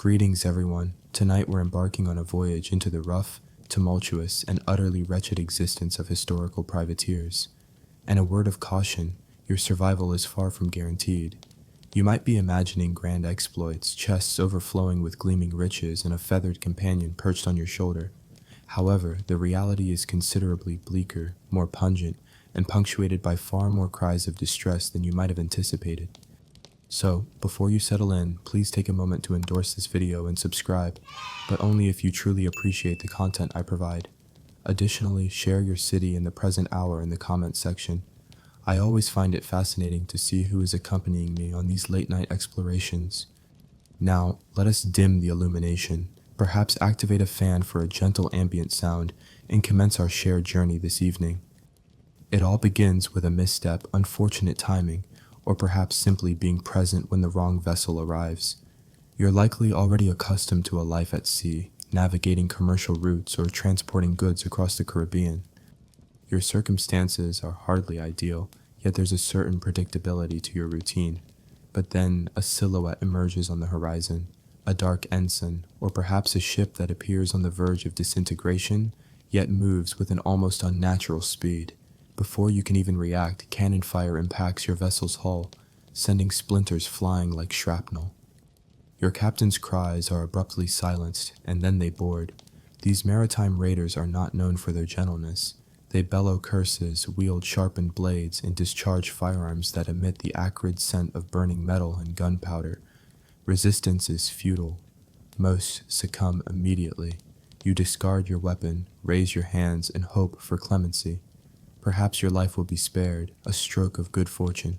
Greetings, everyone. Tonight we're embarking on a voyage into the rough, tumultuous, and utterly wretched existence of historical privateers. And a word of caution, your survival is far from guaranteed. You might be imagining grand exploits, chests overflowing with gleaming riches, and a feathered companion perched on your shoulder. However, the reality is considerably bleaker, more pungent, and punctuated by far more cries of distress than you might have anticipated. So, before you settle in, please take a moment to endorse this video and subscribe, but only if you truly appreciate the content I provide. Additionally, share your city and the present hour in the comments section. I always find it fascinating to see who is accompanying me on these late-night explorations. Now, let us dim the illumination, perhaps activate a fan for a gentle ambient sound, and commence our shared journey this evening. It all begins with a misstep, unfortunate timing, or perhaps simply being present when the wrong vessel arrives. You're likely already accustomed to a life at sea, navigating commercial routes or transporting goods across the Caribbean. Your circumstances are hardly ideal, yet there's a certain predictability to your routine. But then a silhouette emerges on the horizon, a dark ensign, or perhaps a ship that appears on the verge of disintegration, yet moves with an almost unnatural speed. Before you can even react, cannon fire impacts your vessel's hull, sending splinters flying like shrapnel. Your captain's cries are abruptly silenced, and then they board. These maritime raiders are not known for their gentleness. They bellow curses, wield sharpened blades, and discharge firearms that emit the acrid scent of burning metal and gunpowder. Resistance is futile. Most succumb immediately. You discard your weapon, raise your hands, and hope for clemency. Perhaps your life will be spared, a stroke of good fortune.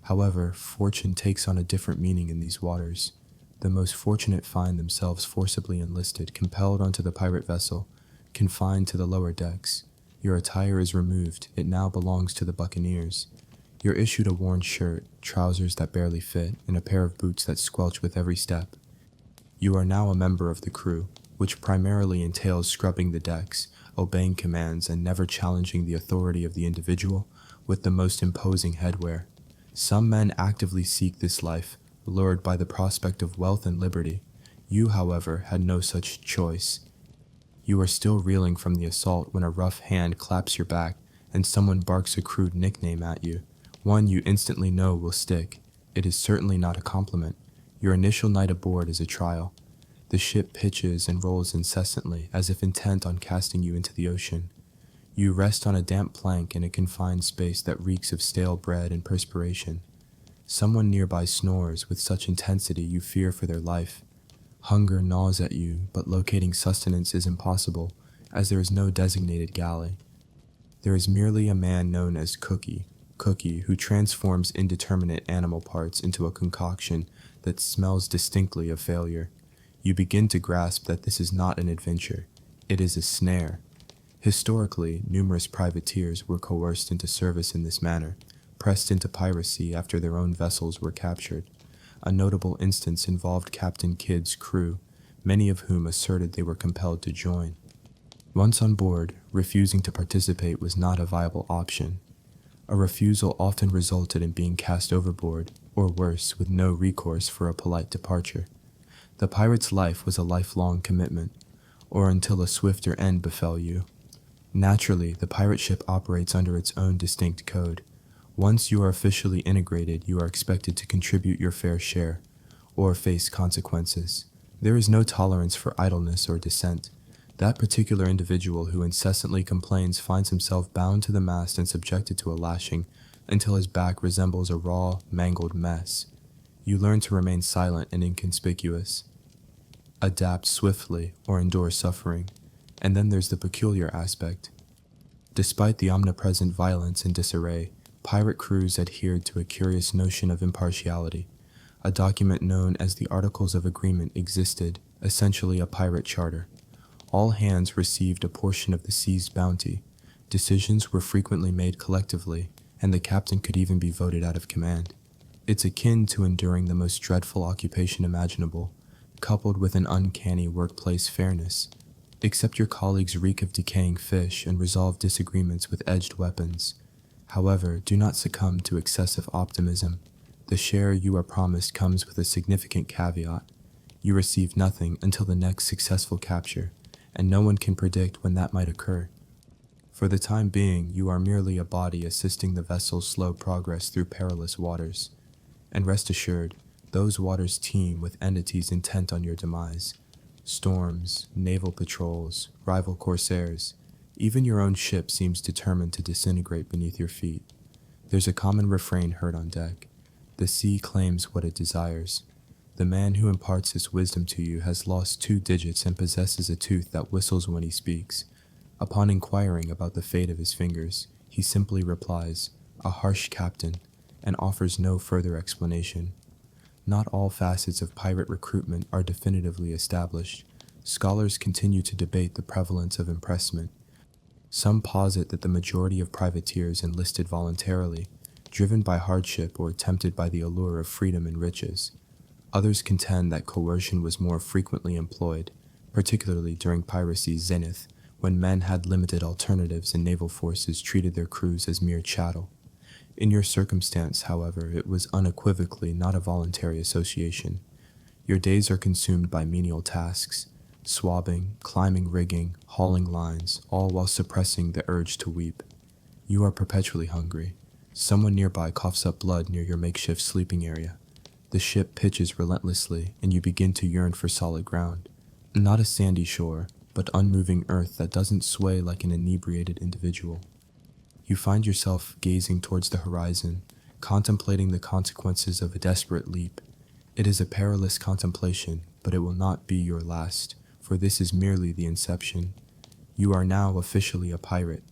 However, fortune takes on a different meaning in these waters. The most fortunate find themselves forcibly enlisted, compelled onto the pirate vessel, confined to the lower decks. Your attire is removed, it now belongs to the buccaneers. You're issued a worn shirt, trousers that barely fit, and a pair of boots that squelch with every step. You are now a member of the crew, which primarily entails scrubbing the decks, obeying commands, and never challenging the authority of the individual with the most imposing headwear. Some men actively seek this life, lured by the prospect of wealth and liberty. You, however, had no such choice. You are still reeling from the assault when a rough hand claps your back and someone barks a crude nickname at you, one you instantly know will stick. It is certainly not a compliment. Your initial night aboard is a trial. The ship pitches and rolls incessantly, as if intent on casting you into the ocean. You rest on a damp plank in a confined space that reeks of stale bread and perspiration. Someone nearby snores with such intensity you fear for their life. Hunger gnaws at you, but locating sustenance is impossible, as there is no designated galley. There is merely a man known as Cookie, who transforms indeterminate animal parts into a concoction that smells distinctly of failure. You begin to grasp that this is not an adventure, it is a snare. Historically, numerous privateers were coerced into service in this manner, pressed into piracy after their own vessels were captured. A notable instance involved Captain Kidd's crew, many of whom asserted they were compelled to join. Once on board, refusing to participate was not a viable option. A refusal often resulted in being cast overboard, or worse, with no recourse for a polite departure. The pirate's life was a lifelong commitment, or until a swifter end befell you. Naturally, the pirate ship operates under its own distinct code. Once you are officially integrated, you are expected to contribute your fair share, or face consequences. There is no tolerance for idleness or dissent. That particular individual who incessantly complains finds himself bound to the mast and subjected to a lashing until his back resembles a raw, mangled mess. You learn to remain silent and inconspicuous, adapt swiftly, or endure suffering. And then there's the peculiar aspect. Despite the omnipresent violence and disarray, pirate crews adhered to a curious notion of impartiality. A document known as the Articles of Agreement existed, essentially a pirate charter. All hands received a portion of the seized bounty. Decisions were frequently made collectively, and the captain could even be voted out of command. It's akin to enduring the most dreadful occupation imaginable, coupled with an uncanny workplace fairness. Except your colleagues reek of decaying fish and resolve disagreements with edged weapons. However, do not succumb to excessive optimism. The share you are promised comes with a significant caveat. You receive nothing until the next successful capture, and no one can predict when that might occur. For the time being, you are merely a body assisting the vessel's slow progress through perilous waters. And rest assured, those waters teem with entities intent on your demise. Storms, naval patrols, rival corsairs, even your own ship seems determined to disintegrate beneath your feet. There's a common refrain heard on deck: the sea claims what it desires. The man who imparts this wisdom to you has lost 2 digits and possesses a tooth that whistles when he speaks. Upon inquiring about the fate of his fingers, he simply replies, "A harsh captain," and offers no further explanation. Not all facets of pirate recruitment are definitively established. Scholars continue to debate the prevalence of impressment. Some posit that the majority of privateers enlisted voluntarily, driven by hardship or tempted by the allure of freedom and riches. Others contend that coercion was more frequently employed, particularly during piracy's zenith, when men had limited alternatives and naval forces treated their crews as mere chattel. In your circumstance, however, it was unequivocally not a voluntary association. Your days are consumed by menial tasks, swabbing, climbing rigging, hauling lines, all while suppressing the urge to weep. You are perpetually hungry. Someone nearby coughs up blood near your makeshift sleeping area. The ship pitches relentlessly, and you begin to yearn for solid ground. Not a sandy shore, but unmoving earth that doesn't sway like an inebriated individual. You find yourself gazing towards the horizon, contemplating the consequences of a desperate leap. It is a perilous contemplation, but it will not be your last, for this is merely the inception. You are now officially a pirate,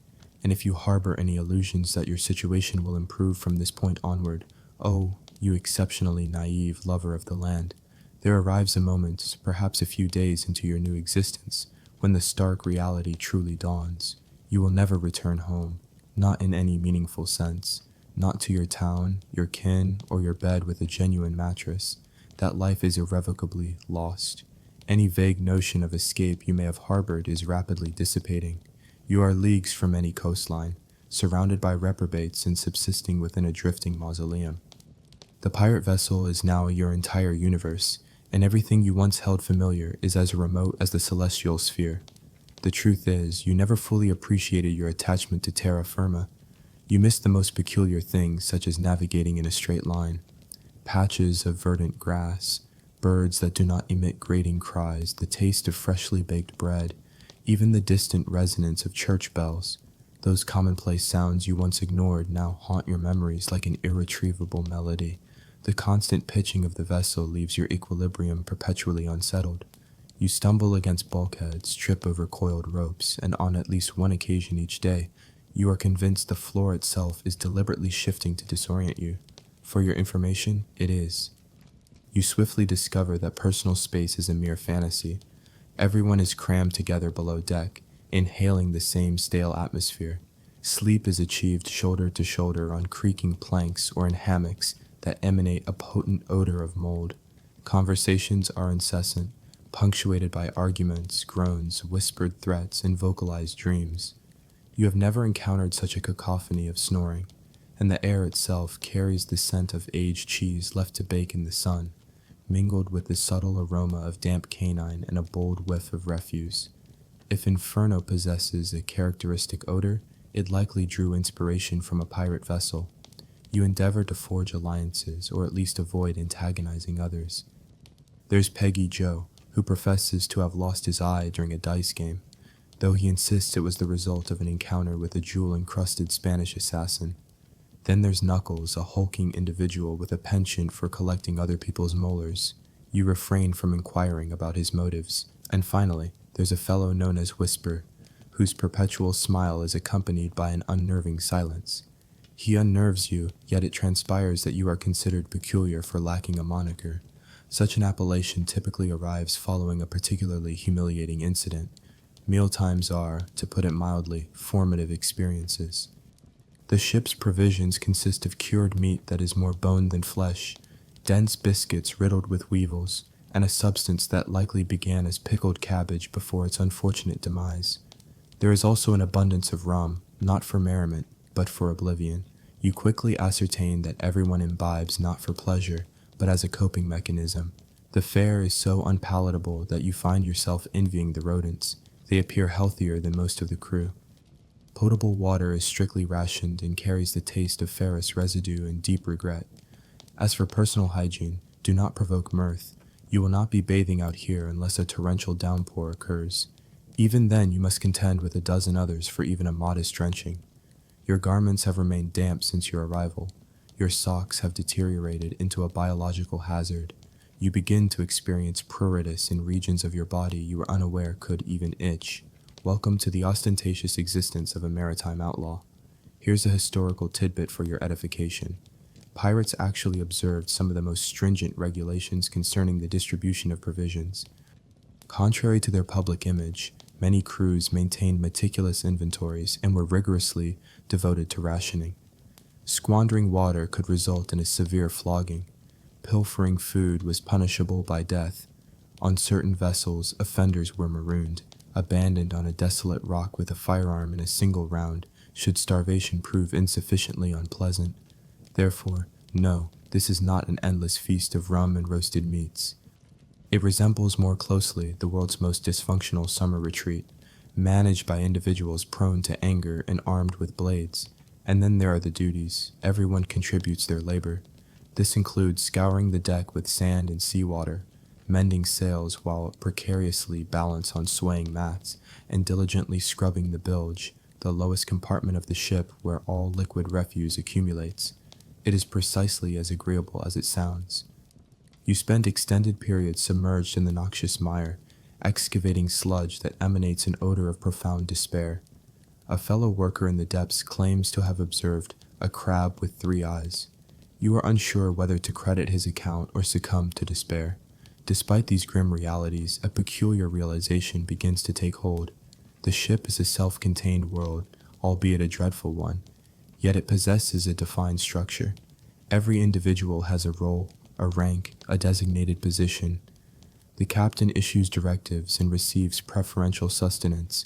and if you harbor any illusions that your situation will improve from this point onward, oh, you exceptionally naive lover of the land, there arrives a moment, perhaps a few days into your new existence, when the stark reality truly dawns. You will never return home, not in any meaningful sense, not to your town, your kin, or your bed with a genuine mattress. That life is irrevocably lost. Any vague notion of escape you may have harbored is rapidly dissipating. You are leagues from any coastline, surrounded by reprobates and subsisting within a drifting mausoleum. The pirate vessel is now your entire universe, and everything you once held familiar is as remote as the celestial sphere. The truth is, you never fully appreciated your attachment to terra firma. You missed the most peculiar things, such as navigating in a straight line. Patches of verdant grass, birds that do not emit grating cries, the taste of freshly baked bread, even the distant resonance of church bells. Those commonplace sounds you once ignored now haunt your memories like an irretrievable melody. The constant pitching of the vessel leaves your equilibrium perpetually unsettled. You stumble against bulkheads, trip over coiled ropes, and on at least one occasion each day, you are convinced the floor itself is deliberately shifting to disorient you. For your information, it is. You swiftly discover that personal space is a mere fantasy. Everyone is crammed together below deck, inhaling the same stale atmosphere. Sleep is achieved shoulder to shoulder on creaking planks or in hammocks that emanate a potent odor of mold. Conversations are incessant, punctuated by arguments, groans, whispered threats, and vocalized dreams. You have never encountered such a cacophony of snoring, and the air itself carries the scent of aged cheese left to bake in the sun, mingled with the subtle aroma of damp canine and a bold whiff of refuse. If Inferno possesses a characteristic odor, it likely drew inspiration from a pirate vessel. You endeavor to forge alliances, or at least avoid antagonizing others. There's Peggy Joe, who professes to have lost his eye during a dice game, though he insists it was the result of an encounter with a jewel-encrusted Spanish assassin. Then there's Knuckles, a hulking individual with a penchant for collecting other people's molars. You refrain from inquiring about his motives. And finally, there's a fellow known as Whisper, whose perpetual smile is accompanied by an unnerving silence. He unnerves you, yet it transpires that you are considered peculiar for lacking a moniker. Such an appellation typically arrives following a particularly humiliating incident. Mealtimes are, to put it mildly, formative experiences. The ship's provisions consist of cured meat that is more bone than flesh, dense biscuits riddled with weevils, and a substance that likely began as pickled cabbage before its unfortunate demise. There is also an abundance of rum, not for merriment, but for oblivion. You quickly ascertain that everyone imbibes not for pleasure, but as a coping mechanism. The fare is so unpalatable that you find yourself envying the rodents. They appear healthier than most of the crew. Potable water is strictly rationed and carries the taste of ferrous residue and deep regret. As for personal hygiene, do not provoke mirth. You will not be bathing out here unless a torrential downpour occurs. Even then, you must contend with a dozen others for even a modest drenching. Your garments have remained damp since your arrival. Your socks have deteriorated into a biological hazard. You begin to experience pruritus in regions of your body you were unaware could even itch. Welcome to the ostentatious existence of a maritime outlaw. Here's a historical tidbit for your edification. Pirates actually observed some of the most stringent regulations concerning the distribution of provisions. Contrary to their public image, many crews maintained meticulous inventories and were rigorously devoted to rationing. Squandering water could result in a severe flogging. Pilfering food was punishable by death. On certain vessels, offenders were marooned, abandoned on a desolate rock with a firearm in a single round, should starvation prove insufficiently unpleasant. Therefore, no, this is not an endless feast of rum and roasted meats. It resembles more closely the world's most dysfunctional summer retreat, managed by individuals prone to anger and armed with blades. And then there are the duties. Everyone contributes their labor. This includes scouring the deck with sand and seawater, mending sails while precariously balanced on swaying mats, and diligently scrubbing the bilge, the lowest compartment of the ship where all liquid refuse accumulates. It is precisely as agreeable as it sounds. You spend extended periods submerged in the noxious mire, excavating sludge that emanates an odor of profound despair. A fellow worker in the depths claims to have observed a crab with 3 eyes. You are unsure whether to credit his account or succumb to despair. Despite these grim realities, a peculiar realization begins to take hold. The ship is a self-contained world, albeit a dreadful one, yet it possesses a defined structure. Every individual has a role, a rank, a designated position. The captain issues directives and receives preferential sustenance.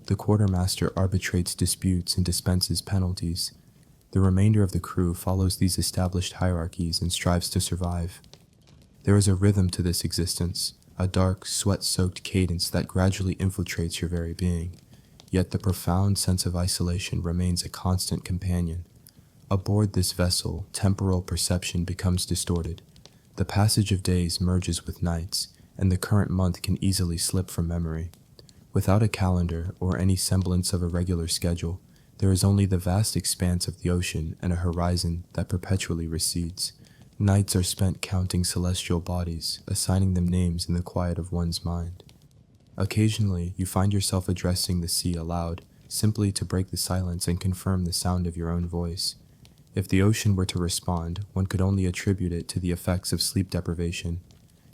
The quartermaster arbitrates disputes and dispenses penalties. The remainder of the crew follows these established hierarchies and strives to survive. There is a rhythm to this existence, a dark, sweat-soaked cadence that gradually infiltrates your very being, yet the profound sense of isolation remains a constant companion. Aboard this vessel, temporal perception becomes distorted. The passage of days merges with nights, and the current month can easily slip from memory. Without a calendar or any semblance of a regular schedule, there is only the vast expanse of the ocean and a horizon that perpetually recedes. Nights are spent counting celestial bodies, assigning them names in the quiet of one's mind. Occasionally, you find yourself addressing the sea aloud, simply to break the silence and confirm the sound of your own voice. If the ocean were to respond, one could only attribute it to the effects of sleep deprivation.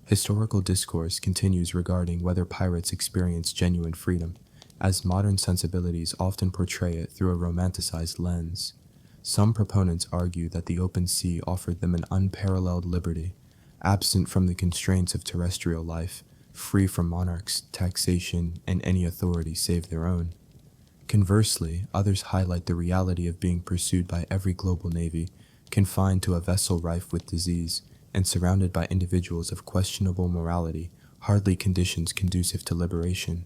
Historical discourse continues regarding whether pirates experience genuine freedom, as modern sensibilities often portray it through a romanticized lens. Some proponents argue that the open sea offered them an unparalleled liberty, absent from the constraints of terrestrial life, free from monarchs, taxation, and any authority save their own. Conversely, others highlight the reality of being pursued by every global navy, confined to a vessel rife with disease, and surrounded by individuals of questionable morality, hardly conditions conducive to liberation.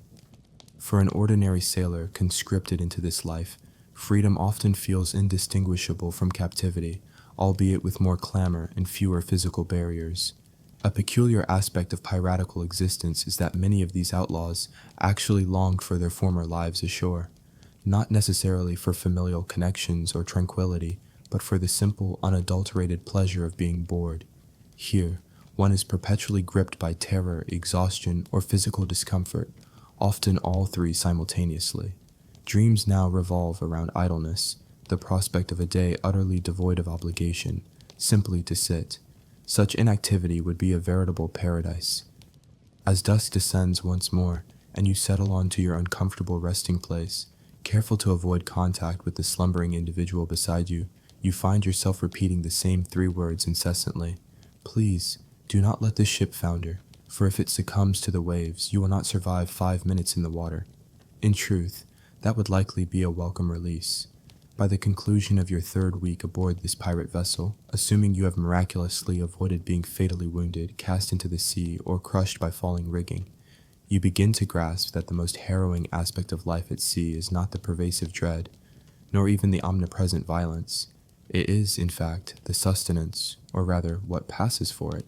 For an ordinary sailor conscripted into this life, freedom often feels indistinguishable from captivity, albeit with more clamor and fewer physical barriers. A peculiar aspect of piratical existence is that many of these outlaws actually longed for their former lives ashore, not necessarily for familial connections or tranquility, but for the simple, unadulterated pleasure of being bored. Here, one is perpetually gripped by terror, exhaustion, or physical discomfort, often all three simultaneously. Dreams now revolve around idleness, the prospect of a day utterly devoid of obligation, simply to sit. Such inactivity would be a veritable paradise. As dusk descends once more, and you settle onto your uncomfortable resting place, careful to avoid contact with the slumbering individual beside you, you find yourself repeating the same 3 words incessantly. Please, do not let this ship founder, for if it succumbs to the waves, you will not survive 5 minutes in the water. In truth, that would likely be a welcome release. By the conclusion of your third week aboard this pirate vessel, assuming you have miraculously avoided being fatally wounded, cast into the sea, or crushed by falling rigging, you begin to grasp that the most harrowing aspect of life at sea is not the pervasive dread, nor even the omnipresent violence. It is, in fact, the sustenance, or rather, what passes for it.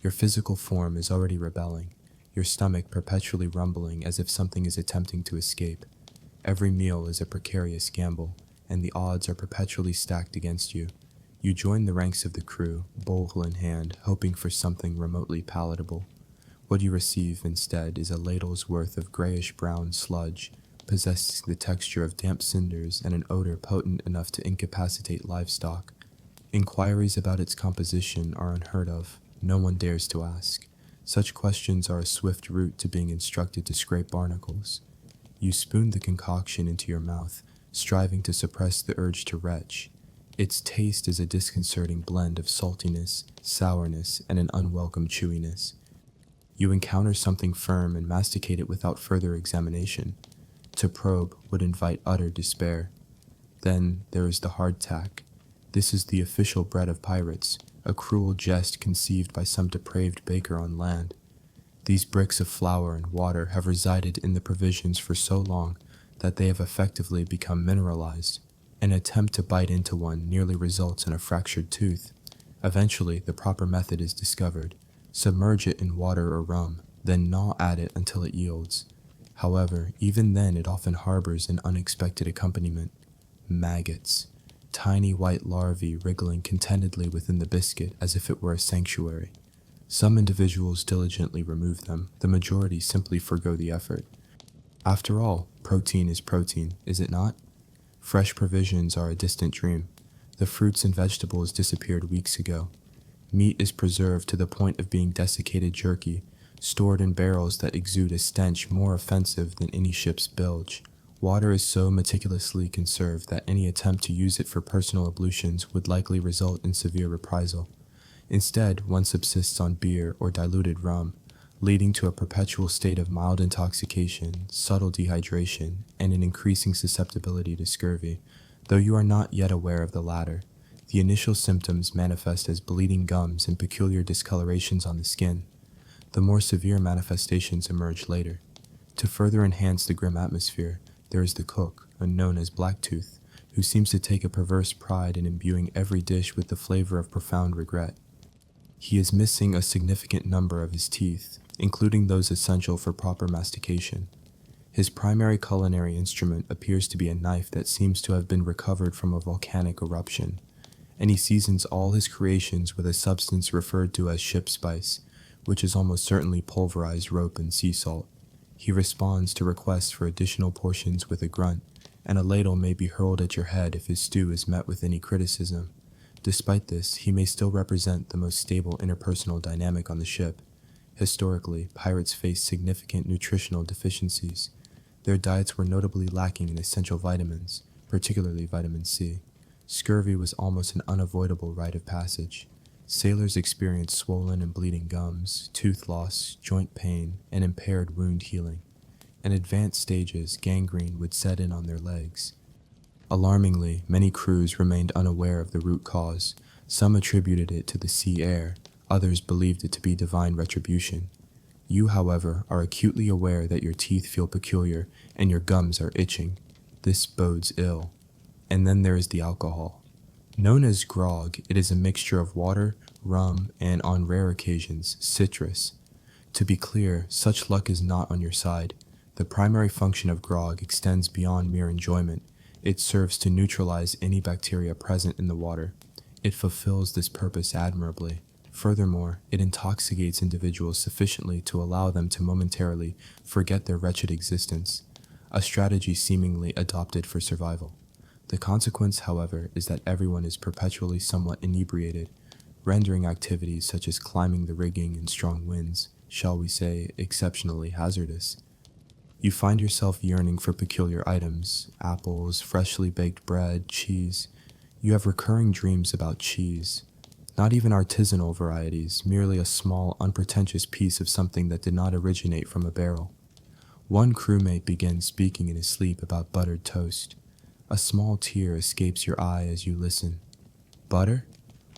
Your physical form is already rebelling, your stomach perpetually rumbling as if something is attempting to escape. Every meal is a precarious gamble, and the odds are perpetually stacked against you. You join the ranks of the crew, bowl in hand, hoping for something remotely palatable. What you receive instead is a ladle's worth of grayish-brown sludge, possessing the texture of damp cinders and an odor potent enough to incapacitate livestock. Inquiries about its composition are unheard of. No one dares to ask. Such questions are a swift route to being instructed to scrape barnacles. You spoon the concoction into your mouth, striving to suppress the urge to retch. Its taste is a disconcerting blend of saltiness, sourness, and an unwelcome chewiness. You encounter something firm and masticate it without further examination. To probe would invite utter despair. Then there is the hardtack. This is the official bread of pirates, a cruel jest conceived by some depraved baker on land. These bricks of flour and water have resided in the provisions for so long that they have effectively become mineralized. An attempt to bite into one nearly results in a fractured tooth. Eventually, the proper method is discovered. Submerge it in water or rum, then gnaw at it until it yields. However, even then it often harbors an unexpected accompaniment. Maggots. Tiny white larvae wriggling contentedly within the biscuit as if it were a sanctuary. Some individuals diligently remove them, the majority simply forgo the effort. After all, protein is protein, is it not? Fresh provisions are a distant dream. The fruits and vegetables disappeared weeks ago. Meat is preserved to the point of being desiccated jerky, stored in barrels that exude a stench more offensive than any ship's bilge. Water is so meticulously conserved that any attempt to use it for personal ablutions would likely result in severe reprisal. Instead, one subsists on beer or diluted rum, leading to a perpetual state of mild intoxication, subtle dehydration, and an increasing susceptibility to scurvy, though you are not yet aware of the latter. The initial symptoms manifest as bleeding gums and peculiar discolorations on the skin. The more severe manifestations emerge later. To further enhance the grim atmosphere, there is the cook, known as Blacktooth, who seems to take a perverse pride in imbuing every dish with the flavor of profound regret. He is missing a significant number of his teeth, including those essential for proper mastication. His primary culinary instrument appears to be a knife that seems to have been recovered from a volcanic eruption, and he seasons all his creations with a substance referred to as ship spice, which is almost certainly pulverized rope and sea salt. He responds to requests for additional portions with a grunt, and a ladle may be hurled at your head if his stew is met with any criticism. Despite this, he may still represent the most stable interpersonal dynamic on the ship. Historically, pirates faced significant nutritional deficiencies. Their diets were notably lacking in essential vitamins, particularly vitamin C. Scurvy was almost an unavoidable rite of passage. Sailors experienced swollen and bleeding gums, tooth loss, joint pain, and impaired wound healing. In advanced stages, gangrene would set in on their legs. Alarmingly, many crews remained unaware of the root cause. Some attributed it to the sea air, others believed it to be divine retribution. You, however, are acutely aware that your teeth feel peculiar and your gums are itching. This bodes ill. And then there is the alcohol. Known as grog, it is a mixture of water, rum, and on rare occasions, citrus. To be clear, such luck is not on your side. The primary function of grog extends beyond mere enjoyment. It serves to neutralize any bacteria present in the water. It fulfills this purpose admirably. Furthermore, it intoxicates individuals sufficiently to allow them to momentarily forget their wretched existence, a strategy seemingly adopted for survival. The consequence, however, is that everyone is perpetually somewhat inebriated, rendering activities such as climbing the rigging in strong winds, shall we say, exceptionally hazardous. You find yourself yearning for peculiar items, apples, freshly baked bread, cheese. You have recurring dreams about cheese. Not even artisanal varieties, merely a small, unpretentious piece of something that did not originate from a barrel. One crewmate begins speaking in his sleep about buttered toast. A small tear escapes your eye as you listen. Butter?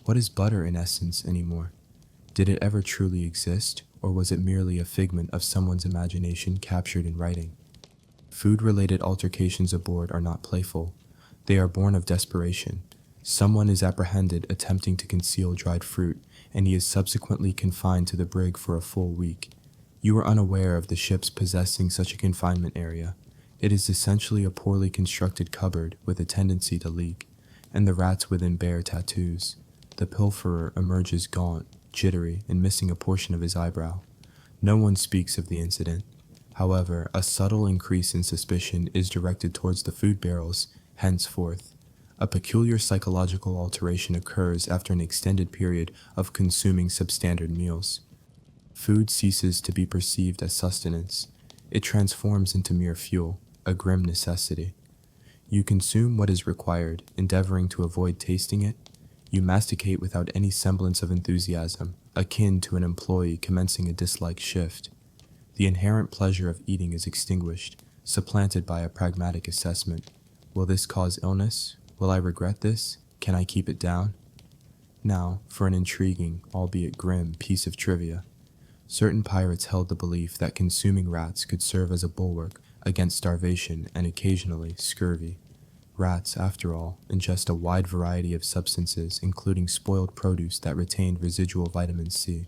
What is butter in essence anymore? Did it ever truly exist, or was it merely a figment of someone's imagination captured in writing? Food-related altercations aboard are not playful. They are born of desperation. Someone is apprehended attempting to conceal dried fruit, and he is subsequently confined to the brig for a full week. You are unaware of the ships possessing such a confinement area. It is essentially a poorly constructed cupboard with a tendency to leak, and the rats within bear tattoos. The pilferer emerges gaunt, jittery, and missing a portion of his eyebrow. No one speaks of the incident. However, a subtle increase in suspicion is directed towards the food barrels henceforth. A peculiar psychological alteration occurs after an extended period of consuming substandard meals. Food ceases to be perceived as sustenance. It transforms into mere fuel, a grim necessity. You consume what is required, endeavoring to avoid tasting it. You masticate without any semblance of enthusiasm, akin to an employee commencing a dislike shift. The inherent pleasure of eating is extinguished, supplanted by a pragmatic assessment. Will this cause illness? Will I regret this? Can I keep it down? Now, for an intriguing, albeit grim, piece of trivia. Certain pirates held the belief that consuming rats could serve as a bulwark against starvation and occasionally scurvy. Rats, after all, ingest a wide variety of substances, including spoiled produce that retained residual vitamin C.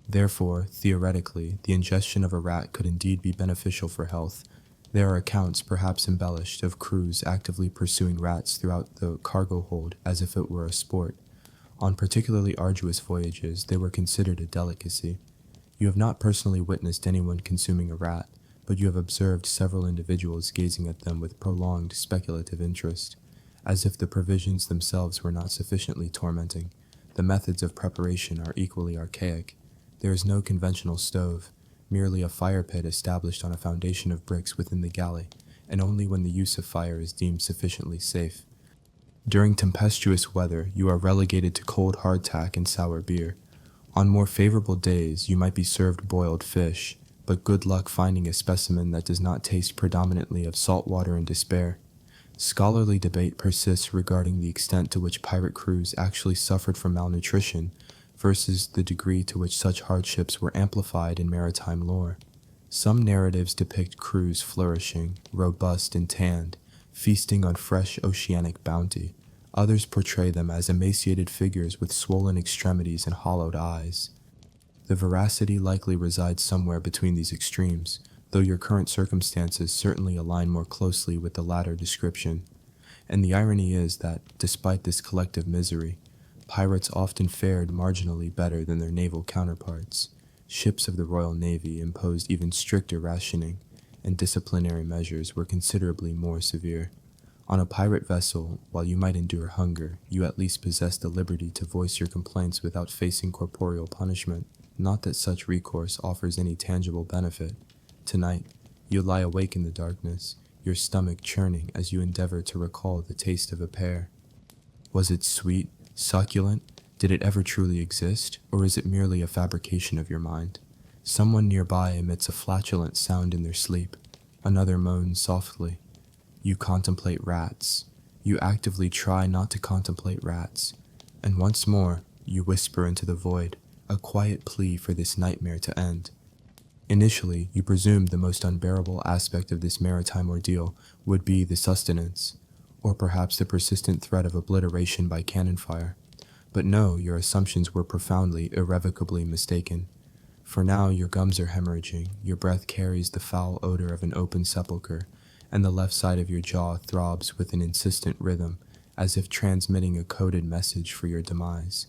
Therefore, theoretically, the ingestion of a rat could indeed be beneficial for health. There are accounts, perhaps embellished, of crews actively pursuing rats throughout the cargo hold as if it were a sport. On particularly arduous voyages, they were considered a delicacy. You have not personally witnessed anyone consuming a rat, but you have observed several individuals gazing at them with prolonged speculative interest, as if the provisions themselves were not sufficiently tormenting. The methods of preparation are equally archaic. There is no conventional stove, merely a fire pit established on a foundation of bricks within the galley, and only when the use of fire is deemed sufficiently safe. During tempestuous weather, you are relegated to cold hardtack and sour beer. On more favorable days, you might be served boiled fish, but good luck finding a specimen that does not taste predominantly of salt water and despair. Scholarly debate persists regarding the extent to which pirate crews actually suffered from malnutrition versus the degree to which such hardships were amplified in maritime lore. Some narratives depict crews flourishing, robust and tanned, feasting on fresh oceanic bounty. Others portray them as emaciated figures with swollen extremities and hollowed eyes. The veracity likely resides somewhere between these extremes, though your current circumstances certainly align more closely with the latter description. And the irony is that, despite this collective misery, pirates often fared marginally better than their naval counterparts. Ships of the Royal Navy imposed even stricter rationing, and disciplinary measures were considerably more severe. On a pirate vessel, while you might endure hunger, you at least possess the liberty to voice your complaints without facing corporeal punishment. Not that such recourse offers any tangible benefit. Tonight, you lie awake in the darkness, your stomach churning as you endeavor to recall the taste of a pear. Was it sweet, succulent? Did it ever truly exist, or is it merely a fabrication of your mind? Someone nearby emits a flatulent sound in their sleep. Another moans softly. You contemplate rats. You actively try not to contemplate rats. And once more, you whisper into the void, a quiet plea for this nightmare to end. Initially, you presumed the most unbearable aspect of this maritime ordeal would be the sustenance, or perhaps the persistent threat of obliteration by cannon fire. But no, your assumptions were profoundly, irrevocably mistaken. For now your gums are hemorrhaging, your breath carries the foul odor of an open sepulchre, and the left side of your jaw throbs with an insistent rhythm, as if transmitting a coded message for your demise.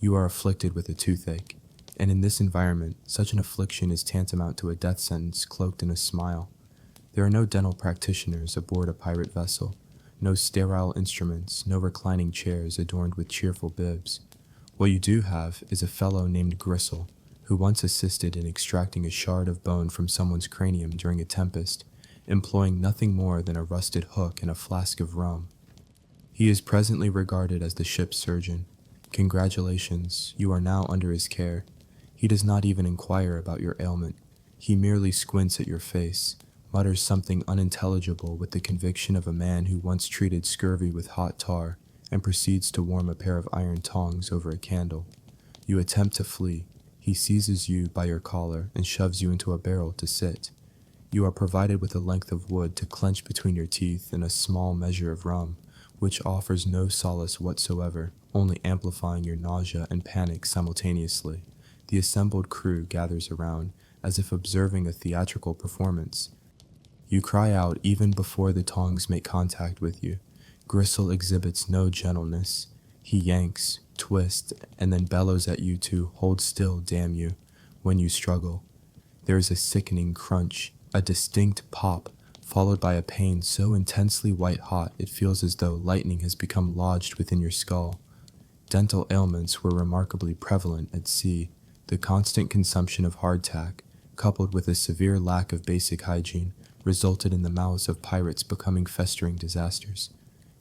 You are afflicted with a toothache, and in this environment, such an affliction is tantamount to a death sentence cloaked in a smile. There are no dental practitioners aboard a pirate vessel, no sterile instruments, no reclining chairs adorned with cheerful bibs. What you do have is a fellow named Gristle, who once assisted in extracting a shard of bone from someone's cranium during a tempest, employing nothing more than a rusted hook and a flask of rum. He is presently regarded as the ship's surgeon. Congratulations, you are now under his care. He does not even inquire about your ailment. He merely squints at your face, mutters something unintelligible with the conviction of a man who once treated scurvy with hot tar, and proceeds to warm a pair of iron tongs over a candle. You attempt to flee. He seizes you by your collar and shoves you into a barrel to sit. You are provided with a length of wood to clench between your teeth and a small measure of rum, which offers no solace whatsoever, only amplifying your nausea and panic simultaneously. The assembled crew gathers around, as if observing a theatrical performance. You cry out even before the tongs make contact with you. Gristle exhibits no gentleness. He yanks, twists, and then bellows at you to hold still, damn you, when you struggle. There is a sickening crunch, a distinct pop, followed by a pain so intensely white-hot it feels as though lightning has become lodged within your skull. Dental ailments were remarkably prevalent at sea. The constant consumption of hardtack, coupled with a severe lack of basic hygiene, resulted in the mouths of pirates becoming festering disasters.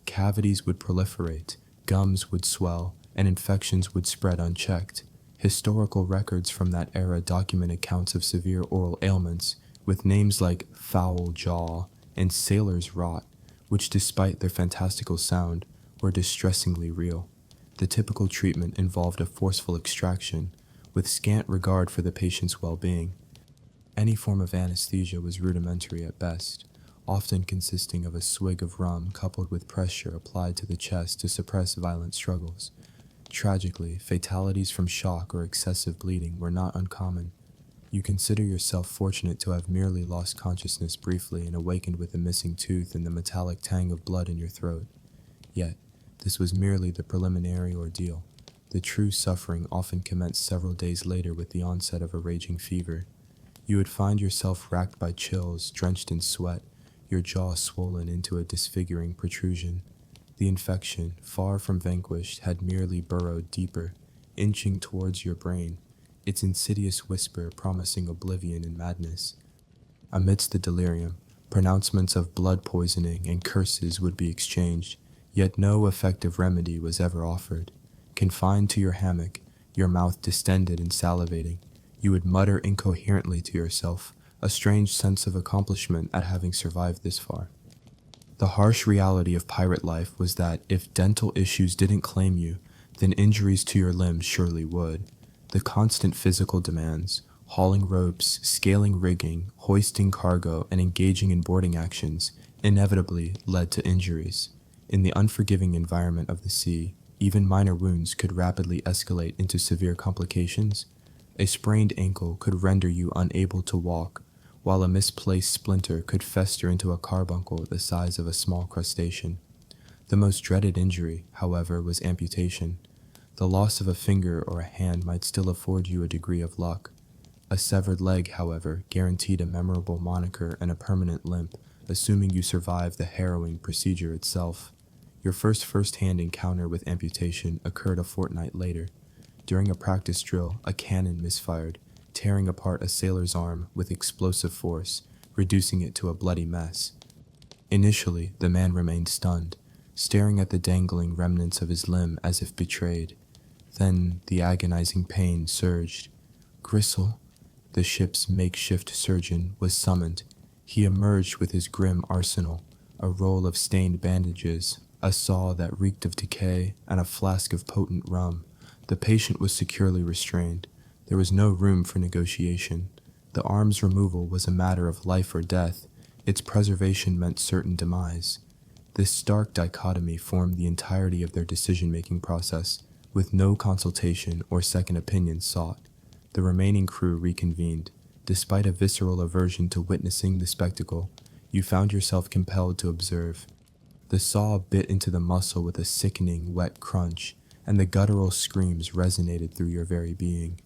Cavities would proliferate, gums would swell, and infections would spread unchecked. Historical records from that era document accounts of severe oral ailments, with names like foul jaw and sailor's rot, which despite their fantastical sound, were distressingly real. The typical treatment involved a forceful extraction, with scant regard for the patient's well-being. Any form of anesthesia was rudimentary at best, often consisting of a swig of rum coupled with pressure applied to the chest to suppress violent struggles. Tragically, fatalities from shock or excessive bleeding were not uncommon. You consider yourself fortunate to have merely lost consciousness briefly and awakened with a missing tooth and the metallic tang of blood in your throat. Yet, this was merely the preliminary ordeal. The true suffering often commenced several days later with the onset of a raging fever. You would find yourself racked by chills, drenched in sweat, your jaw swollen into a disfiguring protrusion. The infection, far from vanquished, had merely burrowed deeper, inching towards your brain, its insidious whisper promising oblivion and madness. Amidst the delirium, pronouncements of blood poisoning and curses would be exchanged, yet no effective remedy was ever offered. Confined to your hammock, your mouth distended and salivating, you would mutter incoherently to yourself, a strange sense of accomplishment at having survived this far. The harsh reality of pirate life was that if dental issues didn't claim you, then injuries to your limbs surely would. The constant physical demands, hauling ropes, scaling rigging, hoisting cargo, and engaging in boarding actions, inevitably led to injuries. In the unforgiving environment of the sea, even minor wounds could rapidly escalate into severe complications. A sprained ankle could render you unable to walk, while a misplaced splinter could fester into a carbuncle the size of a small crustacean. The most dreaded injury, however, was amputation. The loss of a finger or a hand might still afford you a degree of luck. A severed leg, however, guaranteed a memorable moniker and a permanent limp, assuming you survived the harrowing procedure itself. Your first-hand encounter with amputation occurred a fortnight later. During a practice drill, a cannon misfired, tearing apart a sailor's arm with explosive force, reducing it to a bloody mess. Initially, the man remained stunned, staring at the dangling remnants of his limb as if betrayed. Then the agonizing pain surged. Gristle, the ship's makeshift surgeon, was summoned. He emerged with his grim arsenal, a roll of stained bandages, a saw that reeked of decay, and a flask of potent rum. The patient was securely restrained. There was no room for negotiation. The arm's removal was a matter of life or death. Its preservation meant certain demise. This stark dichotomy formed the entirety of their decision-making process, with no consultation or second opinion sought. The remaining crew reconvened. Despite a visceral aversion to witnessing the spectacle, you found yourself compelled to observe. The saw bit into the muscle with a sickening, wet crunch, and the guttural screams resonated through your very being.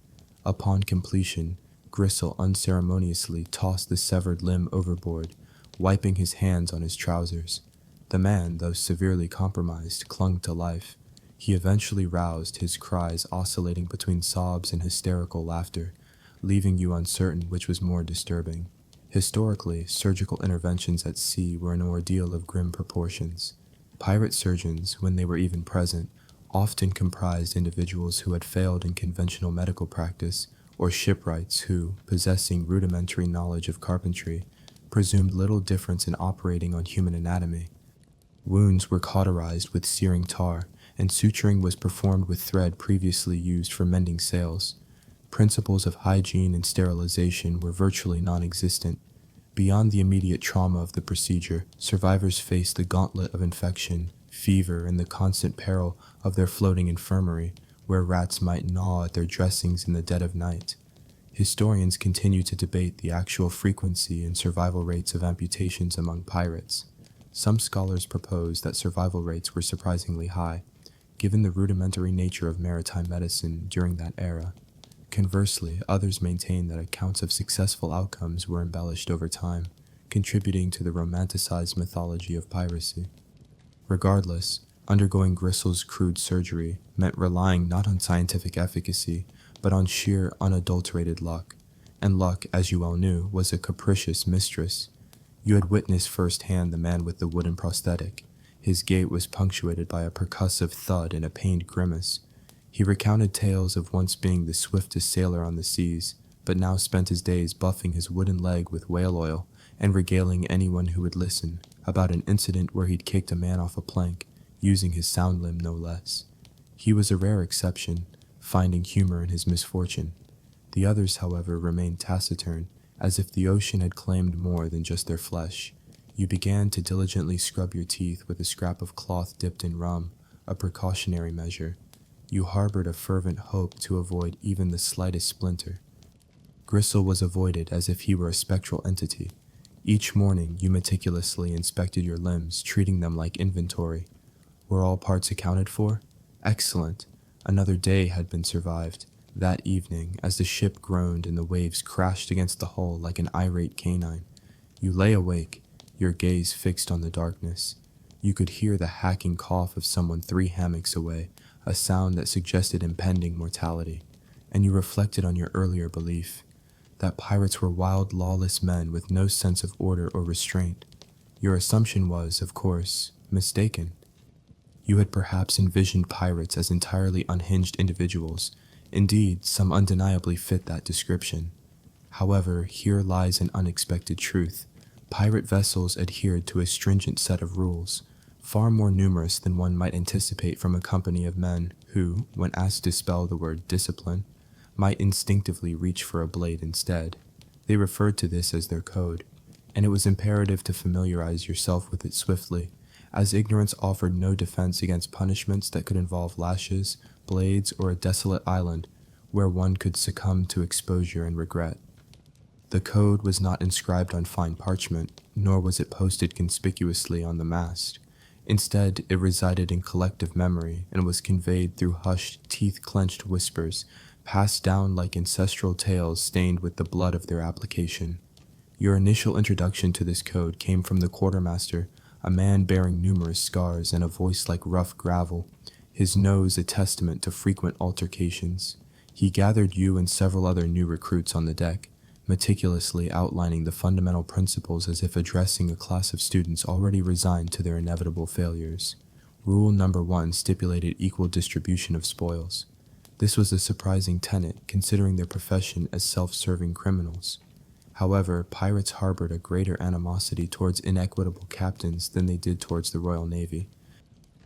Upon completion, Gristle unceremoniously tossed the severed limb overboard, wiping his hands on his trousers. The man, though severely compromised, clung to life. He eventually roused, his cries oscillating between sobs and hysterical laughter, leaving you uncertain which was more disturbing. Historically, surgical interventions at sea were an ordeal of grim proportions. Pirate surgeons, when they were even present, often comprised individuals who had failed in conventional medical practice, or shipwrights who, possessing rudimentary knowledge of carpentry, presumed little difference in operating on human anatomy. Wounds were cauterized with searing tar, and suturing was performed with thread previously used for mending sails. Principles of hygiene and sterilization were virtually non-existent. Beyond the immediate trauma of the procedure, survivors faced the gauntlet of infection, fever, and the constant peril of their floating infirmary, where rats might gnaw at their dressings in the dead of night. Historians continue to debate the actual frequency and survival rates of amputations among pirates. Some scholars propose that survival rates were surprisingly high, given the rudimentary nature of maritime medicine during that era. Conversely, others maintain that accounts of successful outcomes were embellished over time, contributing to the romanticized mythology of piracy. Regardless, undergoing Gristle's crude surgery meant relying not on scientific efficacy, but on sheer unadulterated luck. And luck, as you well knew, was a capricious mistress. You had witnessed firsthand the man with the wooden prosthetic. His gait was punctuated by a percussive thud and a pained grimace. He recounted tales of once being the swiftest sailor on the seas, but now spent his days buffing his wooden leg with whale oil and regaling anyone who would listen about an incident where he'd kicked a man off a plank, using his sound limb no less. He was a rare exception, finding humor in his misfortune. The others, however, remained taciturn, as if the ocean had claimed more than just their flesh. You began to diligently scrub your teeth with a scrap of cloth dipped in rum, a precautionary measure. You harbored a fervent hope to avoid even the slightest splinter. Gristle was avoided as if he were a spectral entity. Each morning, you meticulously inspected your limbs, treating them like inventory. Were all parts accounted for? Excellent. Another day had been survived. That evening, as the ship groaned and the waves crashed against the hull like an irate canine, you lay awake, your gaze fixed on the darkness. You could hear the hacking cough of someone 3 hammocks away, a sound that suggested impending mortality, and you reflected on your earlier belief, that pirates were wild, lawless men with no sense of order or restraint. Your assumption was, of course, mistaken. You had perhaps envisioned pirates as entirely unhinged individuals. Indeed, some undeniably fit that description. However, here lies an unexpected truth. Pirate vessels adhered to a stringent set of rules, far more numerous than one might anticipate from a company of men who, when asked to spell the word discipline, might instinctively reach for a blade instead. They referred to this as their code, and it was imperative to familiarize yourself with it swiftly, as ignorance offered no defense against punishments that could involve lashes, blades, or a desolate island where one could succumb to exposure and regret. The code was not inscribed on fine parchment, nor was it posted conspicuously on the mast. Instead, it resided in collective memory and was conveyed through hushed, teeth-clenched whispers, passed down like ancestral tales stained with the blood of their application. Your initial introduction to this code came from the quartermaster, a man bearing numerous scars and a voice like rough gravel, his nose a testament to frequent altercations. He gathered you and several other new recruits on the deck, meticulously outlining the fundamental principles as if addressing a class of students already resigned to their inevitable failures. Rule number 1 stipulated equal distribution of spoils. This was a surprising tenet, considering their profession as self-serving criminals. However, pirates harbored a greater animosity towards inequitable captains than they did towards the Royal Navy.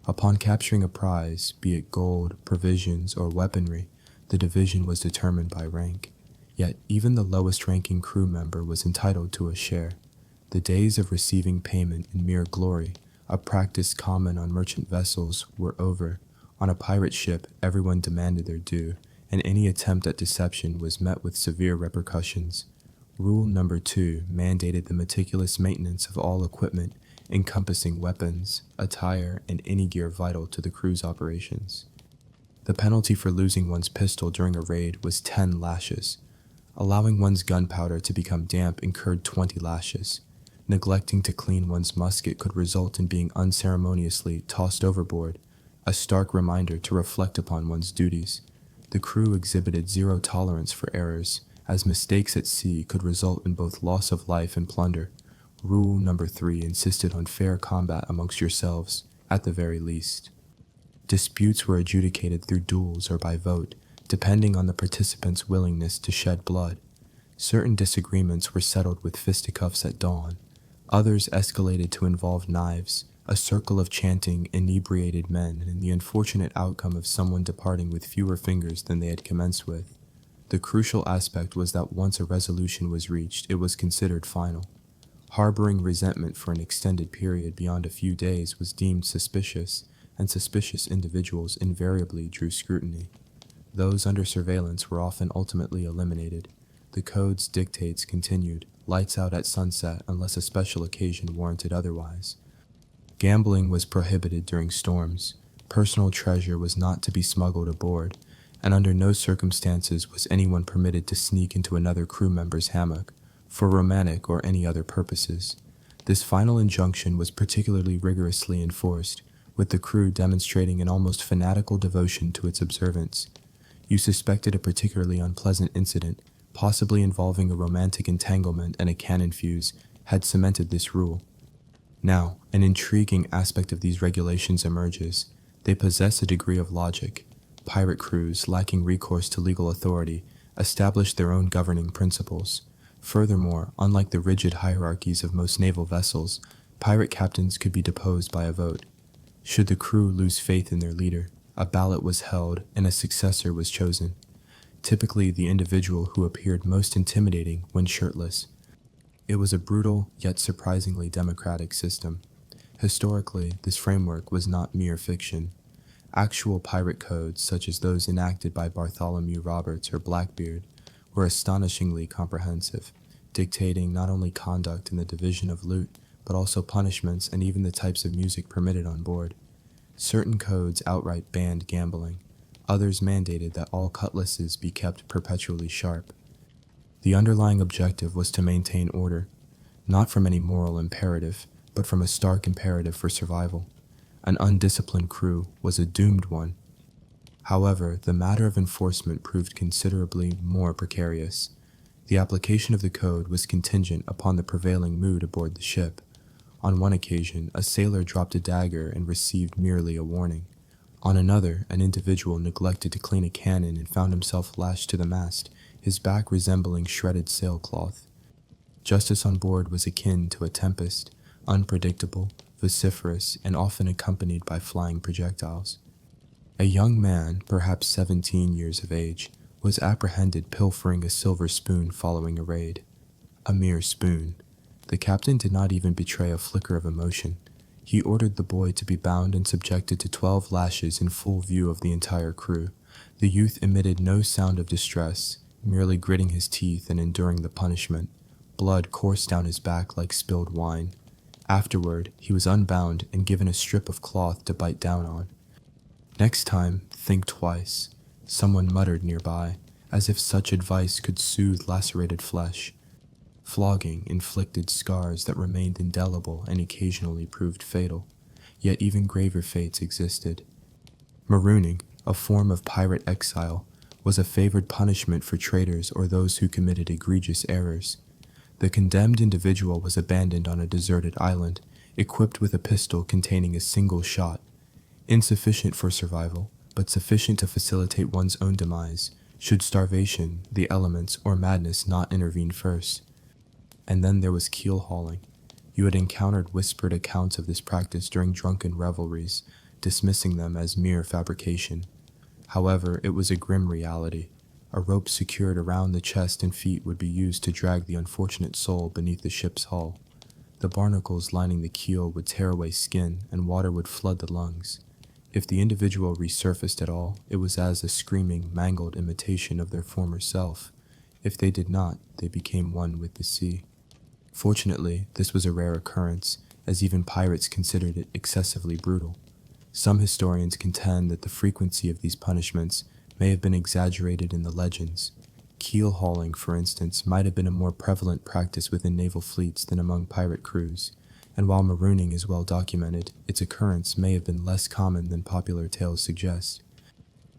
Upon capturing a prize, be it gold, provisions, or weaponry, the division was determined by rank. Yet even the lowest-ranking crew member was entitled to a share. The days of receiving payment in mere glory, a practice common on merchant vessels, were over. On a pirate ship, everyone demanded their due, and any attempt at deception was met with severe repercussions. Rule number 2 mandated the meticulous maintenance of all equipment, encompassing weapons, attire, and any gear vital to the crew's operations. The penalty for losing one's pistol during a raid was 10 lashes. Allowing one's gunpowder to become damp incurred 20 lashes. Neglecting to clean one's musket could result in being unceremoniously tossed overboard, a stark reminder to reflect upon one's duties. The crew exhibited zero tolerance for errors, as mistakes at sea could result in both loss of life and plunder. Rule number 3 insisted on fair combat amongst yourselves, at the very least. Disputes were adjudicated through duels or by vote, depending on the participants' willingness to shed blood. Certain disagreements were settled with fisticuffs at dawn. Others escalated to involve knives, a circle of chanting, inebriated men, and the unfortunate outcome of someone departing with fewer fingers than they had commenced with. The crucial aspect was that once a resolution was reached, it was considered final. Harboring resentment for an extended period beyond a few days was deemed suspicious, and suspicious individuals invariably drew scrutiny. Those under surveillance were often ultimately eliminated. The code's dictates continued, lights out at sunset unless a special occasion warranted otherwise. Gambling was prohibited during storms. Personal treasure was not to be smuggled aboard, and under no circumstances was anyone permitted to sneak into another crew member's hammock, for romantic or any other purposes. This final injunction was particularly rigorously enforced, with the crew demonstrating an almost fanatical devotion to its observance. You suspected a particularly unpleasant incident, possibly involving a romantic entanglement and a cannon fuse, had cemented this rule. Now, an intriguing aspect of these regulations emerges. They possess a degree of logic. Pirate crews, lacking recourse to legal authority, established their own governing principles. Furthermore, unlike the rigid hierarchies of most naval vessels, pirate captains could be deposed by a vote. Should the crew lose faith in their leader, a ballot was held and a successor was chosen. Typically the individual who appeared most intimidating when shirtless. It was a brutal yet surprisingly democratic system. Historically, this framework was not mere fiction. Actual pirate codes, such as those enacted by Bartholomew Roberts or Blackbeard, were astonishingly comprehensive, dictating not only conduct in the division of loot, but also punishments and even the types of music permitted on board. Certain codes outright banned gambling. Others mandated that all cutlasses be kept perpetually sharp. The underlying objective was to maintain order, not from any moral imperative, but from a stark imperative for survival. An undisciplined crew was a doomed one. However, the matter of enforcement proved considerably more precarious. The application of the code was contingent upon the prevailing mood aboard the ship. On one occasion, a sailor dropped a dagger and received merely a warning. On another, an individual neglected to clean a cannon and found himself lashed to the mast, his back resembling shredded sailcloth. Justice on board was akin to a tempest, unpredictable, vociferous, and often accompanied by flying projectiles. A young man, perhaps 17 years of age, was apprehended pilfering a silver spoon following a raid. A mere spoon. The captain did not even betray a flicker of emotion. He ordered the boy to be bound and subjected to 12 lashes in full view of the entire crew. The youth emitted no sound of distress, merely gritting his teeth and enduring the punishment. Blood coursed down his back like spilled wine. Afterward, he was unbound and given a strip of cloth to bite down on. "Next time, think twice," someone muttered nearby, as if such advice could soothe lacerated flesh. Flogging inflicted scars that remained indelible and occasionally proved fatal, yet even graver fates existed. Marooning, a form of pirate exile, was a favored punishment for traitors or those who committed egregious errors. The condemned individual was abandoned on a deserted island, equipped with a pistol containing a single shot, insufficient for survival, but sufficient to facilitate one's own demise, should starvation, the elements, or madness not intervene first. And then there was keel hauling. You had encountered whispered accounts of this practice during drunken revelries, dismissing them as mere fabrication. However, it was a grim reality. A rope secured around the chest and feet would be used to drag the unfortunate soul beneath the ship's hull. The barnacles lining the keel would tear away skin, and water would flood the lungs. If the individual resurfaced at all, it was as a screaming, mangled imitation of their former self. If they did not, they became one with the sea. Fortunately, this was a rare occurrence, as even pirates considered it excessively brutal. Some historians contend that the frequency of these punishments may have been exaggerated in the legends. Keel hauling, for instance, might have been a more prevalent practice within naval fleets than among pirate crews, and while marooning is well documented, its occurrence may have been less common than popular tales suggest.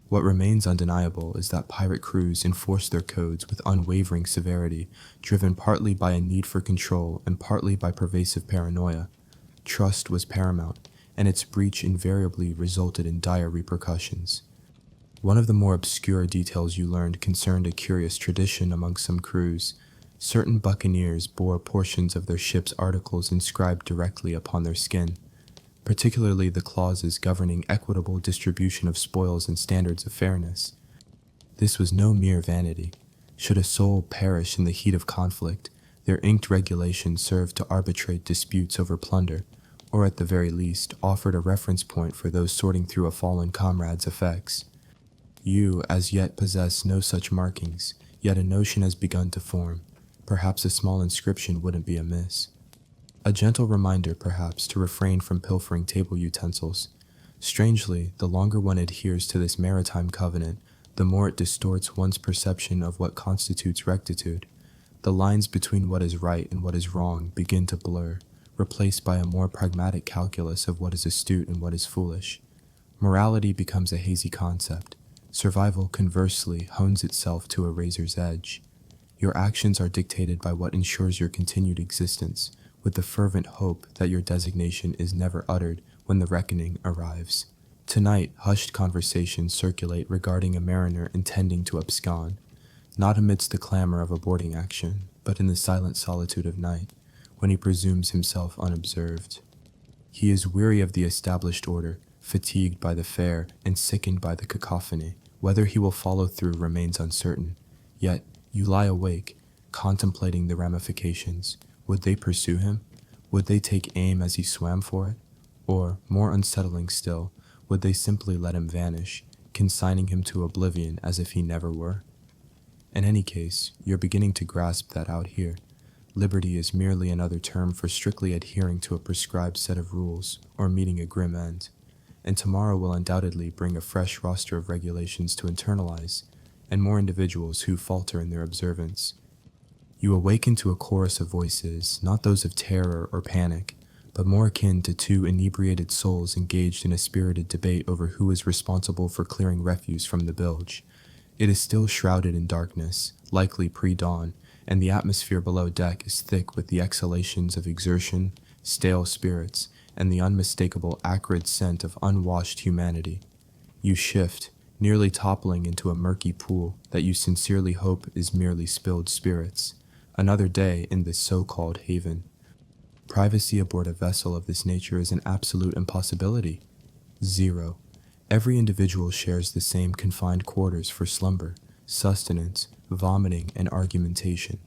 What remains undeniable is that pirate crews enforced their codes with unwavering severity, driven partly by a need for control and partly by pervasive paranoia. Trust was paramount, and its breach invariably resulted in dire repercussions. One of the more obscure details you learned concerned a curious tradition among some crews. Certain buccaneers bore portions of their ship's articles inscribed directly upon their skin, particularly the clauses governing equitable distribution of spoils and standards of fairness. This was no mere vanity. Should a soul perish in the heat of conflict, their inked regulations served to arbitrate disputes over plunder, or at the very least offered a reference point for those sorting through a fallen comrade's effects. You as yet possess no such markings, yet a notion has begun to form. Perhaps a small inscription wouldn't be amiss. A gentle reminder, perhaps, to refrain from pilfering table utensils. Strangely, the longer one adheres to this maritime covenant, the more it distorts one's perception of what constitutes rectitude. The lines between what is right and what is wrong begin to blur, replaced by a more pragmatic calculus of what is astute and what is foolish. Morality becomes a hazy concept. Survival, conversely, hones itself to a razor's edge. Your actions are dictated by what ensures your continued existence, with the fervent hope that your designation is never uttered when the reckoning arrives. Tonight, hushed conversations circulate regarding a mariner intending to abscond, not amidst the clamor of a boarding action, but in the silent solitude of night, when he presumes himself unobserved. He is weary of the established order, fatigued by the fare, and sickened by the cacophony. Whether he will follow through remains uncertain. Yet, you lie awake, contemplating the ramifications. Would they pursue him? Would they take aim as he swam for it? Or, more unsettling still, would they simply let him vanish, consigning him to oblivion as if he never were? In any case, you're beginning to grasp that out here, liberty is merely another term for strictly adhering to a prescribed set of rules or meeting a grim end, and tomorrow will undoubtedly bring a fresh roster of regulations to internalize, and more individuals who falter in their observance. You awaken to a chorus of voices, not those of terror or panic, but more akin to two inebriated souls engaged in a spirited debate over who is responsible for clearing refuse from the bilge. It is still shrouded in darkness, likely pre-dawn, and the atmosphere below deck is thick with the exhalations of exertion, stale spirits, and the unmistakable acrid scent of unwashed humanity. You shift, nearly toppling into a murky pool that you sincerely hope is merely spilled spirits. Another day in this so-called haven. Privacy aboard a vessel of this nature is an absolute impossibility. 0. Every individual shares the same confined quarters for slumber, sustenance, vomiting, and argumentation.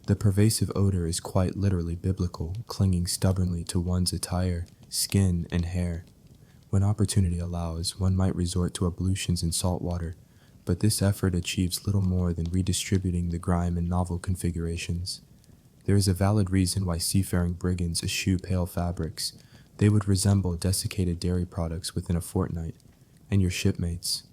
The pervasive odor is quite literally biblical, clinging stubbornly to one's attire, skin, and hair. When opportunity allows, one might resort to ablutions in salt water, but this effort achieves little more than redistributing the grime in novel configurations. There is a valid reason why seafaring brigands eschew pale fabrics. They would resemble desiccated dairy products within a fortnight. And your shipmates,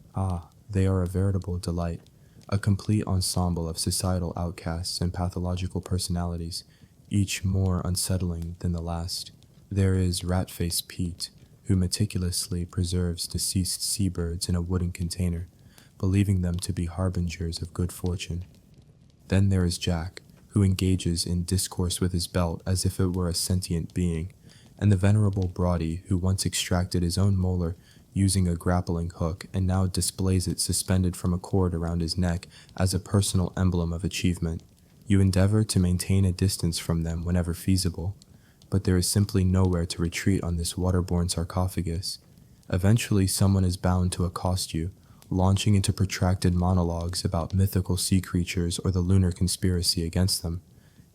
they are a veritable delight, a complete ensemble of societal outcasts and pathological personalities, each more unsettling than the last. There is Rat-Faced Pete, who meticulously preserves deceased seabirds in a wooden container, believing them to be harbingers of good fortune. Then there is Jack, who engages in discourse with his belt as if it were a sentient being, and the venerable Brodie, who once extracted his own molar using a grappling hook and now displays it suspended from a cord around his neck as a personal emblem of achievement. You endeavor to maintain a distance from them whenever feasible, but there is simply nowhere to retreat on this waterborne sarcophagus. Eventually someone is bound to accost you, launching into protracted monologues about mythical sea creatures or the lunar conspiracy against them.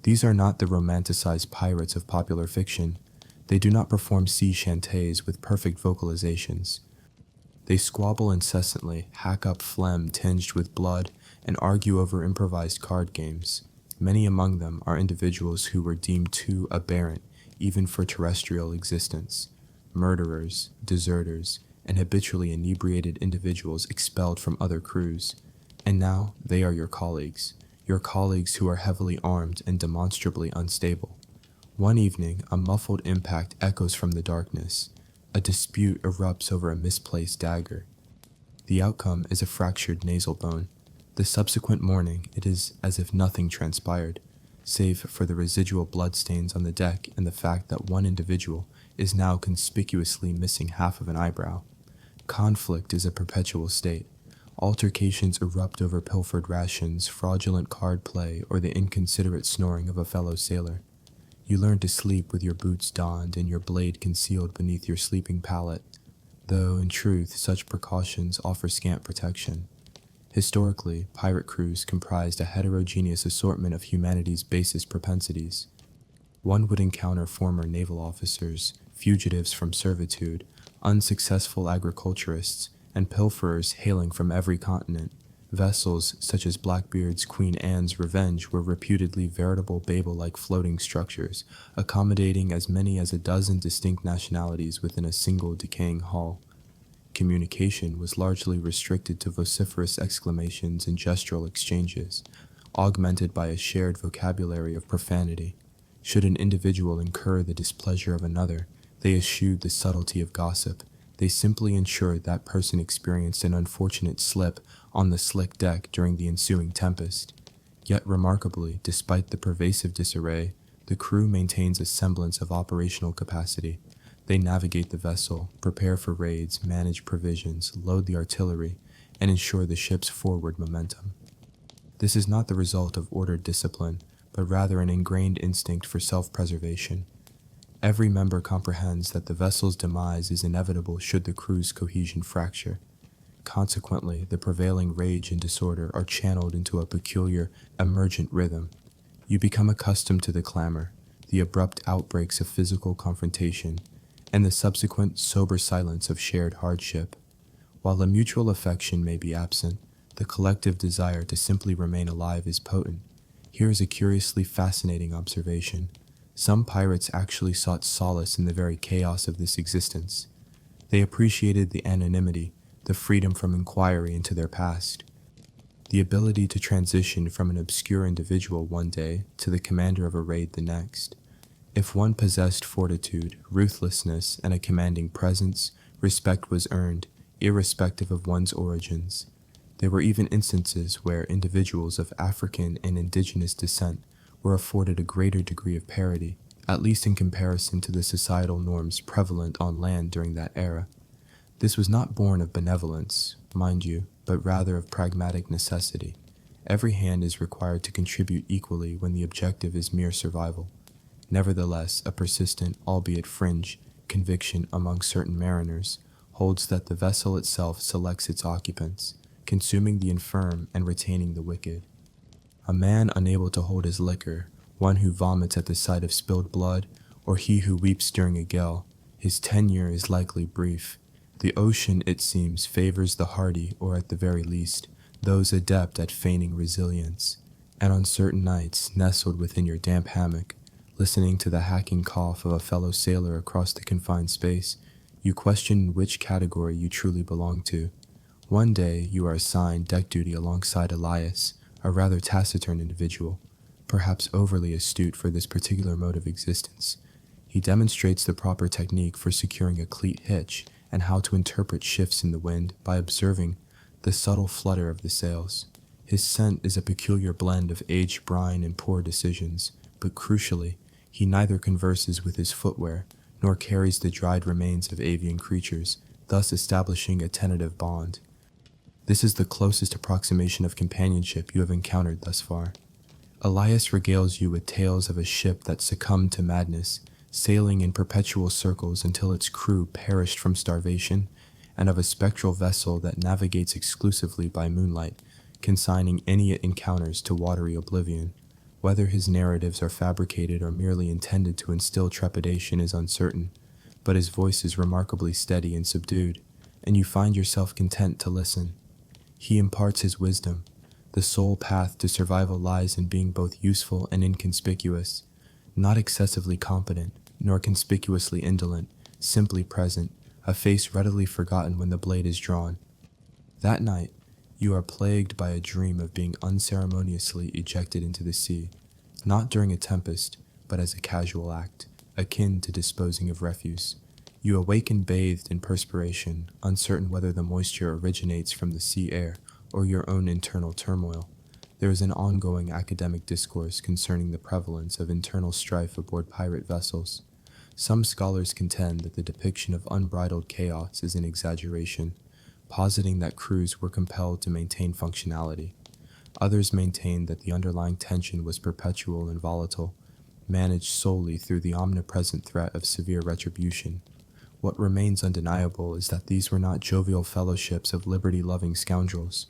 These are not the romanticized pirates of popular fiction. They do not perform sea chantés with perfect vocalizations. They squabble incessantly, hack up phlegm tinged with blood, and argue over improvised card games. Many among them are individuals who were deemed too aberrant even for terrestrial existence. Murderers, deserters, and habitually inebriated individuals expelled from other crews. And now they are your colleagues who are heavily armed and demonstrably unstable. One evening, a muffled impact echoes from the darkness. A dispute erupts over a misplaced dagger. The outcome is a fractured nasal bone. The subsequent morning, it is as if nothing transpired, save for the residual bloodstains on the deck and the fact that one individual is now conspicuously missing half of an eyebrow. Conflict is a perpetual state. Altercations erupt over pilfered rations, fraudulent card play, or the inconsiderate snoring of a fellow sailor. You learn to sleep with your boots donned and your blade concealed beneath your sleeping pallet, though in truth such precautions offer scant protection. Historically, pirate crews comprised a heterogeneous assortment of humanity's basest propensities. One would encounter former naval officers, fugitives from servitude, unsuccessful agriculturists, and pilferers hailing from every continent. Vessels such as Blackbeard's Queen Anne's Revenge were reputedly veritable Babel-like floating structures, accommodating as many as a dozen distinct nationalities within a single decaying hull. Communication was largely restricted to vociferous exclamations and gestural exchanges, augmented by a shared vocabulary of profanity. Should an individual incur the displeasure of another, they eschewed the subtlety of gossip. They simply ensured that person experienced an unfortunate slip on the slick deck during the ensuing tempest. Yet remarkably, despite the pervasive disarray, the crew maintains a semblance of operational capacity. They navigate the vessel, prepare for raids, manage provisions, load the artillery, and ensure the ship's forward momentum. This is not the result of ordered discipline, but rather an ingrained instinct for self-preservation. Every member comprehends that the vessel's demise is inevitable should the crew's cohesion fracture. Consequently, the prevailing rage and disorder are channeled into a peculiar, emergent rhythm. You become accustomed to the clamor, the abrupt outbreaks of physical confrontation, and the subsequent sober silence of shared hardship. While a mutual affection may be absent, the collective desire to simply remain alive is potent. Here is a curiously fascinating observation. Some pirates actually sought solace in the very chaos of this existence. They appreciated the anonymity, the freedom from inquiry into their past, the ability to transition from an obscure individual one day to the commander of a raid the next. If one possessed fortitude, ruthlessness, and a commanding presence, respect was earned, irrespective of one's origins. There were even instances where individuals of African and indigenous descent were afforded a greater degree of parity, at least in comparison to the societal norms prevalent on land during that era. This was not born of benevolence, mind you, but rather of pragmatic necessity. Every hand is required to contribute equally when the objective is mere survival. Nevertheless, a persistent, albeit fringe, conviction among certain mariners holds that the vessel itself selects its occupants, consuming the infirm and retaining the wicked. A man unable to hold his liquor, one who vomits at the sight of spilled blood, or he who weeps during a gale, his tenure is likely brief. The ocean, it seems, favors the hardy, or at the very least, those adept at feigning resilience. And on certain nights, nestled within your damp hammock, listening to the hacking cough of a fellow sailor across the confined space, you question which category you truly belong to. One day, you are assigned deck duty alongside Elias, a rather taciturn individual, perhaps overly astute for this particular mode of existence. He demonstrates the proper technique for securing a cleat hitch and how to interpret shifts in the wind by observing the subtle flutter of the sails. His scent is a peculiar blend of aged brine and poor decisions, but crucially, he neither converses with his footwear nor carries the dried remains of avian creatures, thus establishing a tentative bond. This is the closest approximation of companionship you have encountered thus far. Elias regales you with tales of a ship that succumbed to madness, sailing in perpetual circles until its crew perished from starvation, and of a spectral vessel that navigates exclusively by moonlight, consigning any it encounters to watery oblivion. Whether his narratives are fabricated or merely intended to instill trepidation is uncertain, but his voice is remarkably steady and subdued, and you find yourself content to listen. He imparts his wisdom. The sole path to survival lies in being both useful and inconspicuous, not excessively competent, nor conspicuously indolent, simply present, a face readily forgotten when the blade is drawn. That night, you are plagued by a dream of being unceremoniously ejected into the sea, not during a tempest, but as a casual act, akin to disposing of refuse. You awaken bathed in perspiration, uncertain whether the moisture originates from the sea air or your own internal turmoil. There is an ongoing academic discourse concerning the prevalence of internal strife aboard pirate vessels. Some scholars contend that the depiction of unbridled chaos is an exaggeration, positing that crews were compelled to maintain functionality. Others maintained that the underlying tension was perpetual and volatile, managed solely through the omnipresent threat of severe retribution. What remains undeniable is that these were not jovial fellowships of liberty-loving scoundrels.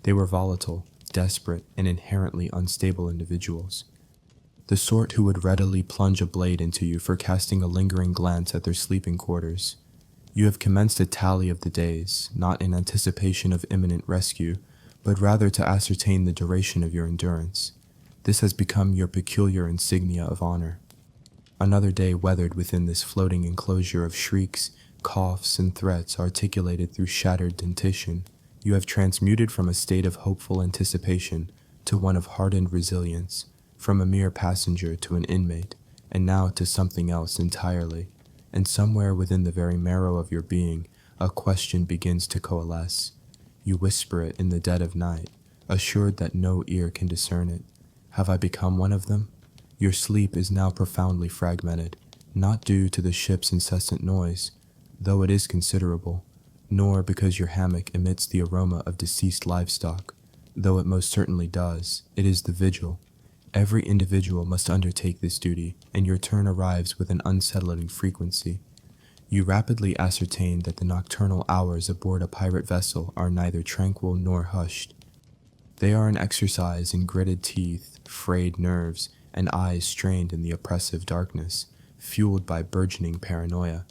They were volatile, desperate, and inherently unstable individuals. The sort who would readily plunge a blade into you for casting a lingering glance at their sleeping quarters. You have commenced a tally of the days, not in anticipation of imminent rescue, but rather to ascertain the duration of your endurance. This has become your peculiar insignia of honor. Another day weathered within this floating enclosure of shrieks, coughs, and threats articulated through shattered dentition. You have transmuted from a state of hopeful anticipation to one of hardened resilience, from a mere passenger to an inmate, and now to something else entirely. And somewhere within the very marrow of your being, a question begins to coalesce. You whisper it in the dead of night, assured that no ear can discern it. Have I become one of them? Your sleep is now profoundly fragmented, not due to the ship's incessant noise, though it is considerable, nor because your hammock emits the aroma of deceased livestock, though it most certainly does. It is the vigil. Every individual must undertake this duty, and your turn arrives with an unsettling frequency. You rapidly ascertain that the nocturnal hours aboard a pirate vessel are neither tranquil nor hushed. They are an exercise in gritted teeth, frayed nerves, and eyes strained in the oppressive darkness, fueled by burgeoning paranoia.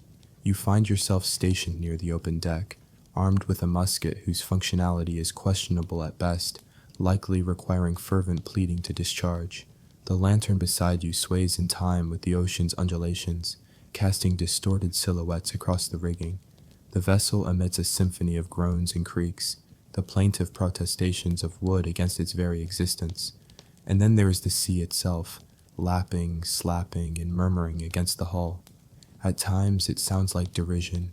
You find yourself stationed near the open deck, armed with a musket whose functionality is questionable at best, likely requiring fervent pleading to discharge. The lantern beside you sways in time with the ocean's undulations, casting distorted silhouettes across the rigging. The vessel emits a symphony of groans and creaks, the plaintive protestations of wood against its very existence. And then there is the sea itself, lapping, slapping, and murmuring against the hull. At times it sounds like derision.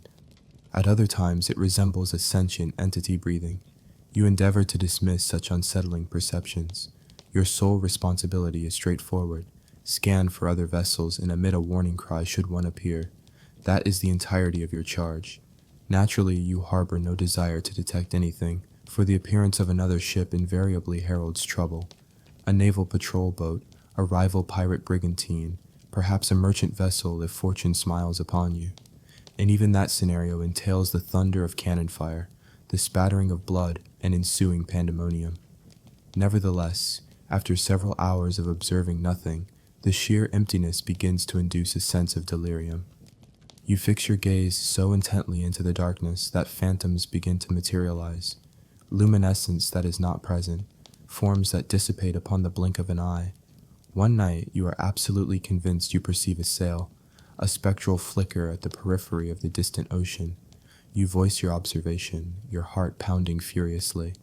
At other times it resembles a sentient entity breathing. You endeavor to dismiss such unsettling perceptions. Your sole responsibility is straightforward. Scan for other vessels and emit a warning cry should one appear. That is the entirety of your charge. Naturally, you harbor no desire to detect anything, for the appearance of another ship invariably heralds trouble. A naval patrol boat, a rival pirate brigantine, perhaps a merchant vessel if fortune smiles upon you. And even that scenario entails the thunder of cannon fire, the spattering of blood, and ensuing pandemonium. Nevertheless, after several hours of observing nothing, the sheer emptiness begins to induce a sense of delirium. You fix your gaze so intently into the darkness that phantoms begin to materialize, luminescence that is not present, forms that dissipate upon the blink of an eye. One night you are absolutely convinced you perceive a sail, a spectral flicker at the periphery of the distant ocean. You voice your observation, your heart pounding furiously.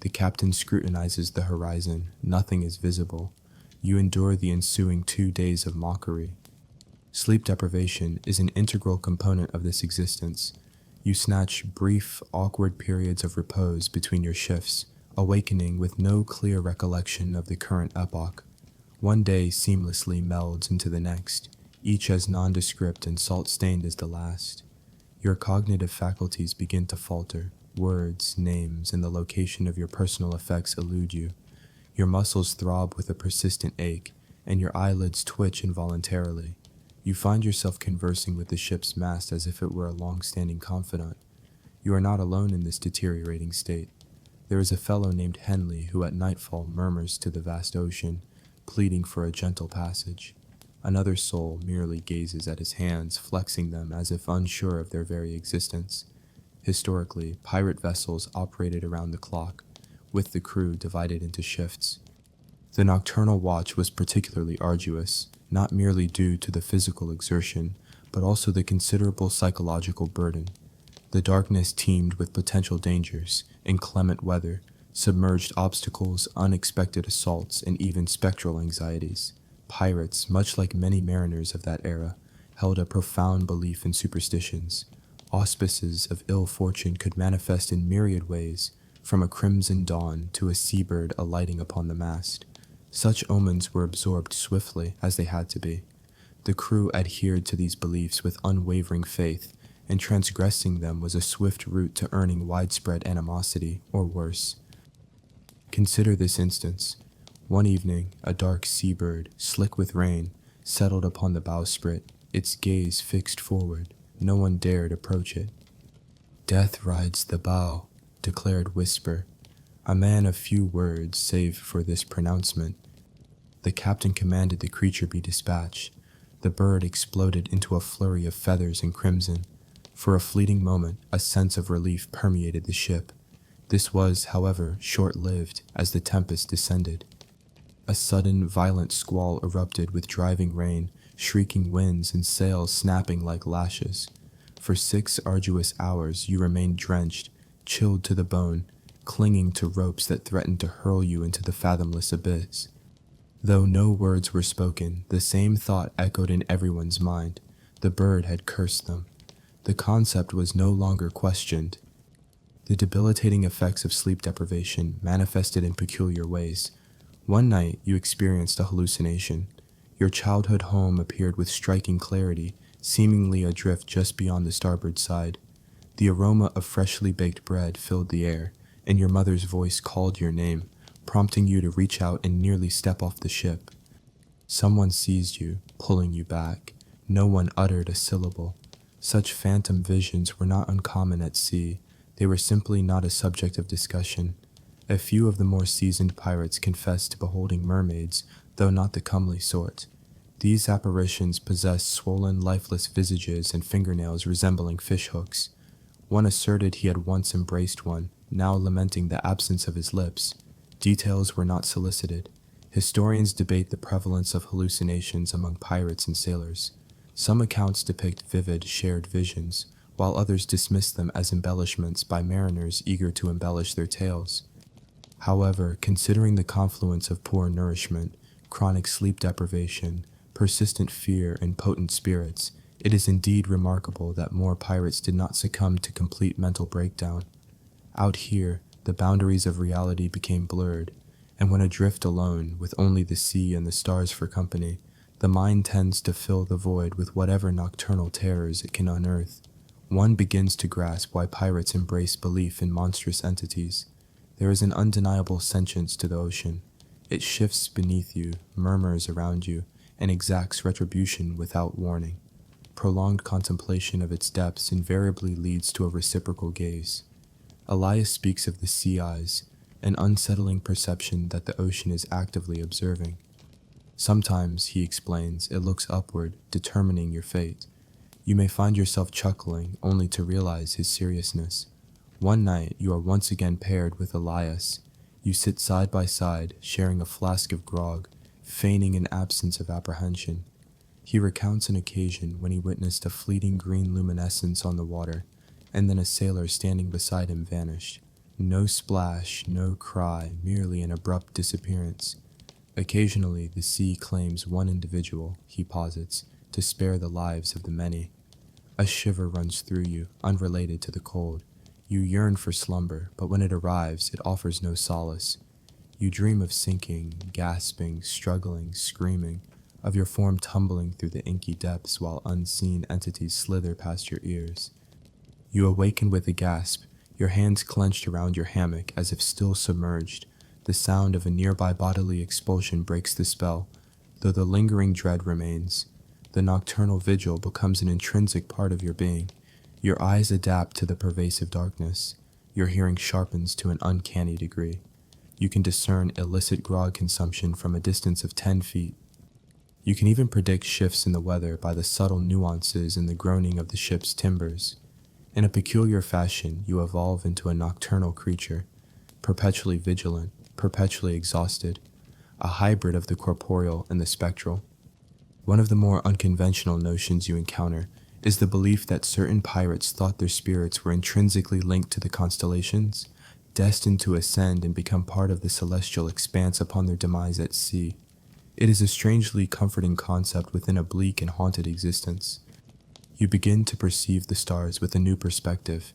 The captain scrutinizes the horizon. Nothing is visible. You endure the ensuing 2 days of mockery. Sleep deprivation is an integral component of this existence. You snatch brief, awkward periods of repose between your shifts, awakening with no clear recollection of the current epoch. One day seamlessly melds into the next, each as nondescript and salt-stained as the last. Your cognitive faculties begin to falter. Words, names, and the location of your personal effects elude you. Your muscles throb with a persistent ache, and your eyelids twitch involuntarily. You find yourself conversing with the ship's mast as if it were a long-standing confidant. You are not alone in this deteriorating state. There is a fellow named Henley who at nightfall murmurs to the vast ocean, pleading for a gentle passage. Another soul merely gazes at his hands, flexing them as if unsure of their very existence. Historically, pirate vessels operated around the clock, with the crew divided into shifts. The nocturnal watch was particularly arduous, not merely due to the physical exertion, but also the considerable psychological burden. The darkness teemed with potential dangers, inclement weather, submerged obstacles, unexpected assaults, and even spectral anxieties. Pirates, much like many mariners of that era, held a profound belief in superstitions. Auspices of ill fortune could manifest in myriad ways, from a crimson dawn to a seabird alighting upon the mast. Such omens were absorbed swiftly, as they had to be. The crew adhered to these beliefs with unwavering faith, and transgressing them was a swift route to earning widespread animosity, or worse. Consider this instance. One evening, a dark seabird, slick with rain, settled upon the bowsprit, its gaze fixed forward. No one dared approach it. "Death rides the bow," declared Whisper, a man of few words save for this pronouncement. The captain commanded the creature be dispatched. The bird exploded into a flurry of feathers and crimson. For a fleeting moment, a sense of relief permeated the ship. This was, however, short-lived as the tempest descended. A sudden, violent squall erupted with driving rain, shrieking winds, and sails snapping like lashes. For 6 arduous hours you remained drenched, chilled to the bone, clinging to ropes that threatened to hurl you into the fathomless abyss. Though no words were spoken, the same thought echoed in everyone's mind. The bird had cursed them. The concept was no longer questioned. The debilitating effects of sleep deprivation manifested in peculiar ways. One night you experienced a hallucination. Your childhood home appeared with striking clarity, seemingly adrift just beyond the starboard side. The aroma of freshly baked bread filled the air, and your mother's voice called your name, prompting you to reach out and nearly step off the ship. Someone seized you, pulling you back. No one uttered a syllable. Such phantom visions were not uncommon at sea. They were simply not a subject of discussion. A few of the more seasoned pirates confessed to beholding mermaids, though not the comely sort. These apparitions possessed swollen, lifeless visages and fingernails resembling fishhooks. One asserted he had once embraced one, now lamenting the absence of his lips. Details were not solicited. Historians debate the prevalence of hallucinations among pirates and sailors. Some accounts depict vivid, shared visions, while others dismiss them as embellishments by mariners eager to embellish their tales. However, considering the confluence of poor nourishment, chronic sleep deprivation, persistent fear, and potent spirits, it is indeed remarkable that more pirates did not succumb to complete mental breakdown. Out here, the boundaries of reality became blurred, and when adrift alone, with only the sea and the stars for company, the mind tends to fill the void with whatever nocturnal terrors it can unearth. One begins to grasp why pirates embrace belief in monstrous entities. There is an undeniable sentience to the ocean. It shifts beneath you, murmurs around you, and exacts retribution without warning. Prolonged contemplation of its depths invariably leads to a reciprocal gaze. Elias speaks of the sea eyes, an unsettling perception that the ocean is actively observing. Sometimes, he explains, it looks upward, determining your fate. You may find yourself chuckling, only to realize his seriousness. One night, you are once again paired with Elias. You sit side by side, sharing a flask of grog, feigning an absence of apprehension. He recounts an occasion when he witnessed a fleeting green luminescence on the water, and then a sailor standing beside him vanished. No splash, no cry, merely an abrupt disappearance. Occasionally, the sea claims one individual, he posits, to spare the lives of the many. A shiver runs through you, unrelated to the cold. You yearn for slumber, but when it arrives, it offers no solace. You dream of sinking, gasping, struggling, screaming, of your form tumbling through the inky depths while unseen entities slither past your ears. You awaken with a gasp, your hands clenched around your hammock as if still submerged. The sound of a nearby bodily expulsion breaks the spell, though the lingering dread remains. The nocturnal vigil becomes an intrinsic part of your being. Your eyes adapt to the pervasive darkness. Your hearing sharpens to an uncanny degree. You can discern illicit grog consumption from a distance of 10 feet. You can even predict shifts in the weather by the subtle nuances in the groaning of the ship's timbers. In a peculiar fashion, you evolve into a nocturnal creature, perpetually vigilant, perpetually exhausted, a hybrid of the corporeal and the spectral. One of the more unconventional notions you encounter is the belief that certain pirates thought their spirits were intrinsically linked to the constellations, destined to ascend and become part of the celestial expanse upon their demise at sea. It is a strangely comforting concept within a bleak and haunted existence. You begin to perceive the stars with a new perspective,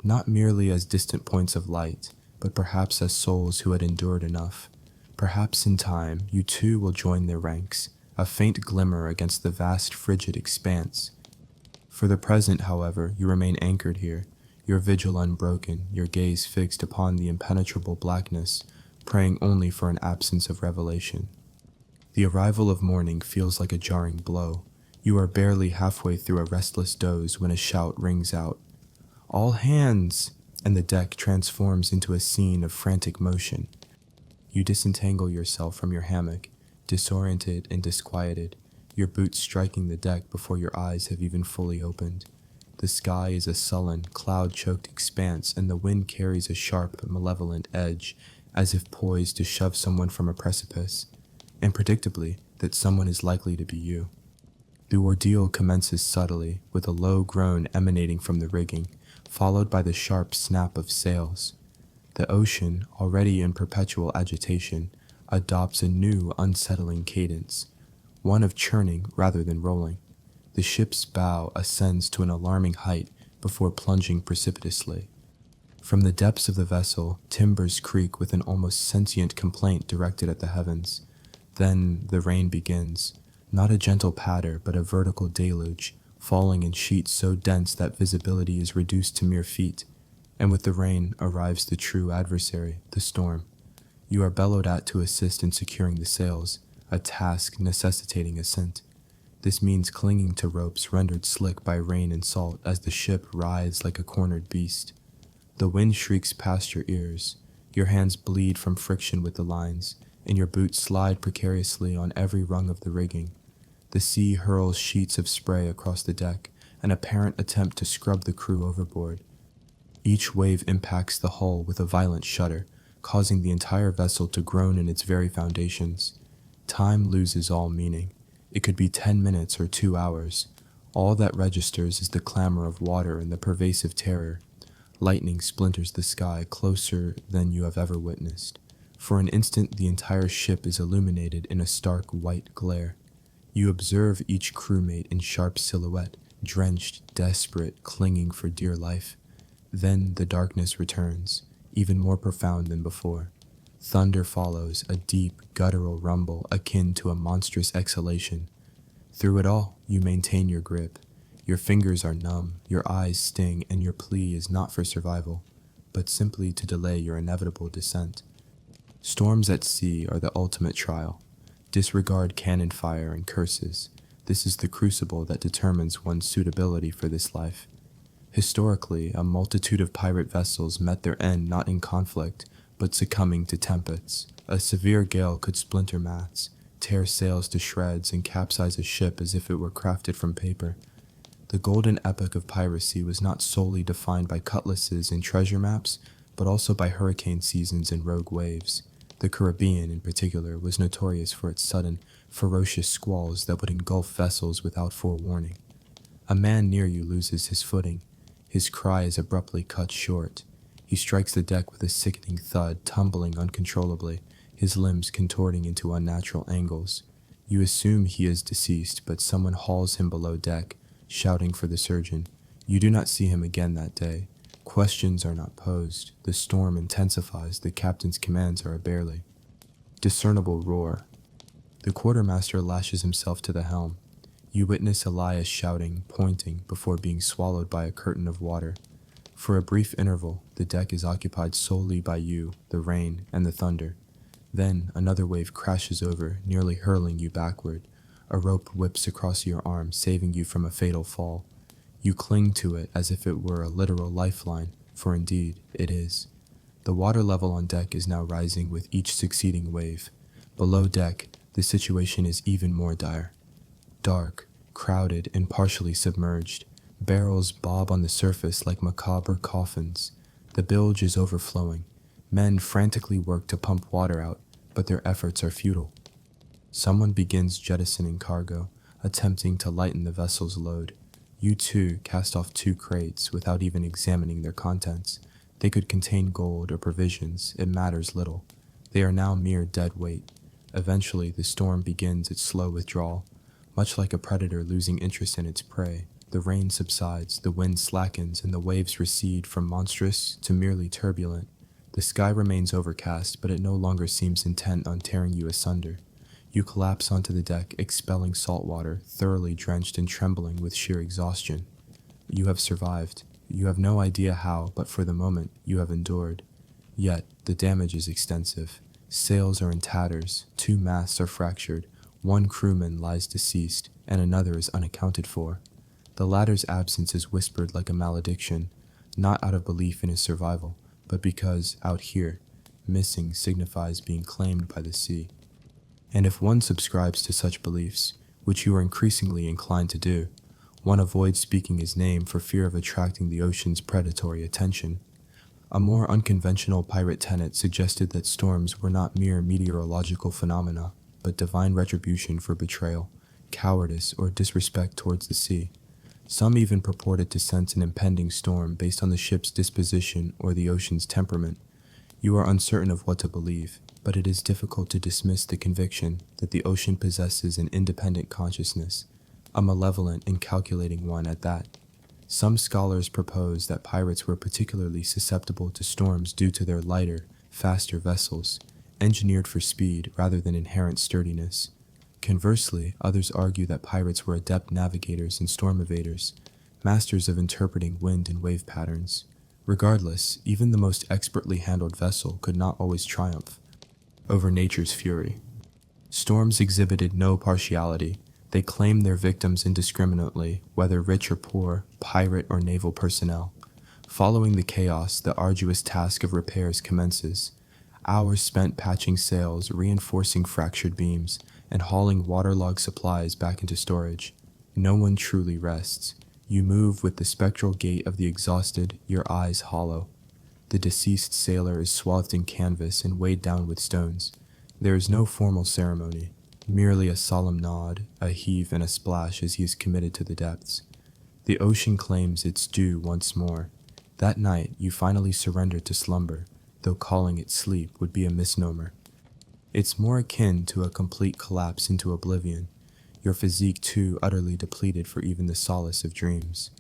not merely as distant points of light, but perhaps as souls who had endured enough. Perhaps in time, you too will join their ranks, a faint glimmer against the vast frigid expanse. For the present, however, you remain anchored here, your vigil unbroken, your gaze fixed upon the impenetrable blackness, praying only for an absence of revelation. The arrival of morning feels like a jarring blow. You are barely halfway through a restless doze when a shout rings out. "All hands!" And the deck transforms into a scene of frantic motion. You disentangle yourself from your hammock, disoriented and disquieted, your boots striking the deck before your eyes have even fully opened. The sky is a sullen, cloud-choked expanse, and the wind carries a sharp, malevolent edge, as if poised to shove someone from a precipice, and predictably, that someone is likely to be you. The ordeal commences subtly, with a low groan emanating from the rigging, followed by the sharp snap of sails. The ocean, already in perpetual agitation, adopts a new, unsettling cadence, one of churning rather than rolling. The ship's bow ascends to an alarming height before plunging precipitously. From the depths of the vessel, timbers creak with an almost sentient complaint directed at the heavens. Then the rain begins, not a gentle patter, but a vertical deluge, falling in sheets so dense that visibility is reduced to mere feet. And with the rain arrives the true adversary, the storm. You are bellowed at to assist in securing the sails, a task necessitating assent. This means clinging to ropes rendered slick by rain and salt as the ship writhes like a cornered beast. The wind shrieks past your ears, your hands bleed from friction with the lines, and your boots slide precariously on every rung of the rigging. The sea hurls sheets of spray across the deck, an apparent attempt to scrub the crew overboard. Each wave impacts the hull with a violent shudder, causing the entire vessel to groan in its very foundations. Time loses all meaning. It could be 10 minutes or 2 hours. All that registers is the clamor of water and the pervasive terror. Lightning splinters the sky closer than you have ever witnessed. For an instant, the entire ship is illuminated in a stark white glare. You observe each crewmate in sharp silhouette, drenched, desperate, clinging for dear life. Then the darkness returns, even more profound than before. Thunder follows, a deep, guttural rumble akin to a monstrous exhalation. Through it all, you maintain your grip. Your fingers are numb, your eyes sting, and your plea is not for survival, but simply to delay your inevitable descent. Storms at sea are the ultimate trial. Disregard cannon fire and curses. This is the crucible that determines one's suitability for this life. Historically, a multitude of pirate vessels met their end not in conflict, but succumbing to tempests. A severe gale could splinter masts, tear sails to shreds, and capsize a ship as if it were crafted from paper. The golden epoch of piracy was not solely defined by cutlasses and treasure maps, but also by hurricane seasons and rogue waves. The Caribbean, in particular, was notorious for its sudden, ferocious squalls that would engulf vessels without forewarning. A man near you loses his footing. His cry is abruptly cut short. He strikes the deck with a sickening thud, tumbling uncontrollably, his limbs contorting into unnatural angles. You assume he is deceased, but someone hauls him below deck, shouting for the surgeon. You do not see him again that day. Questions are not posed. The storm intensifies. The captain's commands are a barely discernible roar. The quartermaster lashes himself to the helm. You witness Elias shouting, pointing, before being swallowed by a curtain of water. For a brief interval, the deck is occupied solely by you, the rain, and the thunder. Then another wave crashes over, nearly hurling you backward. A rope whips across your arm, saving you from a fatal fall. You cling to it as if it were a literal lifeline, for indeed it is. The water level on deck is now rising with each succeeding wave. Below deck, the situation is even more dire. Dark, crowded, and partially submerged. Barrels bob on the surface like macabre coffins. The bilge is overflowing. Men frantically work to pump water out, but their efforts are futile. Someone begins jettisoning cargo, attempting to lighten the vessel's load. You too cast off 2 crates without even examining their contents. They could contain gold or provisions, it matters little. They are now mere dead weight. Eventually, the storm begins its slow withdrawal. Much like a predator losing interest in its prey, the rain subsides, the wind slackens, and the waves recede from monstrous to merely turbulent. The sky remains overcast, but it no longer seems intent on tearing you asunder. You collapse onto the deck, expelling salt water, thoroughly drenched and trembling with sheer exhaustion. You have survived. You have no idea how, but for the moment, you have endured. Yet, the damage is extensive. Sails are in tatters, 2 masts are fractured, 1 crewman lies deceased, and another is unaccounted for. The latter's absence is whispered like a malediction, not out of belief in his survival, but because, out here, missing signifies being claimed by the sea. And if one subscribes to such beliefs, which you are increasingly inclined to do, one avoids speaking his name for fear of attracting the ocean's predatory attention. A more unconventional pirate tenet suggested that storms were not mere meteorological phenomena, but divine retribution for betrayal, cowardice, or disrespect towards the sea. Some even purported to sense an impending storm based on the ship's disposition or the ocean's temperament. You are uncertain of what to believe, but it is difficult to dismiss the conviction that the ocean possesses an independent consciousness, a malevolent and calculating one at that. Some scholars propose that pirates were particularly susceptible to storms due to their lighter, faster vessels, engineered for speed rather than inherent sturdiness. Conversely, others argue that pirates were adept navigators and storm evaders, masters of interpreting wind and wave patterns. Regardless, even the most expertly handled vessel could not always triumph over nature's fury. Storms exhibited no partiality. They claimed their victims indiscriminately, whether rich or poor, pirate or naval personnel. Following the chaos, the arduous task of repairs commences. Hours spent patching sails, reinforcing fractured beams, and hauling waterlogged supplies back into storage. No one truly rests. You move with the spectral gait of the exhausted, your eyes hollow. The deceased sailor is swathed in canvas and weighed down with stones. There is no formal ceremony, merely a solemn nod, a heave, and a splash as he is committed to the depths. The ocean claims its due once more. That night, you finally surrender to slumber, though calling it sleep would be a misnomer. It's more akin to a complete collapse into oblivion, your physique too utterly depleted for even the solace of dreams.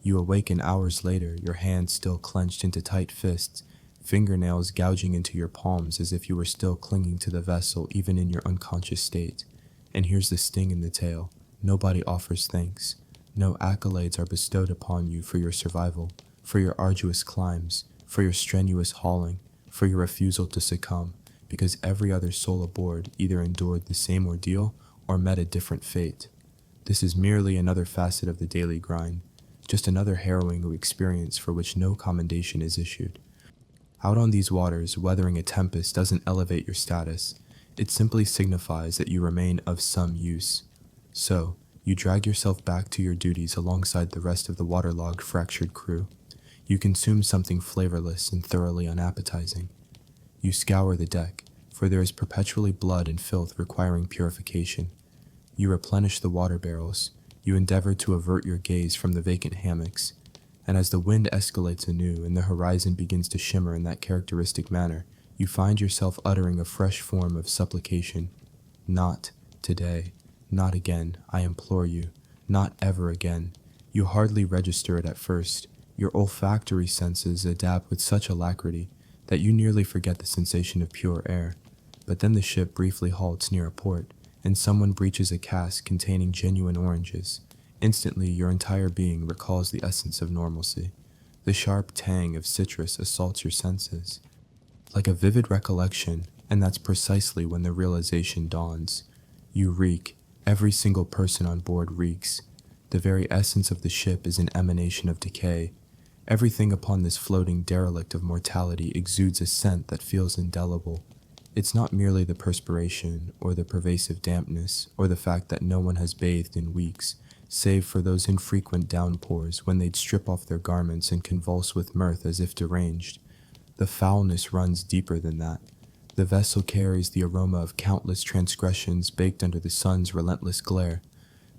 You awaken hours later, your hands still clenched into tight fists, fingernails gouging into your palms as if you were still clinging to the vessel even in your unconscious state. And here's the sting in the tale. Nobody offers thanks. No accolades are bestowed upon you for your survival, for your arduous climbs, for your strenuous hauling, for your refusal to succumb, because every other soul aboard either endured the same ordeal or met a different fate. This is merely another facet of the daily grind, just another harrowing experience for which no commendation is issued. Out on these waters, weathering a tempest doesn't elevate your status. It simply signifies that you remain of some use. So, you drag yourself back to your duties alongside the rest of the waterlogged, fractured crew. You consume something flavorless and thoroughly unappetizing. You scour the deck, for there is perpetually blood and filth requiring purification. You replenish the water barrels. You endeavor to avert your gaze from the vacant hammocks. And as the wind escalates anew and the horizon begins to shimmer in that characteristic manner, you find yourself uttering a fresh form of supplication. Not today. Not again, I implore you. Not ever again. You hardly register it at first. Your olfactory senses adapt with such alacrity that you nearly forget the sensation of pure air. But then the ship briefly halts near a port, and someone breaches a cask containing genuine oranges. Instantly, your entire being recalls the essence of normalcy. The sharp tang of citrus assaults your senses. Like a vivid recollection, and that's precisely when the realization dawns. You reek. Every single person on board reeks. The very essence of the ship is an emanation of decay. Everything upon this floating derelict of mortality exudes a scent that feels indelible. It's not merely the perspiration, or the pervasive dampness, or the fact that no one has bathed in weeks, save for those infrequent downpours when they'd strip off their garments and convulse with mirth as if deranged. The foulness runs deeper than that. The vessel carries the aroma of countless transgressions baked under the sun's relentless glare.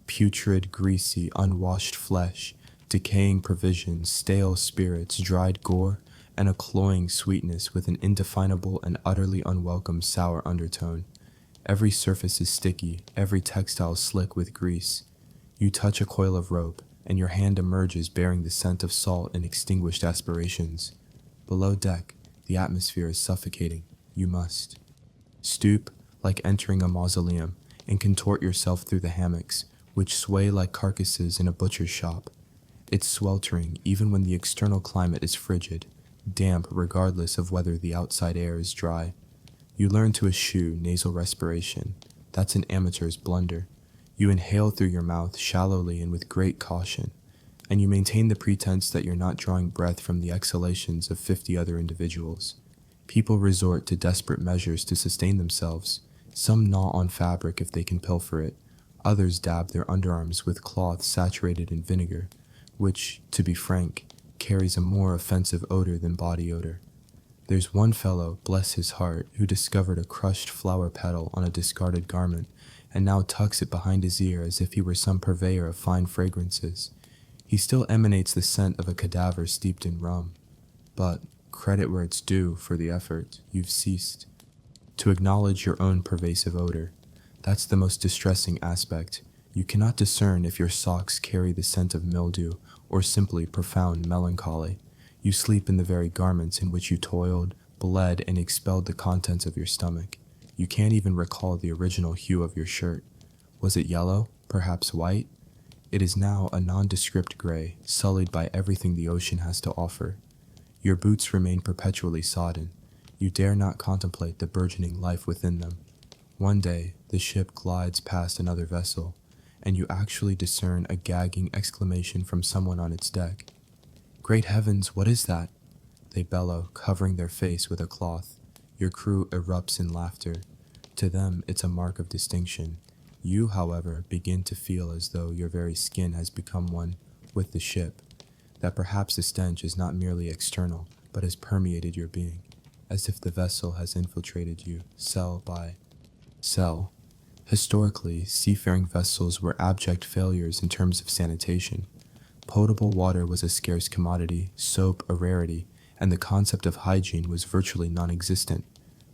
Putrid, greasy, unwashed flesh, decaying provisions, stale spirits, dried gore, and a cloying sweetness with an indefinable and utterly unwelcome sour undertone. Every surface is sticky, every textile slick with grease. You touch a coil of rope, and your hand emerges bearing the scent of salt and extinguished aspirations. Below deck, the atmosphere is suffocating. You must stoop like entering a mausoleum and contort yourself through the hammocks, which sway like carcasses in a butcher's shop. It's sweltering even when the external climate is frigid, damp regardless of whether the outside air is dry. You learn to eschew nasal respiration. That's an amateur's blunder. You inhale through your mouth shallowly and with great caution, and you maintain the pretense that you're not drawing breath from the exhalations of 50 other individuals. People resort to desperate measures to sustain themselves. Some gnaw on fabric if they can pilfer it. Others dab their underarms with cloth saturated in vinegar, which, to be frank, carries a more offensive odor than body odor. There's one fellow, bless his heart, who discovered a crushed flower petal on a discarded garment and now tucks it behind his ear as if he were some purveyor of fine fragrances. He still emanates the scent of a cadaver steeped in rum. But, credit where it's due for the effort, you've ceased to acknowledge your own pervasive odor. That's the most distressing aspect. You cannot discern if your socks carry the scent of mildew or simply profound melancholy. You sleep in the very garments in which you toiled, bled, and expelled the contents of your stomach. You can't even recall the original hue of your shirt. Was it yellow? Perhaps white? It is now a nondescript gray, sullied by everything the ocean has to offer. Your boots remain perpetually sodden. You dare not contemplate the burgeoning life within them. One day, the ship glides past another vessel, and you actually discern a gagging exclamation from someone on its deck. "Great heavens, what is that?" They bellow, covering their face with a cloth. Your crew erupts in laughter. To them, it's a mark of distinction. You, however, begin to feel as though your very skin has become one with the ship, that perhaps the stench is not merely external, but has permeated your being, as if the vessel has infiltrated you, cell by cell. Historically, seafaring vessels were abject failures in terms of sanitation. Potable water was a scarce commodity, soap a rarity, and the concept of hygiene was virtually non-existent.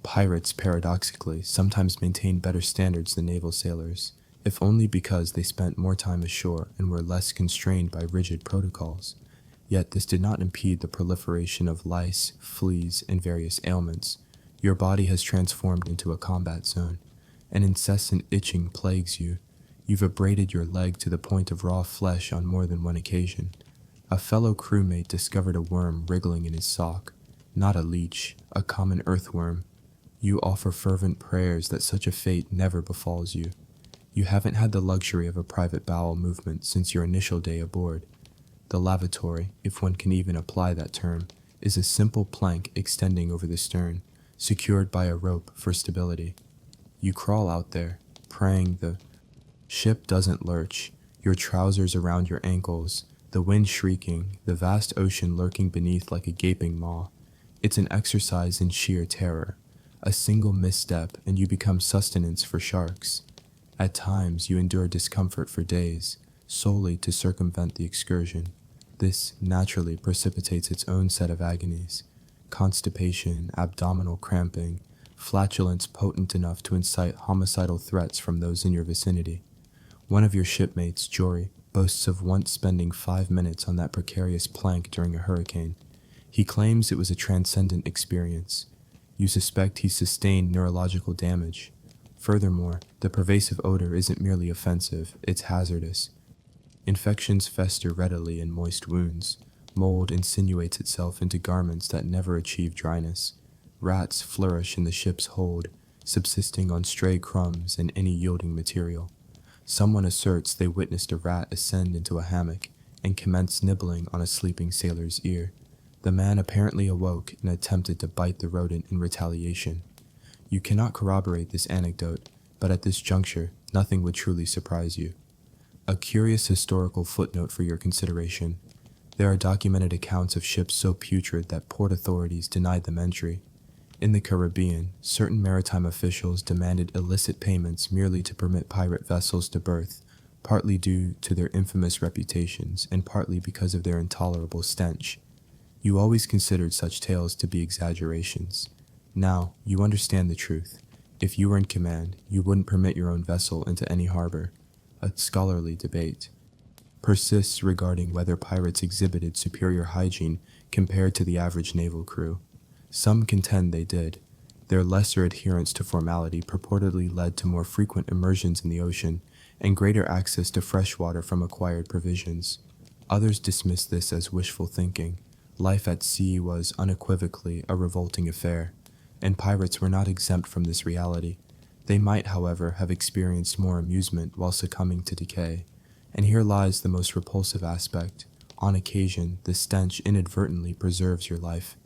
Pirates, paradoxically, sometimes maintained better standards than naval sailors, if only because they spent more time ashore and were less constrained by rigid protocols. Yet this did not impede the proliferation of lice, fleas, and various ailments. Your body has transformed into a combat zone. An incessant itching plagues you. You've abraded your leg to the point of raw flesh on more than one occasion. A fellow crewmate discovered a worm wriggling in his sock. Not a leech, a common earthworm. You offer fervent prayers that such a fate never befalls you. You haven't had the luxury of a private bowel movement since your initial day aboard. The lavatory, if one can even apply that term, is a simple plank extending over the stern, secured by a rope for stability. You crawl out there, praying the ship doesn't lurch, your trousers around your ankles, the wind shrieking, the vast ocean lurking beneath like a gaping maw. It's an exercise in sheer terror. A single misstep and you become sustenance for sharks. At times you endure discomfort for days, solely to circumvent the excursion. This naturally precipitates its own set of agonies: constipation, abdominal cramping, flatulence potent enough to incite homicidal threats from those in your vicinity. One of your shipmates, Jory, boasts of once spending 5 minutes on that precarious plank during a hurricane. He claims it was a transcendent experience. You suspect he sustained neurological damage. Furthermore, the pervasive odor isn't merely offensive, it's hazardous. Infections fester readily in moist wounds. Mold insinuates itself into garments that never achieve dryness. Rats flourish in the ship's hold, subsisting on stray crumbs and any yielding material. Someone asserts they witnessed a rat ascend into a hammock and commence nibbling on a sleeping sailor's ear. The man apparently awoke and attempted to bite the rodent in retaliation. You cannot corroborate this anecdote, but at this juncture, nothing would truly surprise you. A curious historical footnote for your consideration. There are documented accounts of ships so putrid that port authorities denied them entry. In the Caribbean, certain maritime officials demanded illicit payments merely to permit pirate vessels to berth, partly due to their infamous reputations and partly because of their intolerable stench. You always considered such tales to be exaggerations. Now, you understand the truth. If you were in command, you wouldn't permit your own vessel into any harbor. A scholarly debate persists regarding whether pirates exhibited superior hygiene compared to the average naval crew. Some contend they did. Their lesser adherence to formality purportedly led to more frequent immersions in the ocean and greater access to fresh water from acquired provisions. Others dismiss this as wishful thinking. Life at sea was unequivocally a revolting affair, and pirates were not exempt from this reality. They might, however, have experienced more amusement while succumbing to decay. And here lies the most repulsive aspect. On occasion, the stench inadvertently preserves your life.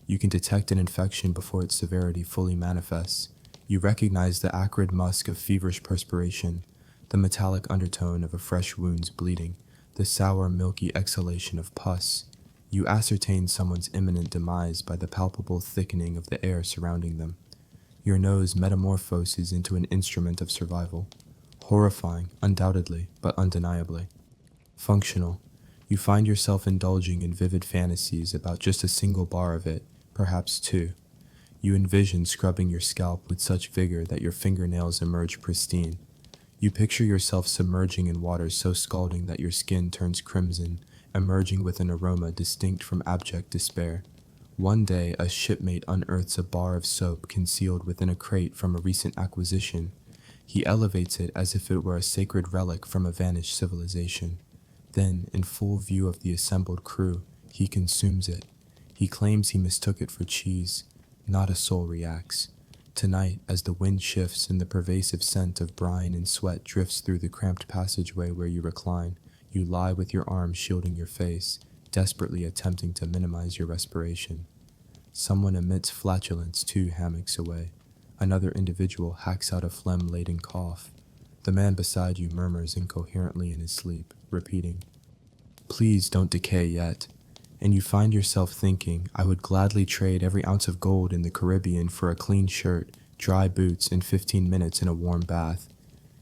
You can detect an infection before its severity fully manifests. You recognize the acrid musk of feverish perspiration, the metallic undertone of a fresh wound's bleeding, the sour, milky exhalation of pus. You ascertain someone's imminent demise by the palpable thickening of the air surrounding them. Your nose metamorphoses into an instrument of survival. Horrifying, undoubtedly, but undeniably. Functional. You find yourself indulging in vivid fantasies about just a single bar of it, perhaps two. You envision scrubbing your scalp with such vigor that your fingernails emerge pristine. You picture yourself submerging in waters so scalding that your skin turns crimson, emerging with an aroma distinct from abject despair. One day, a shipmate unearths a bar of soap concealed within a crate from a recent acquisition. He elevates it as if it were a sacred relic from a vanished civilization. Then, in full view of the assembled crew, he consumes it. He claims he mistook it for cheese. Not a soul reacts. Tonight, as the wind shifts and the pervasive scent of brine and sweat drifts through the cramped passageway where you recline, you lie with your arms shielding your face, desperately attempting to minimize your respiration. Someone emits flatulence 2 hammocks away. Another individual hacks out a phlegm-laden cough. The man beside you murmurs incoherently in his sleep, repeating, "Please don't decay yet." And you find yourself thinking, I would gladly trade every ounce of gold in the Caribbean for a clean shirt, dry boots, and 15 minutes in a warm bath.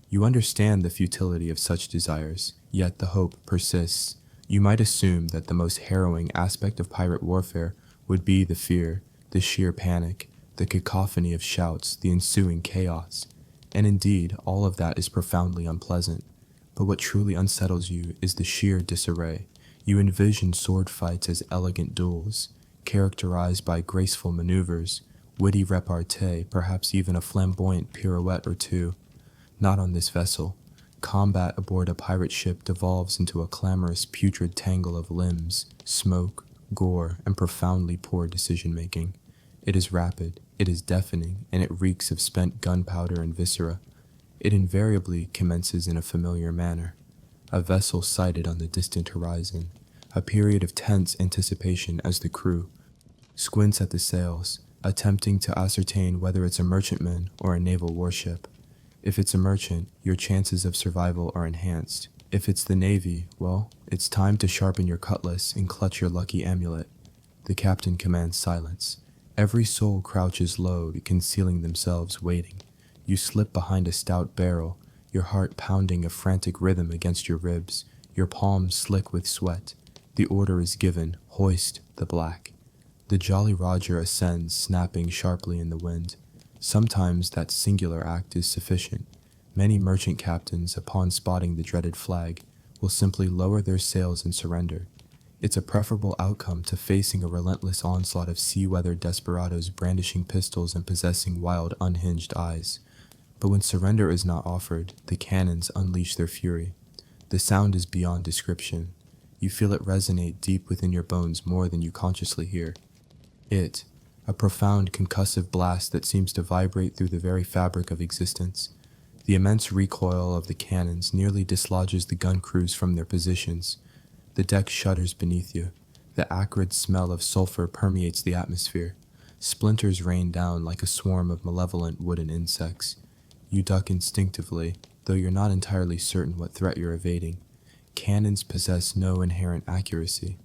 You understand the futility of such desires, yet the hope persists. You might assume that the most harrowing aspect of pirate warfare would be the fear, the sheer panic, the cacophony of shouts, the ensuing chaos. And indeed, all of that is profoundly unpleasant. But what truly unsettles you is the sheer disarray. You envision sword fights as elegant duels, characterized by graceful maneuvers, witty repartee, perhaps even a flamboyant pirouette or two. Not on this vessel. Combat aboard a pirate ship devolves into a clamorous, putrid tangle of limbs, smoke, gore, and profoundly poor decision-making. It is rapid, it is deafening, and it reeks of spent gunpowder and viscera. It invariably commences in a familiar manner. A vessel sighted on the distant horizon, a period of tense anticipation as the crew squints at the sails, attempting to ascertain whether it's a merchantman or a naval warship. If it's a merchant, your chances of survival are enhanced. If it's the Navy, well, it's time to sharpen your cutlass and clutch your lucky amulet. The captain commands silence. Every soul crouches low, concealing themselves, waiting. You slip behind a stout barrel, your heart pounding a frantic rhythm against your ribs, your palms slick with sweat. The order is given, hoist the black. The Jolly Roger ascends, snapping sharply in the wind. Sometimes that singular act is sufficient. Many merchant captains, upon spotting the dreaded flag, will simply lower their sails and surrender. It's a preferable outcome to facing a relentless onslaught of sea-weathered desperadoes brandishing pistols and possessing wild, unhinged eyes. But when surrender is not offered, the cannons unleash their fury. The sound is beyond description. You feel it resonate deep within your bones more than you consciously hear. A profound concussive blast that seems to vibrate through the very fabric of existence. The immense recoil of the cannons nearly dislodges the gun crews from their positions. The deck shudders beneath you. The acrid smell of sulfur permeates the atmosphere. Splinters rain down like a swarm of malevolent wooden insects. You duck instinctively, though you're not entirely certain what threat you're evading. Cannons possess no inherent accuracy.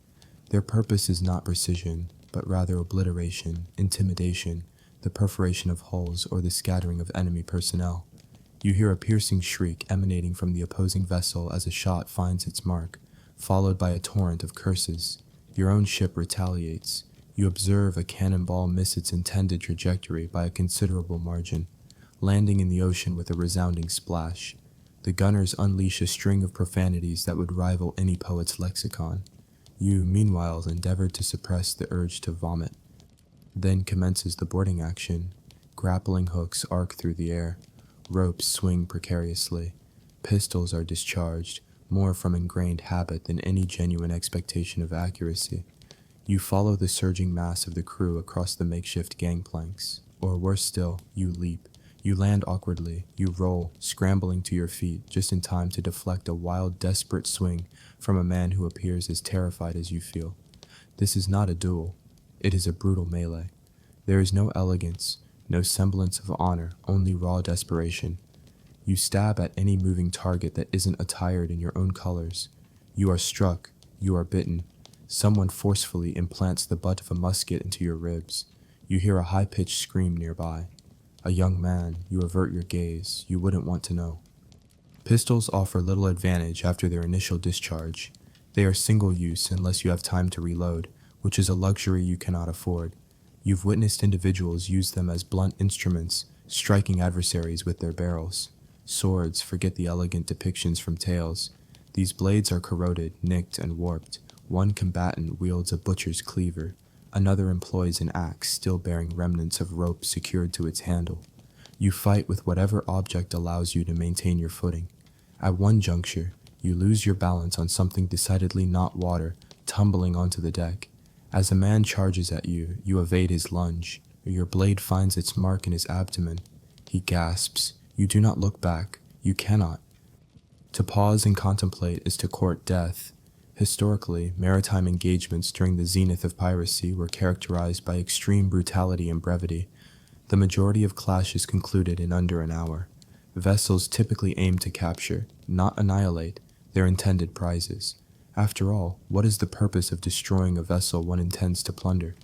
Their purpose is not precision, but rather obliteration, intimidation, the perforation of hulls, or the scattering of enemy personnel. You hear a piercing shriek emanating from the opposing vessel as a shot finds its mark, followed by a torrent of curses. Your own ship retaliates. You observe a cannonball miss its intended trajectory by a considerable margin, landing in the ocean with a resounding splash. The gunners unleash a string of profanities that would rival any poet's lexicon. You, meanwhile, endeavor to suppress the urge to vomit. Then commences the boarding action. Grappling hooks arc through the air. Ropes swing precariously. Pistols are discharged. more from ingrained habit than any genuine expectation of accuracy. You follow the surging mass of the crew across the makeshift gangplanks, or worse still, you leap. You land awkwardly, you roll, scrambling to your feet just in time to deflect a wild, desperate swing from a man who appears as terrified as you feel. This is not a duel. It is a brutal melee. There is no elegance, no semblance of honor, only raw desperation. You stab at any moving target that isn't attired in your own colors. You are struck, you are bitten. Someone forcefully implants the butt of a musket into your ribs. You hear a high-pitched scream nearby. A young man, you avert your gaze, you wouldn't want to know. Pistols offer little advantage after their initial discharge. They are single-use unless you have time to reload, which is a luxury you cannot afford. You've witnessed individuals use them as blunt instruments, striking adversaries with their barrels. Swords, forget the elegant depictions from tales. These blades are corroded, nicked, and warped. One combatant wields a butcher's cleaver. Another employs an axe, still bearing remnants of rope secured to its handle. You fight with whatever object allows you to maintain your footing. At one juncture, you lose your balance on something decidedly not water, tumbling onto the deck. As a man charges at you, you evade his lunge. Your blade finds its mark in his abdomen. He gasps. You do not look back. You cannot. To pause and contemplate is to court death. Historically, maritime engagements during the zenith of piracy were characterized by extreme brutality and brevity. The majority of clashes concluded in under an hour. Vessels typically aim to capture, not annihilate, their intended prizes. After all, what is the purpose of destroying a vessel one intends to plunder?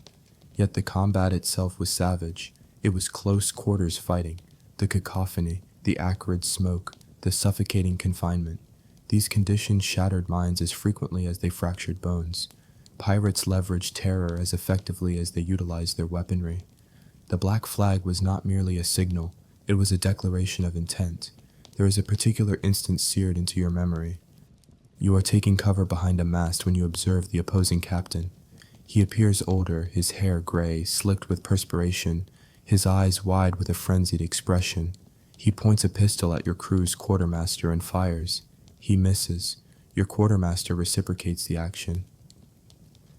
Yet the combat itself was savage. It was close quarters fighting. The cacophony, the acrid smoke, the suffocating confinement. These conditions shattered minds as frequently as they fractured bones. Pirates leveraged terror as effectively as they utilized their weaponry. The black flag was not merely a signal, it was a declaration of intent. There is a particular instance seared into your memory. You are taking cover behind a mast when you observe the opposing captain. He appears older, his hair gray, slicked with perspiration, his eyes wide with a frenzied expression. He points a pistol at your crew's quartermaster and fires. He misses. Your quartermaster reciprocates the action.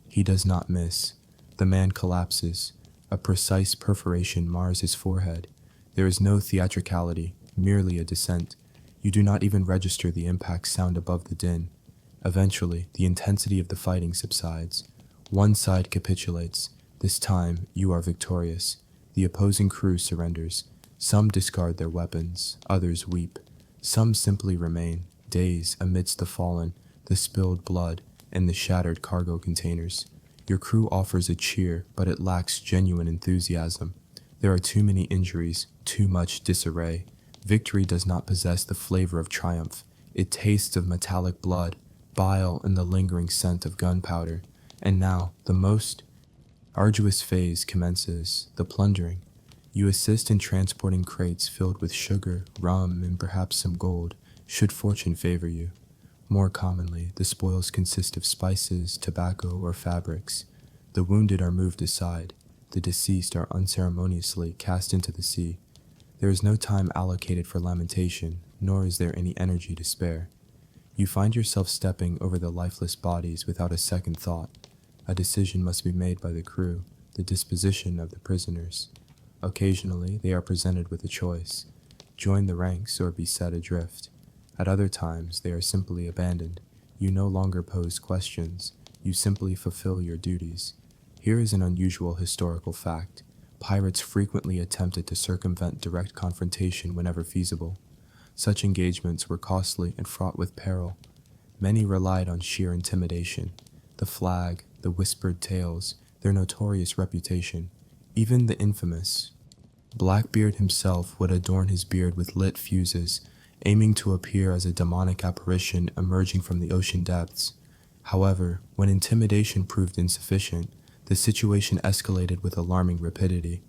He does not miss. The man collapses. A precise perforation mars his forehead. There is no theatricality, merely a descent. You do not even register the impact sound above the din. Eventually, the intensity of the fighting subsides. One side capitulates. This time, you are victorious. The opposing crew surrenders. Some discard their weapons, others weep. Some simply remain, dazed amidst the fallen, the spilled blood, and the shattered cargo containers. Your crew offers a cheer, but it lacks genuine enthusiasm. There are too many injuries, too much disarray. Victory does not possess the flavor of triumph. It tastes of metallic blood, bile, and the lingering scent of gunpowder. And now, the most arduous phase commences, the plundering. You assist in transporting crates filled with sugar, rum, and perhaps some gold, should fortune favor you. More commonly, the spoils consist of spices, tobacco, or fabrics. The wounded are moved aside. The deceased are unceremoniously cast into the sea. There is no time allocated for lamentation, nor is there any energy to spare. You find yourself stepping over the lifeless bodies without a second thought. A decision must be made by the crew, the disposition of the prisoners. Occasionally, they are presented with a choice: join the ranks or be set adrift. At other times, they are simply abandoned. You no longer pose questions. You simply fulfill your duties. Here is an unusual historical fact. Pirates frequently attempted to circumvent direct confrontation whenever feasible. Such engagements were costly and fraught with peril. Many relied on sheer intimidation. The flag, the whispered tales, their notorious reputation. Even the infamous Blackbeard himself would adorn his beard with lit fuses, aiming to appear as a demonic apparition emerging from the ocean depths. However, when intimidation proved insufficient, the situation escalated with alarming rapidity.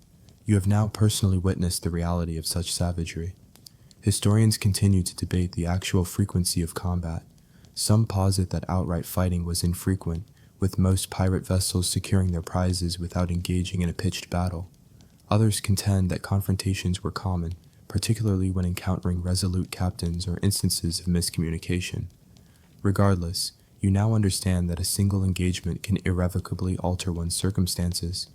You have now personally witnessed the reality of such savagery. Historians continue to debate the actual frequency of combat. Some posit that outright fighting was infrequent, with most pirate vessels securing their prizes without engaging in a pitched battle. Others contend that confrontations were common, particularly when encountering resolute captains or instances of miscommunication. Regardless, you now understand that a single engagement can irrevocably alter one's circumstances.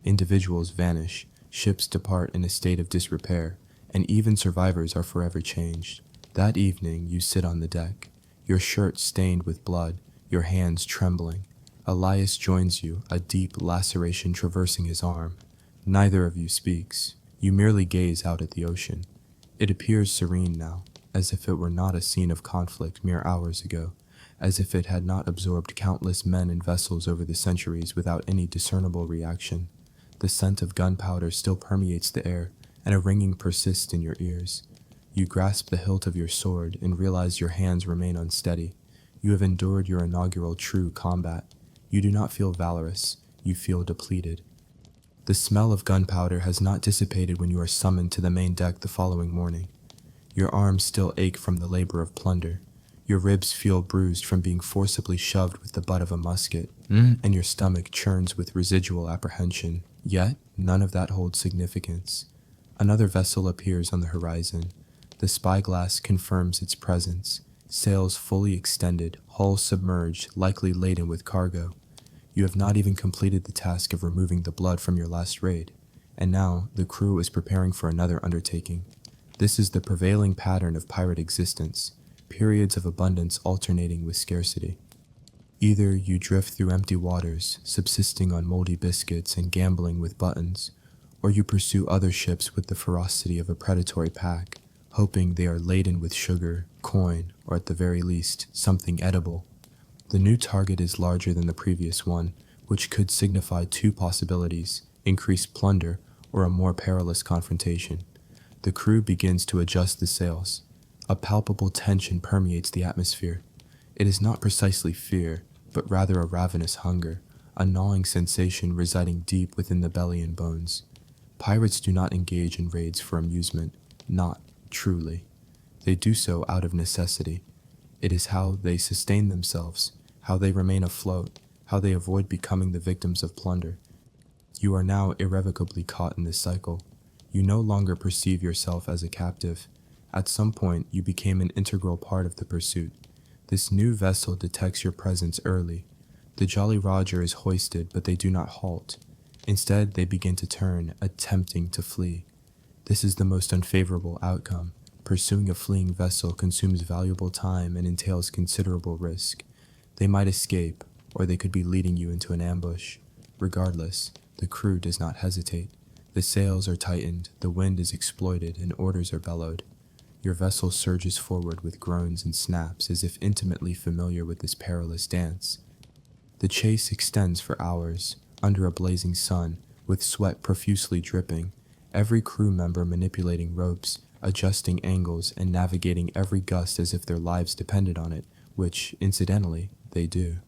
Individuals vanish, ships depart in a state of disrepair, and even survivors are forever changed. That evening, you sit on the deck, your shirt stained with blood, your hands trembling. Elias joins you, a deep laceration traversing his arm. Neither of you speaks. You merely gaze out at the ocean. It appears serene now, as if it were not a scene of conflict mere hours ago, as if it had not absorbed countless men and vessels over the centuries without any discernible reaction. The scent of gunpowder still permeates the air, and a ringing persists in your ears. You grasp the hilt of your sword and realize your hands remain unsteady. You have endured your inaugural true combat. You do not feel valorous, you feel depleted. The smell of gunpowder has not dissipated when you are summoned to the main deck the following morning. Your arms still ache from the labor of plunder. Your ribs feel bruised from being forcibly shoved with the butt of a musket, and your stomach churns with residual apprehension. Yet, none of that holds significance. Another vessel appears on the horizon. The spyglass confirms its presence. Sails fully extended, hull submerged, likely laden with cargo. You have not even completed the task of removing the blood from your last raid, and now the crew is preparing for another undertaking. This is the prevailing pattern of pirate existence, periods of abundance alternating with scarcity. Either you drift through empty waters, subsisting on moldy biscuits and gambling with buttons, or you pursue other ships with the ferocity of a predatory pack, hoping they are laden with sugar, coin, or at the very least, something edible. The new target is larger than the previous one, which could signify two possibilities: increased plunder or a more perilous confrontation. The crew begins to adjust the sails. A palpable tension permeates the atmosphere. It is not precisely fear, but rather a ravenous hunger, a gnawing sensation residing deep within the belly and bones. Pirates do not engage in raids for amusement, not truly. They do so out of necessity. It is how they sustain themselves, how they remain afloat, how they avoid becoming the victims of plunder. You are now irrevocably caught in this cycle. You no longer perceive yourself as a captive. At some point, you became an integral part of the pursuit. This new vessel detects your presence early. The Jolly Roger is hoisted, but they do not halt. Instead, they begin to turn, attempting to flee. This is the most unfavorable outcome. Pursuing a fleeing vessel consumes valuable time and entails considerable risk. They might escape, or they could be leading you into an ambush. Regardless, the crew does not hesitate. The sails are tightened, the wind is exploited, and orders are bellowed. Your vessel surges forward with groans and snaps as if intimately familiar with this perilous dance. The chase extends for hours, under a blazing sun, with sweat profusely dripping, every crew member manipulating ropes, adjusting angles, and navigating every gust as if their lives depended on it, which, incidentally, they do.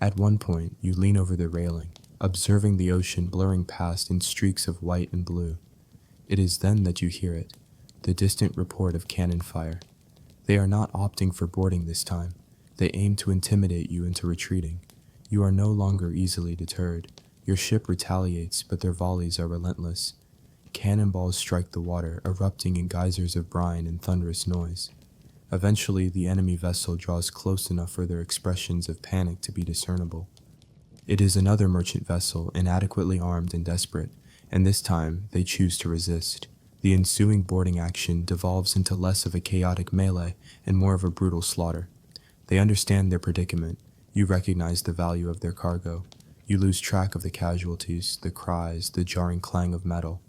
At one point, you lean over the railing, observing the ocean blurring past in streaks of white and blue. It is then that you hear it, the distant report of cannon fire. They are not opting for boarding this time. They aim to intimidate you into retreating. You are no longer easily deterred. Your ship retaliates, but their volleys are relentless. Cannonballs strike the water, erupting in geysers of brine and thunderous noise. Eventually, the enemy vessel draws close enough for their expressions of panic to be discernible. It is another merchant vessel, inadequately armed and desperate, and this time they choose to resist. The ensuing boarding action devolves into less of a chaotic melee and more of a brutal slaughter. They understand their predicament. You recognize the value of their cargo. You lose track of the casualties, the cries, the jarring clang of metal.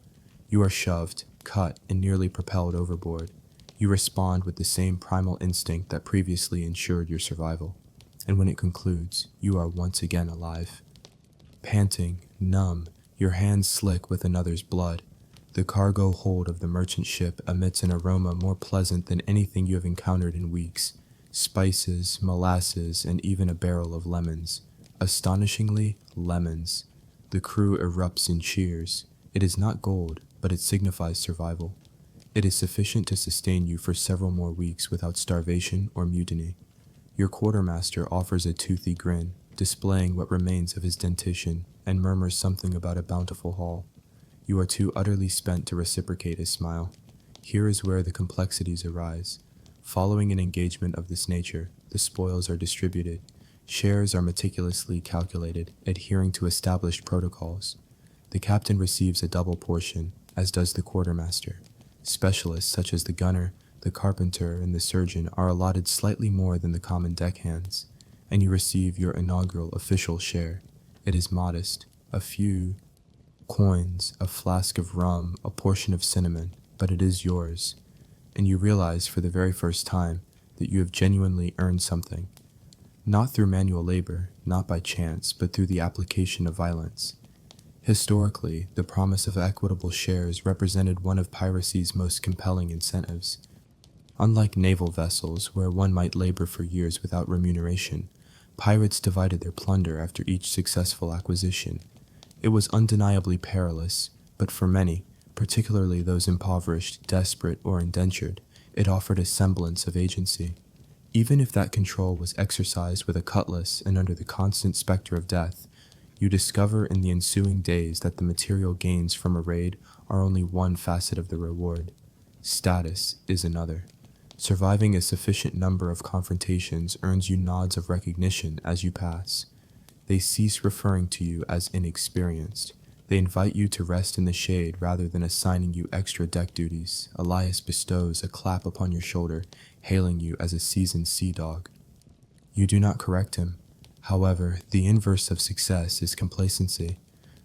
You are shoved, cut, and nearly propelled overboard. You respond with the same primal instinct that previously ensured your survival. And when it concludes, you are once again alive. Panting, numb, your hands slick with another's blood, the cargo hold of the merchant ship emits an aroma more pleasant than anything you have encountered in weeks. Spices, molasses, and even a barrel of lemons. Astonishingly, lemons. The crew erupts in cheers. It is not gold, but it signifies survival. It is sufficient to sustain you for several more weeks without starvation or mutiny. Your quartermaster offers a toothy grin, displaying what remains of his dentition, and murmurs something about a bountiful haul. You are too utterly spent to reciprocate his smile. Here is where the complexities arise. Following an engagement of this nature, The spoils are distributed. Shares are meticulously calculated, adhering to established protocols. The captain receives a double portion, as does the quartermaster. Specialists such as the gunner, the carpenter, and the surgeon are allotted slightly more than the common deckhands, and you receive your inaugural official share. It is modest, a few coins, a flask of rum, a portion of cinnamon, but it is yours, and you realize for the very first time that you have genuinely earned something, not through manual labor, not by chance, but through the application of violence. Historically, the promise of equitable shares represented one of piracy's most compelling incentives. Unlike naval vessels, where one might labor for years without remuneration, pirates divided their plunder after each successful acquisition. It was undeniably perilous, but for many, particularly those impoverished, desperate, or indentured, it offered a semblance of agency. Even if that control was exercised with a cutlass and under the constant specter of death, you discover in the ensuing days that the material gains from a raid are only one facet of the reward. Status is another. Surviving a sufficient number of confrontations earns you nods of recognition as you pass. They cease referring to you as inexperienced. They invite you to rest in the shade rather than assigning you extra deck duties. Elias bestows a clap upon your shoulder, hailing you as a seasoned sea dog. You do not correct him. However, the inverse of success is complacency.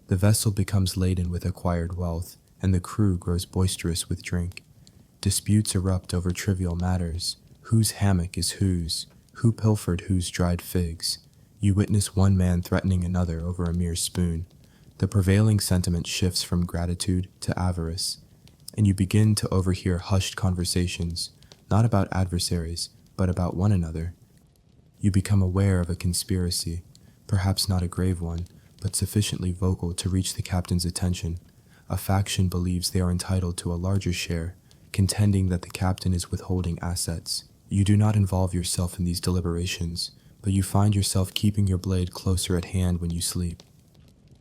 The vessel becomes laden with acquired wealth, and the crew grows boisterous with drink. Disputes erupt over trivial matters. Whose hammock is whose? Who pilfered whose dried figs? You witness one man threatening another over a mere spoon. The prevailing sentiment shifts from gratitude to avarice, and you begin to overhear hushed conversations, not about adversaries, but about one another. You become aware of a conspiracy, perhaps not a grave one, but sufficiently vocal to reach the captain's attention. A faction believes they are entitled to a larger share, contending that the captain is withholding assets. You do not involve yourself in these deliberations, but you find yourself keeping your blade closer at hand when you sleep.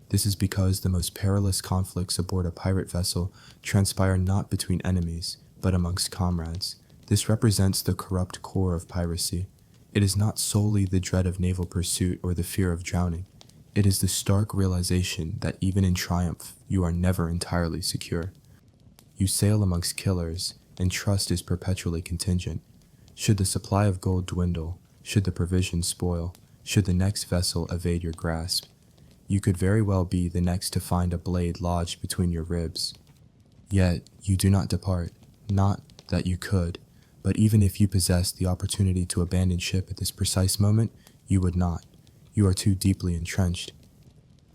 This is because the most perilous conflicts aboard a pirate vessel transpire not between enemies, but amongst comrades. This represents the corrupt core of piracy. It is not solely the dread of naval pursuit or the fear of drowning. It is the stark realization that even in triumph, you are never entirely secure. You sail amongst killers, and trust is perpetually contingent. Should the supply of gold dwindle, should the provisions spoil, should the next vessel evade your grasp, you could very well be the next to find a blade lodged between your ribs. Yet, you do not depart. Not that you could, but even if you possessed the opportunity to abandon ship at this precise moment, you would not. You are too deeply entrenched.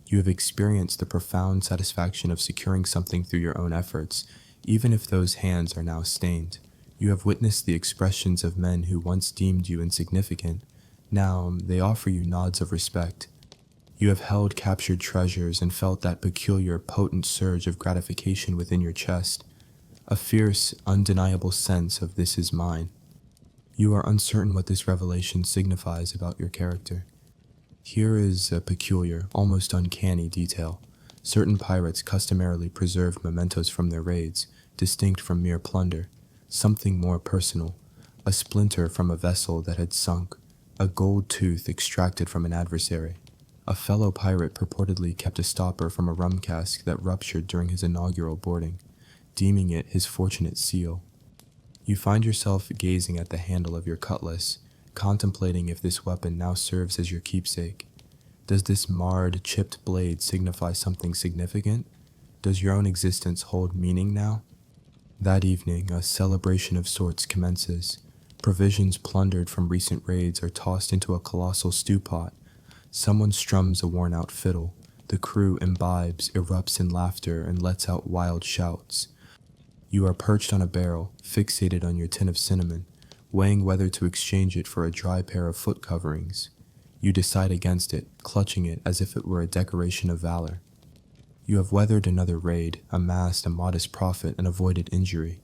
You have experienced the profound satisfaction of securing something through your own efforts, even if those hands are now stained. You have witnessed the expressions of men who once deemed you insignificant. Now they offer you nods of respect. You have held captured treasures and felt that peculiar, potent surge of gratification within your chest. A fierce, undeniable sense of "this is mine." You are uncertain what this revelation signifies about your character. Here is a peculiar, almost uncanny detail. Certain pirates customarily preserved mementos from their raids, distinct from mere plunder. Something more personal. A splinter from a vessel that had sunk. A gold tooth extracted from an adversary. A fellow pirate purportedly kept a stopper from a rum cask that ruptured during his inaugural boarding, deeming it his fortunate seal. You find yourself gazing at the handle of your cutlass, contemplating if this weapon now serves as your keepsake. Does this marred, chipped blade signify something significant? Does your own existence hold meaning now? That evening, a celebration of sorts commences. Provisions plundered from recent raids are tossed into a colossal stew pot. Someone strums a worn-out fiddle. The crew imbibes, erupts in laughter, and lets out wild shouts. You are perched on a barrel, fixated on your tin of cinnamon, weighing whether to exchange it for a dry pair of foot coverings. You decide against it, clutching it as if it were a decoration of valor. You have weathered another raid, amassed a modest profit, and avoided injury.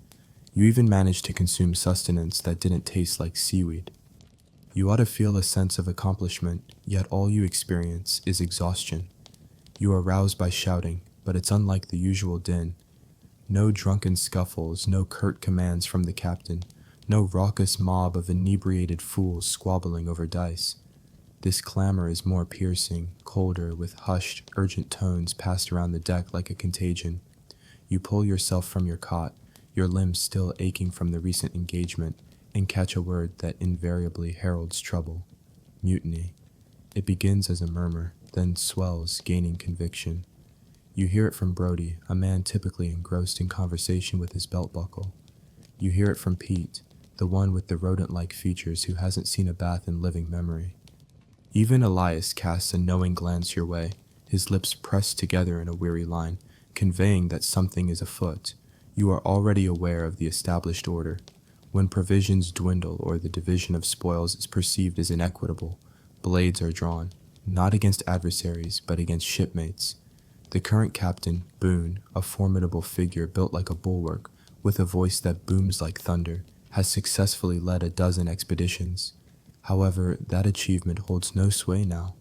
You even managed to consume sustenance that didn't taste like seaweed. You ought to feel a sense of accomplishment, yet all you experience is exhaustion. You are roused by shouting, but it's unlike the usual din. No drunken scuffles, no curt commands from the captain, no raucous mob of inebriated fools squabbling over dice. This clamor is more piercing, colder, with hushed, urgent tones passed around the deck like a contagion. You pull yourself from your cot, your limbs still aching from the recent engagement, and catch a word that invariably heralds trouble: mutiny. It begins as a murmur, then swells, gaining conviction. You hear it from Brody, a man typically engrossed in conversation with his belt buckle. You hear it from Pete, the one with the rodent-like features who hasn't seen a bath in living memory. Even Elias casts a knowing glance your way, his lips pressed together in a weary line, conveying that something is afoot. You are already aware of the established order. When provisions dwindle or the division of spoils is perceived as inequitable, blades are drawn, not against adversaries, but against shipmates. The current captain, Boone, a formidable figure built like a bulwark, with a voice that booms like thunder, has successfully led a dozen expeditions. However, that achievement holds no sway now.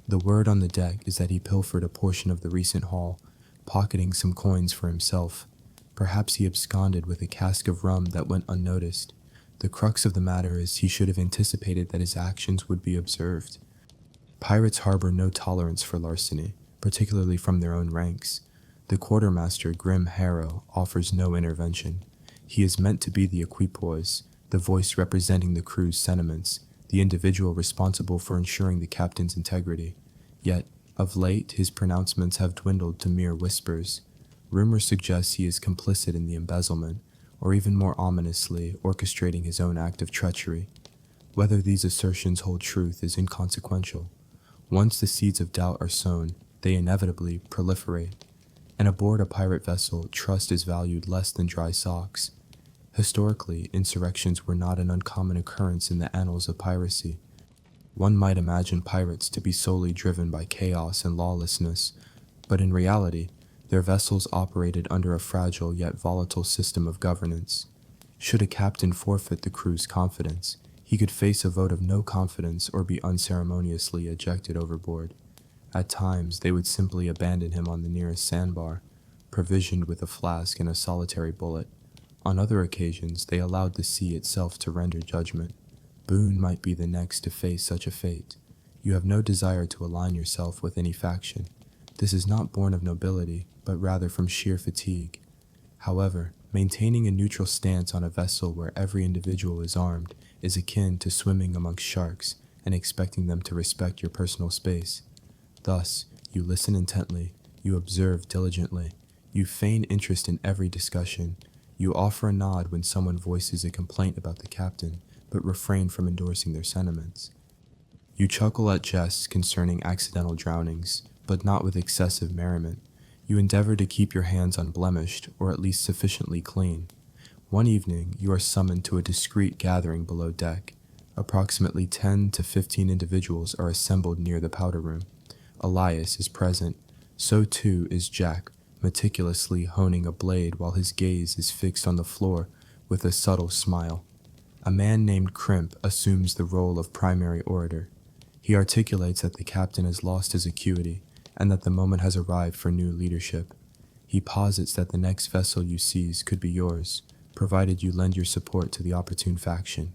The word on the deck is that he pilfered a portion of the recent haul, pocketing some coins for himself. Perhaps he absconded with a cask of rum that went unnoticed. The crux of the matter is he should have anticipated that his actions would be observed. Pirates harbor no tolerance for larceny, particularly from their own ranks. The quartermaster, Grim Harrow, offers no intervention. He is meant to be the equipoise, the voice representing the crew's sentiments, the individual responsible for ensuring the captain's integrity. Yet, of late, his pronouncements have dwindled to mere whispers. Rumor suggests he is complicit in the embezzlement, or even more ominously, orchestrating his own act of treachery. Whether these assertions hold truth is inconsequential. Once the seeds of doubt are sown, they inevitably proliferate. And aboard a pirate vessel, trust is valued less than dry socks. Historically, insurrections were not an uncommon occurrence in the annals of piracy. One might imagine pirates to be solely driven by chaos and lawlessness, but in reality, their vessels operated under a fragile yet volatile system of governance. Should a captain forfeit the crew's confidence, he could face a vote of no confidence or be unceremoniously ejected overboard. At times, they would simply abandon him on the nearest sandbar, provisioned with a flask and a solitary bullet. On other occasions, they allowed the sea itself to render judgment. Boone might be the next to face such a fate. You have no desire to align yourself with any faction. This is not born of nobility, but rather from sheer fatigue. However, maintaining a neutral stance on a vessel where every individual is armed is akin to swimming amongst sharks and expecting them to respect your personal space. Thus, you listen intently, you observe diligently, you feign interest in every discussion, you offer a nod when someone voices a complaint about the captain, but refrain from endorsing their sentiments. You chuckle at jests concerning accidental drownings, but not with excessive merriment. You endeavor to keep your hands unblemished, or at least sufficiently clean. One evening, you are summoned to a discreet gathering below deck. Approximately 10 to 15 individuals are assembled near the powder room. Elias is present. So too is Jack, meticulously honing a blade while his gaze is fixed on the floor with a subtle smile. A man named Crimp assumes the role of primary orator. He articulates that the captain has lost his acuity and that the moment has arrived for new leadership. He posits that the next vessel you seize could be yours, provided you lend your support to the opportune faction.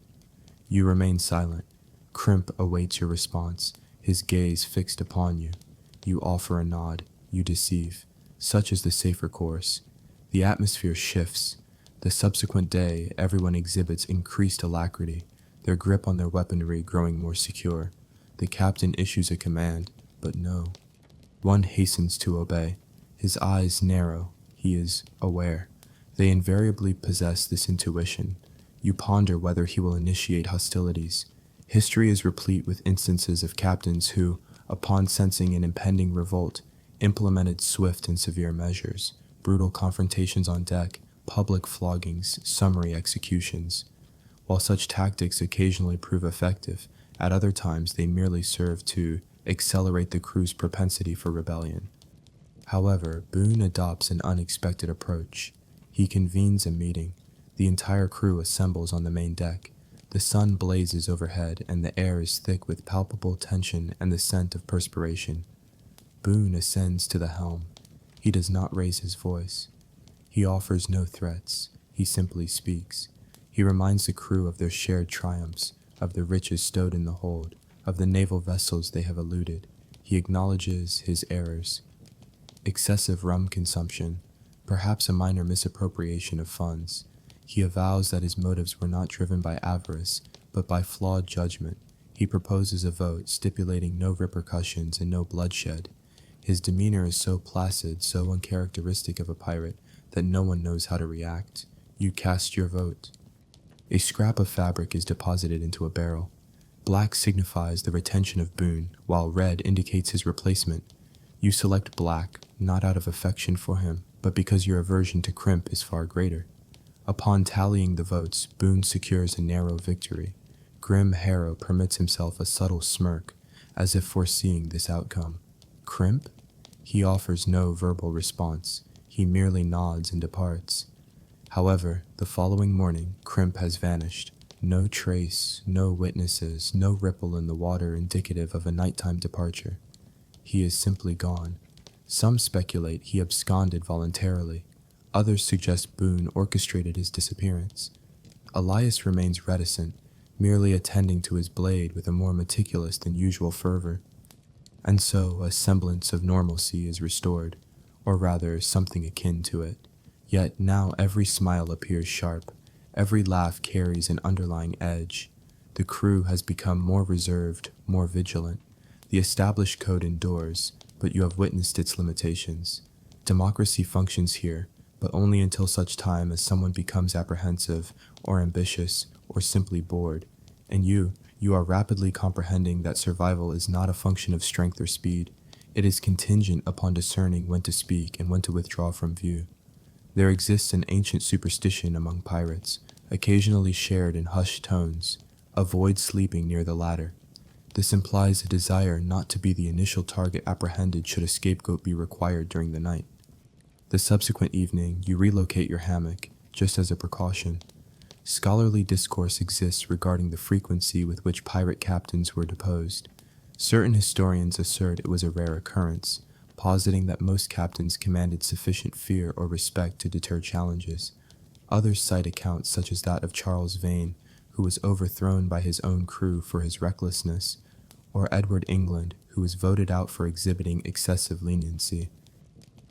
You remain silent. Crimp awaits your response, his gaze fixed upon you. You offer a nod. You deceive. Such is the safer course. The atmosphere shifts. The subsequent day, everyone exhibits increased alacrity, their grip on their weaponry growing more secure. The captain issues a command, but no. One hastens to obey. His eyes narrow. He is aware. They invariably possess this intuition. You ponder whether he will initiate hostilities. History is replete with instances of captains who, upon sensing an impending revolt, implemented swift and severe measures, brutal confrontations on deck, public floggings, summary executions. While such tactics occasionally prove effective, at other times they merely serve to accelerate the crew's propensity for rebellion. However, Boone adopts an unexpected approach. He convenes a meeting. The entire crew assembles on the main deck. The sun blazes overhead, and the air is thick with palpable tension and the scent of perspiration. Boone ascends to the helm. He does not raise his voice. He offers no threats. He simply speaks. He reminds the crew of their shared triumphs, of the riches stowed in the hold, of the naval vessels they have eluded. He acknowledges his errors. Excessive rum consumption, perhaps a minor misappropriation of funds. He avows that his motives were not driven by avarice, but by flawed judgment. He proposes a vote stipulating no repercussions and no bloodshed. His demeanor is so placid, so uncharacteristic of a pirate, that no one knows how to react. You cast your vote. A scrap of fabric is deposited into a barrel. Black signifies the retention of Boone, while red indicates his replacement. You select black, not out of affection for him, but because your aversion to Crimp is far greater. Upon tallying the votes, Boone secures a narrow victory. Grim Harrow permits himself a subtle smirk, as if foreseeing this outcome. Crimp? He offers no verbal response. He merely nods and departs. However, the following morning, Crimp has vanished. No trace, no witnesses, no ripple in the water indicative of a nighttime departure. He is simply gone. Some speculate he absconded voluntarily. Others suggest Boone orchestrated his disappearance. Elias remains reticent, merely attending to his blade with a more meticulous than usual fervor. And so a semblance of normalcy is restored, or rather something akin to it. Yet now every smile appears sharp, every laugh carries an underlying edge. The crew has become more reserved, more vigilant. The established code endures, but you have witnessed its limitations. Democracy functions here, but only until such time as someone becomes apprehensive, or ambitious, or simply bored. And you are rapidly comprehending that survival is not a function of strength or speed. It is contingent upon discerning when to speak and when to withdraw from view. There exists an ancient superstition among pirates, occasionally shared in hushed tones: avoid sleeping near the ladder. This implies a desire not to be the initial target apprehended should a scapegoat be required during the night. The subsequent evening, you relocate your hammock, just as a precaution. Scholarly discourse exists regarding the frequency with which pirate captains were deposed. Certain historians assert it was a rare occurrence, positing that most captains commanded sufficient fear or respect to deter challenges. Others cite accounts such as that of Charles Vane, who was overthrown by his own crew for his recklessness, or Edward England, who was voted out for exhibiting excessive leniency.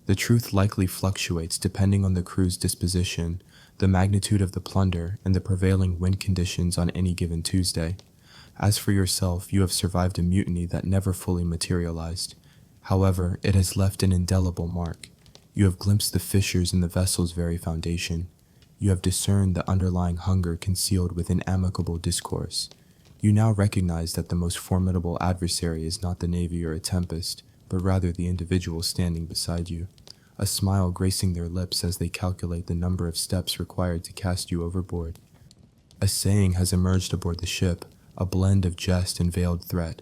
The truth likely fluctuates depending on the crew's disposition, the magnitude of the plunder, and the prevailing wind conditions on any given Tuesday. As for yourself, you have survived a mutiny that never fully materialized. However, it has left an indelible mark. You have glimpsed the fissures in the vessel's very foundation. You have discerned the underlying hunger concealed within amicable discourse. You now recognize that the most formidable adversary is not the navy or a tempest, but rather the individual standing beside you, a smile gracing their lips as they calculate the number of steps required to cast you overboard. A saying has emerged aboard the ship, a blend of jest and veiled threat.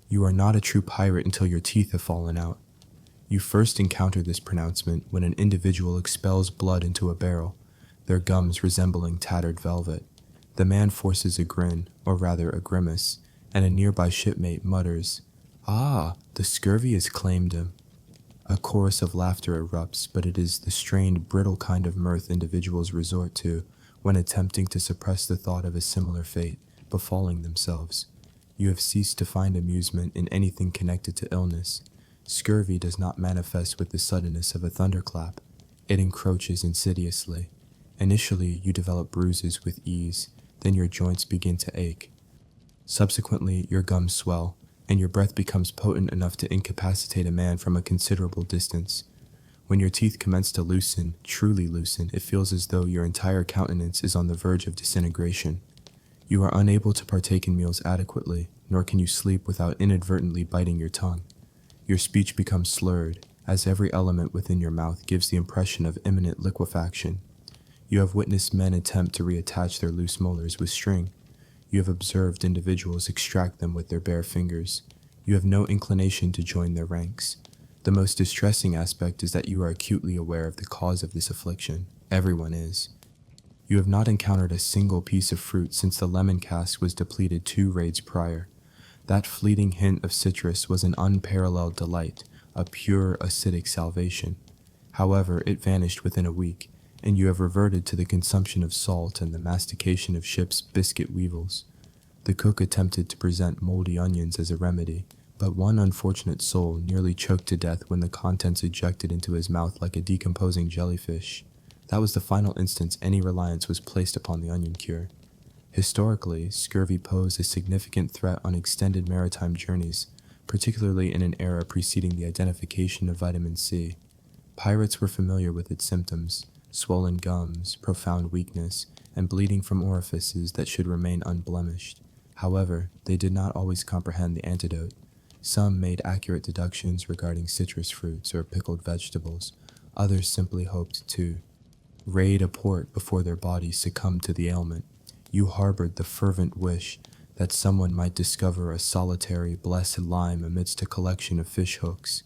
You are not a true pirate until your teeth have fallen out. You first encounter this pronouncement when an individual expels blood into a barrel, their gums resembling tattered velvet. The man forces a grin, or rather a grimace, and a nearby shipmate mutters, "Ah, the scurvy has claimed him." A chorus of laughter erupts, but it is the strained, brittle kind of mirth individuals resort to when attempting to suppress the thought of a similar fate befalling themselves. You have ceased to find amusement in anything connected to illness. Scurvy does not manifest with the suddenness of a thunderclap. It encroaches insidiously. Initially, you develop bruises with ease, then your joints begin to ache. Subsequently, your gums swell, and your breath becomes potent enough to incapacitate a man from a considerable distance. When your teeth commence to loosen, truly loosen, it feels as though your entire countenance is on the verge of disintegration. You are unable to partake in meals adequately, nor can you sleep without inadvertently biting your tongue. Your speech becomes slurred, as every element within your mouth gives the impression of imminent liquefaction. You have witnessed men attempt to reattach their loose molars with string. You have observed individuals extract them with their bare fingers. You have no inclination to join their ranks. The most distressing aspect is that you are acutely aware of the cause of this affliction. Everyone is. You have not encountered a single piece of fruit since the lemon cask was depleted 2 raids prior. That fleeting hint of citrus was an unparalleled delight, a pure acidic salvation. However, it vanished within a week, and you have reverted to the consumption of salt and the mastication of ship's biscuit weevils. The cook attempted to present moldy onions as a remedy, but one unfortunate soul nearly choked to death when the contents ejected into his mouth like a decomposing jellyfish. That was the final instance any reliance was placed upon the onion cure. Historically, scurvy posed a significant threat on extended maritime journeys, particularly in an era preceding the identification of vitamin C. Pirates were familiar with its symptoms: swollen gums, profound weakness, and bleeding from orifices that should remain unblemished. However, they did not always comprehend the antidote. Some made accurate deductions regarding citrus fruits or pickled vegetables. Others simply hoped to raid a port before their bodies succumbed to the ailment. You harbored the fervent wish that someone might discover a solitary, blessed lime amidst a collection of fish hooks.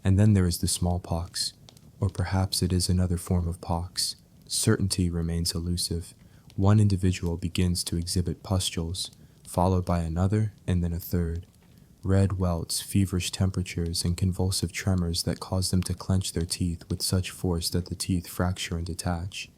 And then there is the smallpox, or perhaps it is another form of pox. Certainty remains elusive. One individual begins to exhibit pustules, followed by another and then a third. Red welts, feverish temperatures, and convulsive tremors that cause them to clench their teeth with such force that the teeth fracture and detach.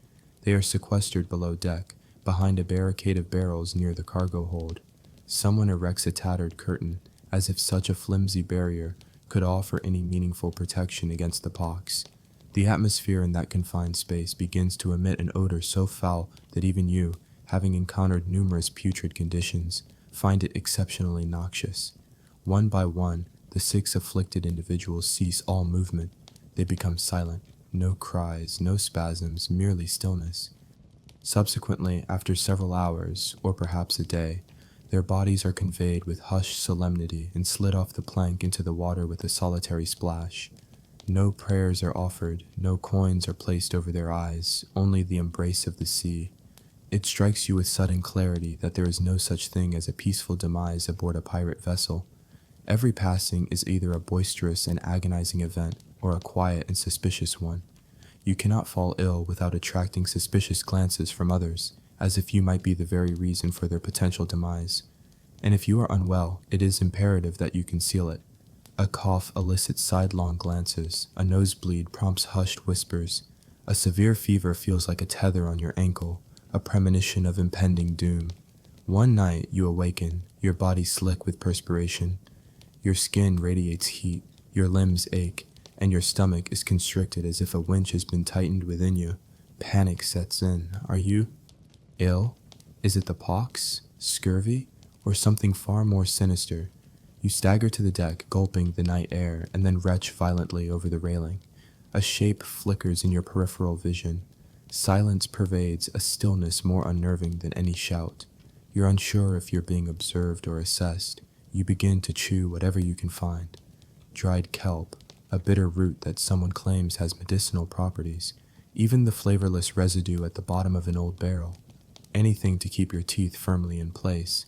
They are sequestered below deck, behind a barricade of barrels near the cargo hold. Someone erects a tattered curtain, as if such a flimsy barrier could offer any meaningful protection against the pox. The atmosphere in that confined space begins to emit an odor so foul that even you, having encountered numerous putrid conditions, find it exceptionally noxious. One by one, the 6 afflicted individuals cease all movement. They become silent. No cries, no spasms, merely stillness. Subsequently, after several hours, or perhaps a day, their bodies are conveyed with hushed solemnity and slid off the plank into the water with a solitary splash. No prayers are offered, no coins are placed over their eyes, only the embrace of the sea. It strikes you with sudden clarity that there is no such thing as a peaceful demise aboard a pirate vessel. Every passing is either a boisterous and agonizing event or a quiet and suspicious one. You cannot fall ill without attracting suspicious glances from others, as if you might be the very reason for their potential demise. And if you are unwell, it is imperative that you conceal it. A cough elicits sidelong glances, a nosebleed prompts hushed whispers, a severe fever feels like a tether on your ankle, a premonition of impending doom. One night you awaken, your body slick with perspiration. Your skin radiates heat, your limbs ache, and your stomach is constricted as if a winch has been tightened within you. Panic sets in. Are you ill? Is it the pox, scurvy, or something far more sinister? You stagger to the deck, gulping the night air, and then retch violently over the railing. A shape flickers in your peripheral vision. Silence pervades, a stillness more unnerving than any shout. You're unsure if you're being observed or assessed. You begin to chew whatever you can find. Dried kelp, a bitter root that someone claims has medicinal properties, even the flavorless residue at the bottom of an old barrel. Anything to keep your teeth firmly in place.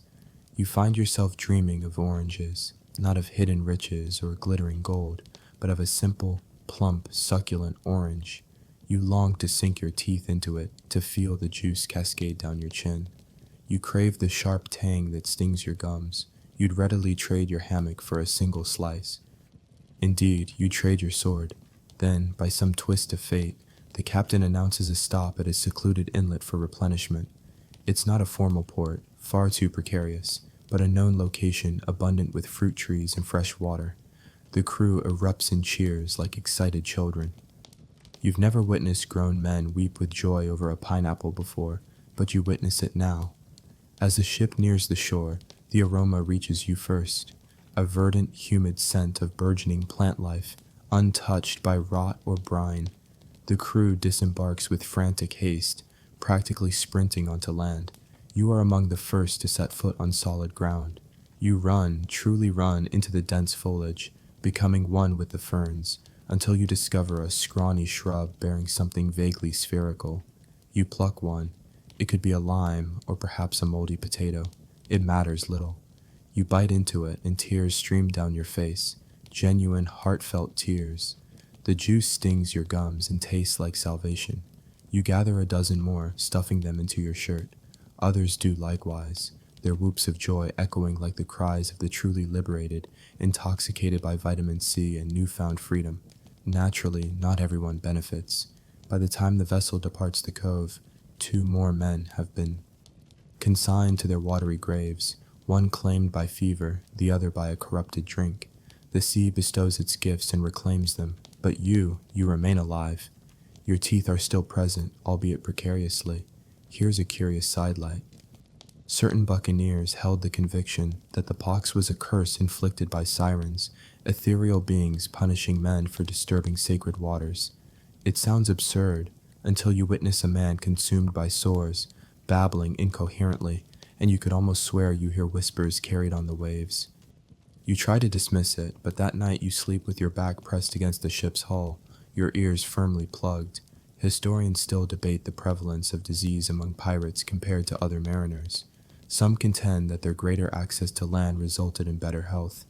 You find yourself dreaming of oranges, not of hidden riches or glittering gold, but of a simple, plump, succulent orange. You long to sink your teeth into it, to feel the juice cascade down your chin. You crave the sharp tang that stings your gums. You'd readily trade your hammock for a single slice. Indeed, you trade your sword. Then, by some twist of fate, the captain announces a stop at a secluded inlet for replenishment. It's not a formal port, far too precarious, but a known location abundant with fruit trees and fresh water. The crew erupts in cheers like excited children. You've never witnessed grown men weep with joy over a pineapple before, but you witness it now. As the ship nears the shore, the aroma reaches you first, a verdant, humid scent of burgeoning plant life, untouched by rot or brine. The crew disembarks with frantic haste, practically sprinting onto land. You are among the first to set foot on solid ground. You run, truly run, into the dense foliage, becoming one with the ferns, until you discover a scrawny shrub bearing something vaguely spherical. You pluck one. It could be a lime, or perhaps a moldy potato. It matters little. You bite into it, and tears stream down your face, genuine, heartfelt tears. The juice stings your gums and tastes like salvation. You gather a dozen more, stuffing them into your shirt. Others do likewise, their whoops of joy echoing like the cries of the truly liberated, intoxicated by vitamin C and newfound freedom. Naturally, not everyone benefits. By the time the vessel departs the cove, 2 more men have been consigned to their watery graves, one claimed by fever, the other by a corrupted drink. The sea bestows its gifts and reclaims them, but you remain alive. Your teeth are still present, albeit precariously. Here's a curious sidelight. Certain buccaneers held the conviction that the pox was a curse inflicted by sirens, ethereal beings punishing men for disturbing sacred waters. It sounds absurd until you witness a man consumed by sores, babbling incoherently, and you could almost swear you hear whispers carried on the waves. You try to dismiss it, but that night you sleep with your back pressed against the ship's hull, your ears firmly plugged. Historians still debate the prevalence of disease among pirates compared to other mariners. Some contend that their greater access to land resulted in better health.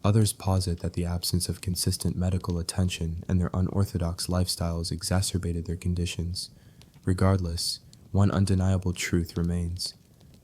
Others posit that the absence of consistent medical attention and their unorthodox lifestyles exacerbated their conditions. Regardless, one undeniable truth remains.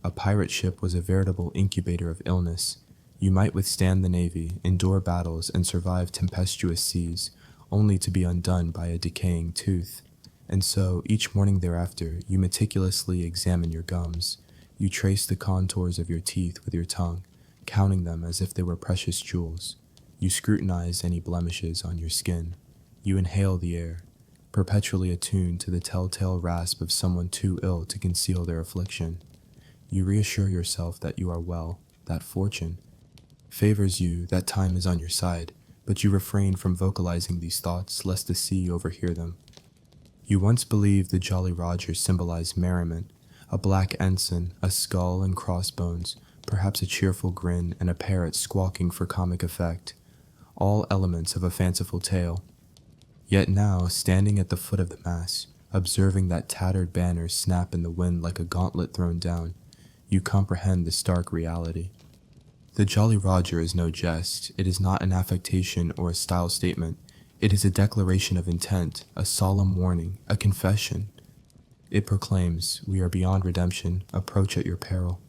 A pirate ship was a veritable incubator of illness. You might withstand the navy, endure battles, and survive tempestuous seas, only to be undone by a decaying tooth. And so, each morning thereafter, you meticulously examine your gums. You trace the contours of your teeth with your tongue, counting them as if they were precious jewels. You scrutinize any blemishes on your skin. You inhale the air, perpetually attuned to the telltale rasp of someone too ill to conceal their affliction. You reassure yourself that you are well, that fortune favors you, that time is on your side, but you refrain from vocalizing these thoughts lest the sea overhear them. You once believed the Jolly Roger symbolized merriment, a black ensign, a skull and crossbones, perhaps a cheerful grin, and a parrot squawking for comic effect, all elements of a fanciful tale. Yet now, standing at the foot of the mast, observing that tattered banner snap in the wind like a gauntlet thrown down, you comprehend the stark reality. The Jolly Roger is no jest. It is not an affectation or a style statement. It is a declaration of intent, a solemn warning, a confession. It proclaims, "We are beyond redemption, approach at your peril."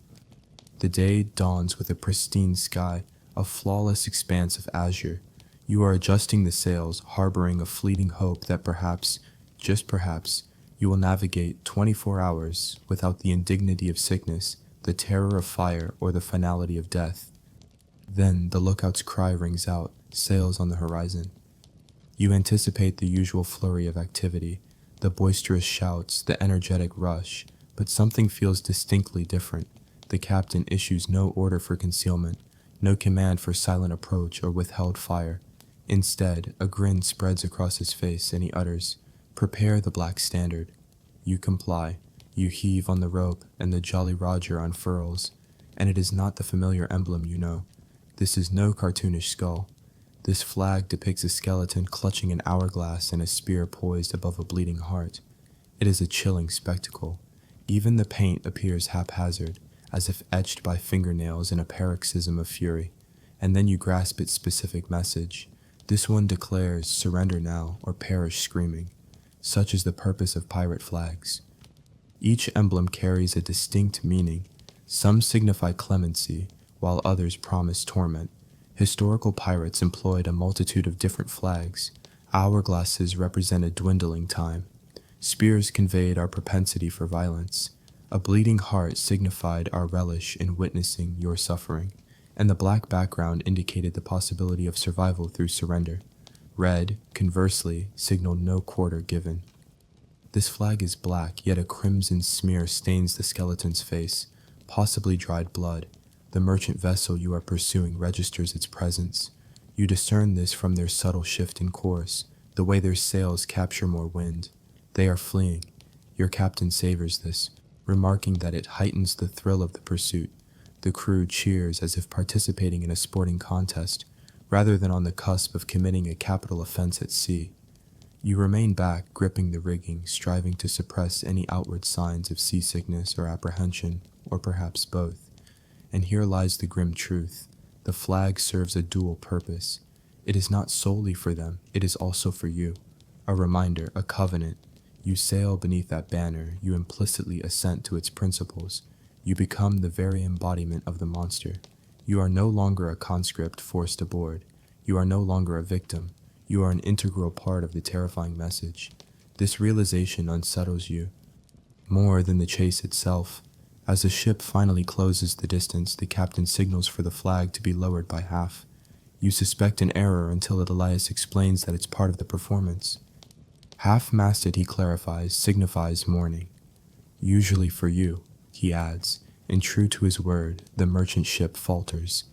The day dawns with a pristine sky, a flawless expanse of azure. You are adjusting the sails, harboring a fleeting hope that perhaps, just perhaps, you will navigate 24 hours without the indignity of sickness, the terror of fire, or the finality of death. Then the lookout's cry rings out, sails on the horizon. You anticipate the usual flurry of activity, the boisterous shouts, the energetic rush, but something feels distinctly different. The captain issues no order for concealment, no command for silent approach or withheld fire. Instead, a grin spreads across his face and he utters, "Prepare the black standard." You comply. You heave on the rope and the Jolly Roger unfurls, and it is not the familiar emblem you know. This is no cartoonish skull. This flag depicts a skeleton clutching an hourglass and a spear poised above a bleeding heart. It is a chilling spectacle. Even the paint appears haphazard, as if etched by fingernails in a paroxysm of fury. And then you grasp its specific message. This one declares, "Surrender now, or perish screaming." Such is the purpose of pirate flags. Each emblem carries a distinct meaning. Some signify clemency, while others promise torment. Historical pirates employed a multitude of different flags. Hourglasses represented dwindling time. Spears conveyed our propensity for violence. A bleeding heart signified our relish in witnessing your suffering, and the black background indicated the possibility of survival through surrender. Red, conversely, signaled no quarter given. This flag is black, yet a crimson smear stains the skeleton's face, possibly dried blood. The merchant vessel you are pursuing registers its presence. You discern this from their subtle shift in course, the way their sails capture more wind. They are fleeing. Your captain savors this, remarking that it heightens the thrill of the pursuit. The crew cheers as if participating in a sporting contest, rather than on the cusp of committing a capital offense at sea. You remain back, gripping the rigging, striving to suppress any outward signs of seasickness or apprehension, or perhaps both. And here lies the grim truth. The flag serves a dual purpose. It is not solely for them, it is also for you. A reminder, a covenant. You sail beneath that banner, you implicitly assent to its principles. You become the very embodiment of the monster. You are no longer a conscript forced aboard. You are no longer a victim. You are an integral part of the terrifying message. This realization unsettles you, more than the chase itself. As the ship finally closes the distance, the captain signals for the flag to be lowered by half. You suspect an error until Elias explains that it's part of the performance. Half-masted, he clarifies, signifies mourning. Usually for you, he adds, and true to his word, the merchant ship falters.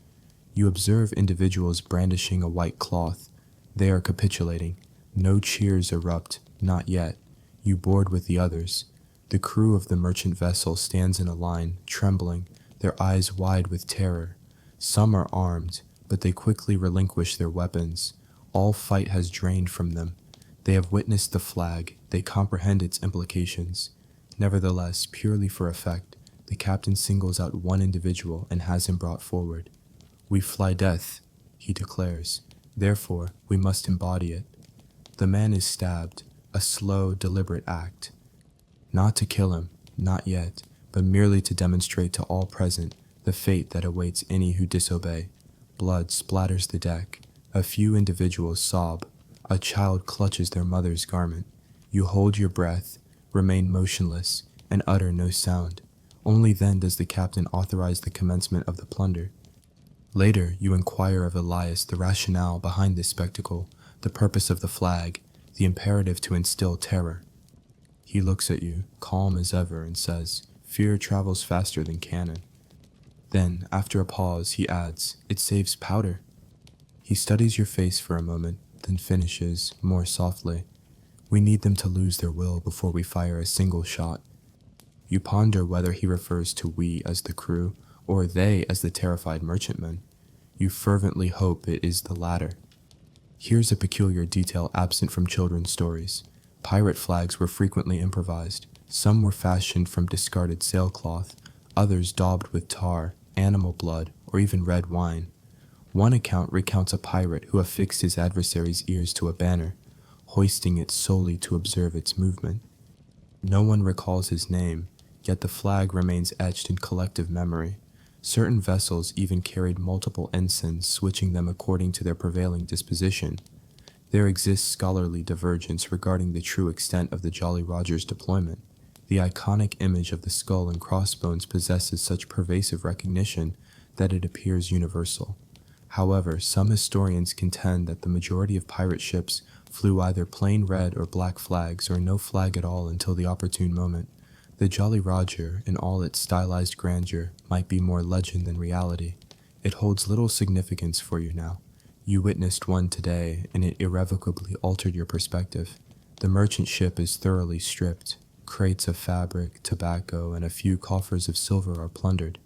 You observe individuals brandishing a white cloth. They are capitulating. No cheers erupt, not yet. You board with the others. The crew of the merchant vessel stands in a line, trembling, their eyes wide with terror. Some are armed, but they quickly relinquish their weapons. All fight has drained from them. They have witnessed the flag. They comprehend its implications. Nevertheless, purely for effect, the captain singles out one individual and has him brought forward. "We fly death," he declares. "Therefore, we must embody it." The man is stabbed, a slow, deliberate act. Not to kill him, not yet, but merely to demonstrate to all present the fate that awaits any who disobey. Blood splatters the deck. A few individuals sob. A child clutches their mother's garment. You hold your breath, remain motionless, and utter no sound. Only then does the captain authorize the commencement of the plunder. Later, you inquire of Elias the rationale behind this spectacle, the purpose of the flag, the imperative to instill terror. He looks at you, calm as ever, and says, "Fear travels faster than cannon." Then, after a pause, he adds, "It saves powder." He studies your face for a moment, then finishes, more softly, "We need them to lose their will before we fire a single shot." You ponder whether he refers to we as the crew, or they as the terrified merchantmen. You fervently hope it is the latter. Here's a peculiar detail absent from children's stories. Pirate flags were frequently improvised. Some were fashioned from discarded sailcloth, others daubed with tar, animal blood, or even red wine. One account recounts a pirate who affixed his adversary's ears to a banner, hoisting it solely to observe its movement. No one recalls his name, yet the flag remains etched in collective memory. Certain vessels even carried multiple ensigns, switching them according to their prevailing disposition. There exists scholarly divergence regarding the true extent of the Jolly Roger's deployment. The iconic image of the skull and crossbones possesses such pervasive recognition that it appears universal. However, some historians contend that the majority of pirate ships flew either plain red or black flags or no flag at all until the opportune moment. The Jolly Roger, in all its stylized grandeur, might be more legend than reality. It holds little significance for you now. You witnessed one today, and it irrevocably altered your perspective. The merchant ship is thoroughly stripped. Crates of fabric, tobacco, and a few coffers of silver are plundered.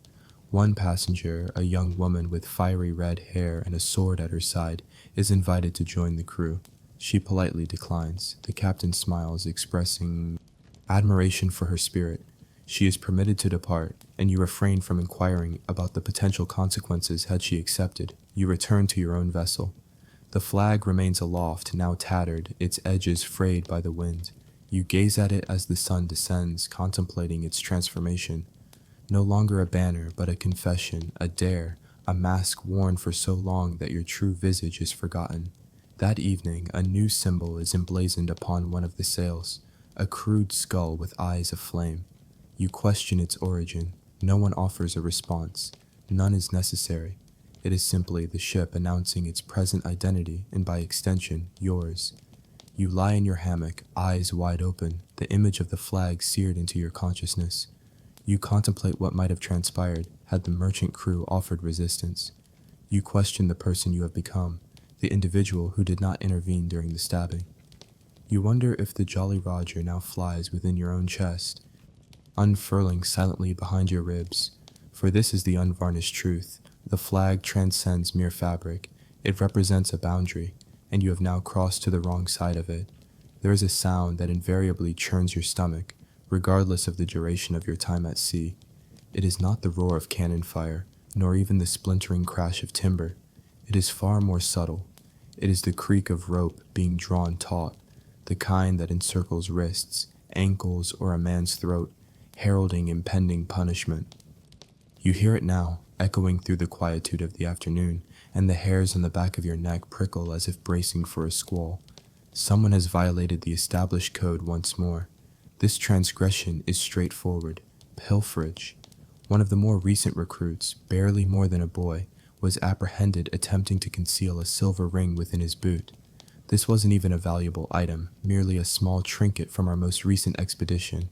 One passenger, a young woman with fiery red hair and a sword at her side, is invited to join the crew. She politely declines. The captain smiles, expressing admiration for her spirit. She is permitted to depart, and you refrain from inquiring about the potential consequences had she accepted. You return to your own vessel. The flag remains aloft, now tattered, its edges frayed by the wind. You gaze at it as the sun descends, contemplating its transformation. No longer a banner, but a confession, a dare, a mask worn for so long that your true visage is forgotten. That evening, a new symbol is emblazoned upon one of the sails, a crude skull with eyes of flame. You question its origin. No one offers a response. None is necessary. It is simply the ship announcing its present identity and, by extension, yours. You lie in your hammock, eyes wide open, the image of the flag seared into your consciousness. You contemplate what might have transpired had the merchant crew offered resistance. You question the person you have become, the individual who did not intervene during the stabbing. You wonder if the Jolly Roger now flies within your own chest, unfurling silently behind your ribs. For this is the unvarnished truth. The flag transcends mere fabric. It represents a boundary, and you have now crossed to the wrong side of it. There is a sound that invariably churns your stomach, regardless of the duration of your time at sea. It is not the roar of cannon fire, nor even the splintering crash of timber. It is far more subtle. It is the creak of rope being drawn taut, the kind that encircles wrists, ankles, or a man's throat, heralding impending punishment. You hear it now, echoing through the quietude of the afternoon, and the hairs on the back of your neck prickle as if bracing for a squall. Someone has violated the established code once more. This transgression is straightforward, pilferage. One of the more recent recruits, barely more than a boy, was apprehended attempting to conceal a silver ring within his boot. This wasn't even a valuable item, merely a small trinket from our most recent expedition,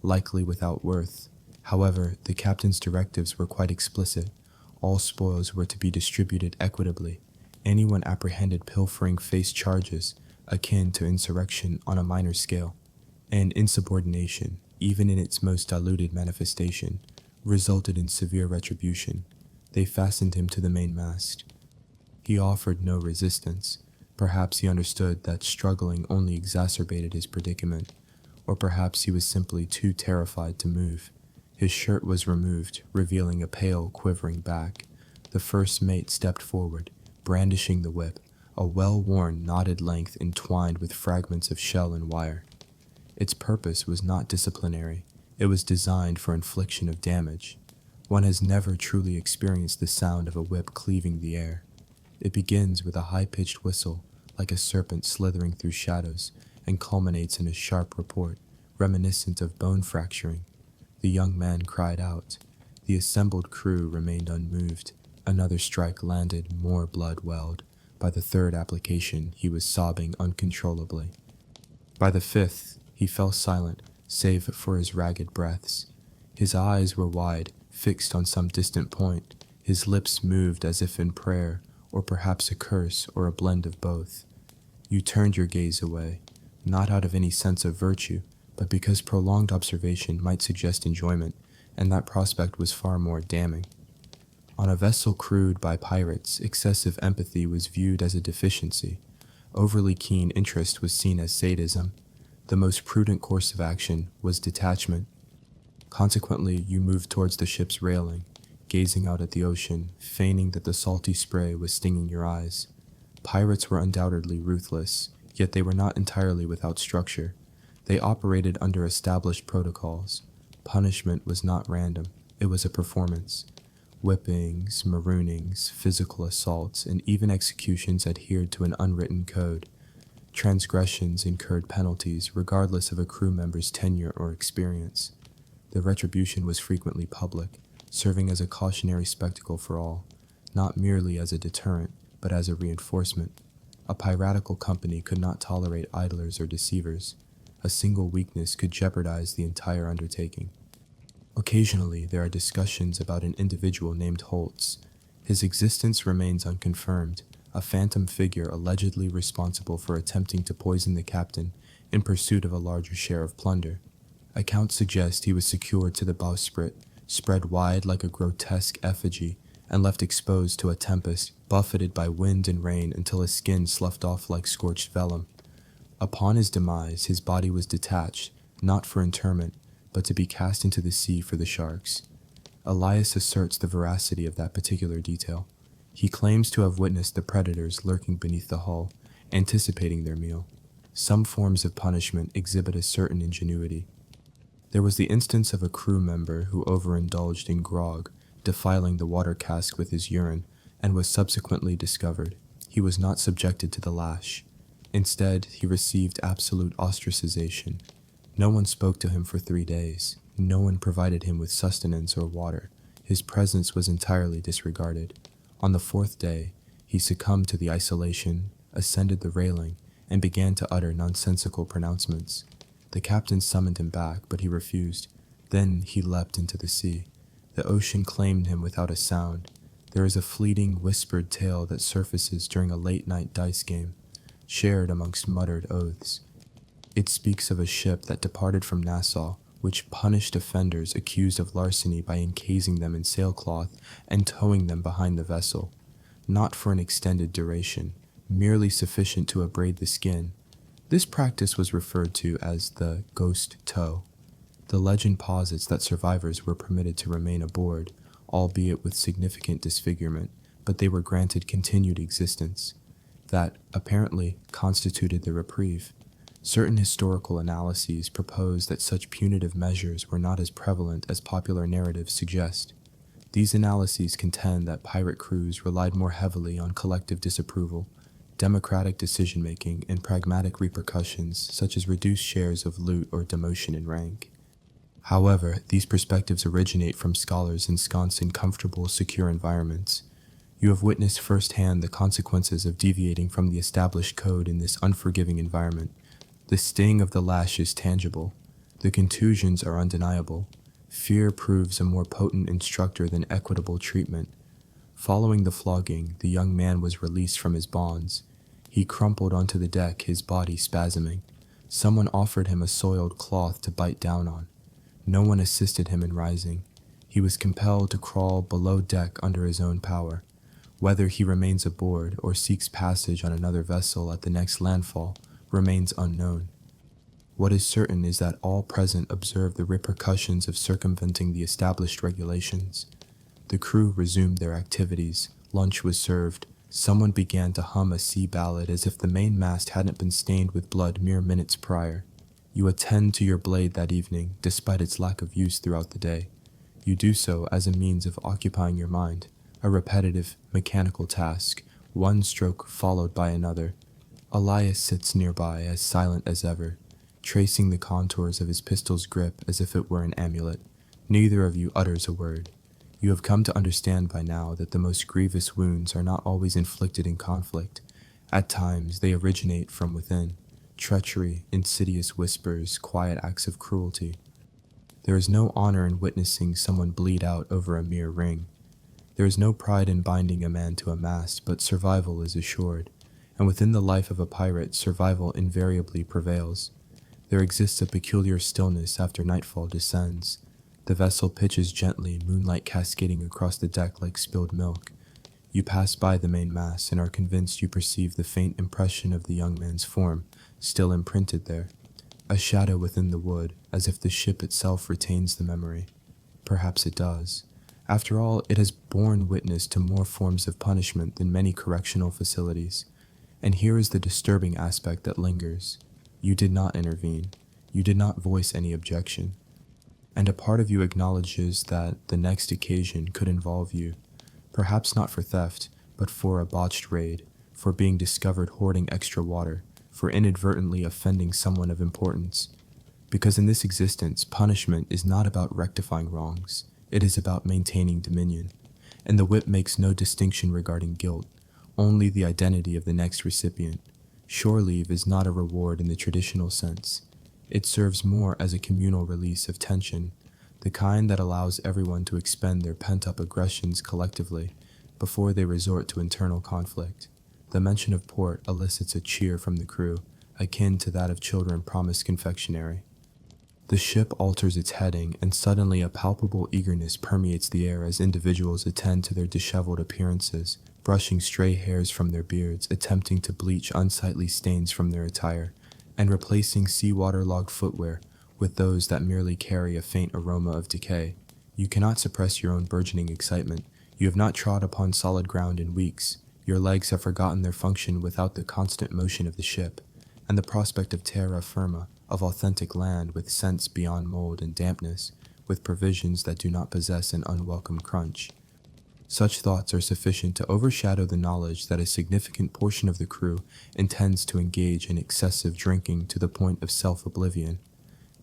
likely without worth. However, the captain's directives were quite explicit. All spoils were to be distributed equitably. Anyone apprehended pilfering faced charges, akin to insurrection on a minor scale. And insubordination, even in its most diluted manifestation, resulted in severe retribution. They fastened him to the mainmast. He offered no resistance. Perhaps he understood that struggling only exacerbated his predicament, or perhaps he was simply too terrified to move. His shirt was removed, revealing a pale, quivering back. The first mate stepped forward, brandishing the whip, a well-worn, knotted length entwined with fragments of shell and wire. Its purpose was not disciplinary. It was designed for infliction of damage. One has never truly experienced the sound of a whip cleaving the air. It begins with a high-pitched whistle, like a serpent slithering through shadows, and culminates in a sharp report, reminiscent of bone fracturing. The young man cried out. The assembled crew remained unmoved. Another strike landed, more blood welled. By the third application, he was sobbing uncontrollably. By the fifth, he fell silent, save for his ragged breaths. His eyes were wide, fixed on some distant point. His lips moved as if in prayer, or perhaps a curse, or a blend of both. You turned your gaze away, not out of any sense of virtue, but because prolonged observation might suggest enjoyment, and that prospect was far more damning. On a vessel crewed by pirates, excessive empathy was viewed as a deficiency. Overly keen interest was seen as sadism. The most prudent course of action was detachment. Consequently, you moved towards the ship's railing, gazing out at the ocean, feigning that the salty spray was stinging your eyes. Pirates were undoubtedly ruthless, yet they were not entirely without structure. They operated under established protocols. Punishment was not random, it was a performance. Whippings, maroonings, physical assaults, and even executions adhered to an unwritten code. Transgressions incurred penalties regardless of a crew member's tenure or experience. The retribution was frequently public, serving as a cautionary spectacle for all, not merely as a deterrent, but as a reinforcement. A piratical company could not tolerate idlers or deceivers. A single weakness could jeopardize the entire undertaking. Occasionally, there are discussions about an individual named Holtz. His existence remains unconfirmed, a phantom figure allegedly responsible for attempting to poison the captain in pursuit of a larger share of plunder. Accounts suggest he was secured to the bowsprit, spread wide like a grotesque effigy, and left exposed to a tempest, buffeted by wind and rain until his skin sloughed off like scorched vellum. Upon his demise, his body was detached, not for interment, but to be cast into the sea for the sharks. Elias asserts the veracity of that particular detail. He claims to have witnessed the predators lurking beneath the hull, anticipating their meal. Some forms of punishment exhibit a certain ingenuity. There was the instance of a crew member who overindulged in grog, defiling the water cask with his urine, and was subsequently discovered. He was not subjected to the lash. Instead, he received absolute ostracization. No one spoke to him for 3 days. No one provided him with sustenance or water. His presence was entirely disregarded. On the 4th day, he succumbed to the isolation, ascended the railing, and began to utter nonsensical pronouncements. The captain summoned him back, but he refused. Then he leapt into the sea. The ocean claimed him without a sound. There is a fleeting, whispered tale that surfaces during a late-night dice game, shared amongst muttered oaths. It speaks of a ship that departed from Nassau, which punished offenders accused of larceny by encasing them in sailcloth and towing them behind the vessel, not for an extended duration, merely sufficient to abrade the skin. This practice was referred to as the ghost tow. The legend posits that survivors were permitted to remain aboard, albeit with significant disfigurement, but they were granted continued existence. That, apparently, constituted the reprieve. Certain historical analyses propose that such punitive measures were not as prevalent as popular narratives suggest. These analyses contend that pirate crews relied more heavily on collective disapproval, democratic decision-making, and pragmatic repercussions such as reduced shares of loot or demotion in rank. However, these perspectives originate from scholars ensconced in comfortable, secure environments. You have witnessed firsthand the consequences of deviating from the established code in this unforgiving environment. The sting of the lash is tangible. The contusions are undeniable. Fear proves a more potent instructor than equitable treatment. Following the flogging, the young man was released from his bonds. He crumpled onto the deck, his body spasming. Someone offered him a soiled cloth to bite down on. No one assisted him in rising. He was compelled to crawl below deck under his own power. Whether he remains aboard or seeks passage on another vessel at the next landfall remains unknown. What is certain is that all present observed the repercussions of circumventing the established regulations. The crew resumed their activities. Lunch was served. Someone began to hum a sea ballad as if the main mast hadn't been stained with blood mere minutes prior. You attend to your blade that evening, despite its lack of use throughout the day. You do so as a means of occupying your mind, a repetitive, mechanical task, one stroke followed by another. Elias sits nearby, as silent as ever, tracing the contours of his pistol's grip as if it were an amulet. Neither of you utters a word. You have come to understand by now that the most grievous wounds are not always inflicted in conflict. At times, they originate from within. Treachery, insidious whispers, quiet acts of cruelty. There is no honor in witnessing someone bleed out over a mere ring. There is no pride in binding a man to a mast, but survival is assured, and within the life of a pirate, survival invariably prevails. There exists a peculiar stillness after nightfall descends. The vessel pitches gently, moonlight cascading across the deck like spilled milk. You pass by the main mast and are convinced you perceive the faint impression of the young man's form, still imprinted there. A shadow within the wood, as if the ship itself retains the memory. Perhaps it does. After all, it has borne witness to more forms of punishment than many correctional facilities. And here is the disturbing aspect that lingers. You did not intervene. You did not voice any objection. And a part of you acknowledges that the next occasion could involve you. Perhaps not for theft, but for a botched raid, for being discovered hoarding extra water, for inadvertently offending someone of importance. Because in this existence, punishment is not about rectifying wrongs. It is about maintaining dominion. And the whip makes no distinction regarding guilt, only the identity of the next recipient. Shore leave is not a reward in the traditional sense. It serves more as a communal release of tension, the kind that allows everyone to expend their pent-up aggressions collectively before they resort to internal conflict. The mention of port elicits a cheer from the crew, akin to that of children promised confectionery. The ship alters its heading, and suddenly a palpable eagerness permeates the air as individuals attend to their disheveled appearances, brushing stray hairs from their beards, attempting to bleach unsightly stains from their attire, and replacing sea-water-logged footwear with those that merely carry a faint aroma of decay. You cannot suppress your own burgeoning excitement. You have not trod upon solid ground in weeks. Your legs have forgotten their function without the constant motion of the ship, and the prospect of terra firma, of authentic land with scents beyond mold and dampness, with provisions that do not possess an unwelcome crunch. Such thoughts are sufficient to overshadow the knowledge that a significant portion of the crew intends to engage in excessive drinking to the point of self-oblivion.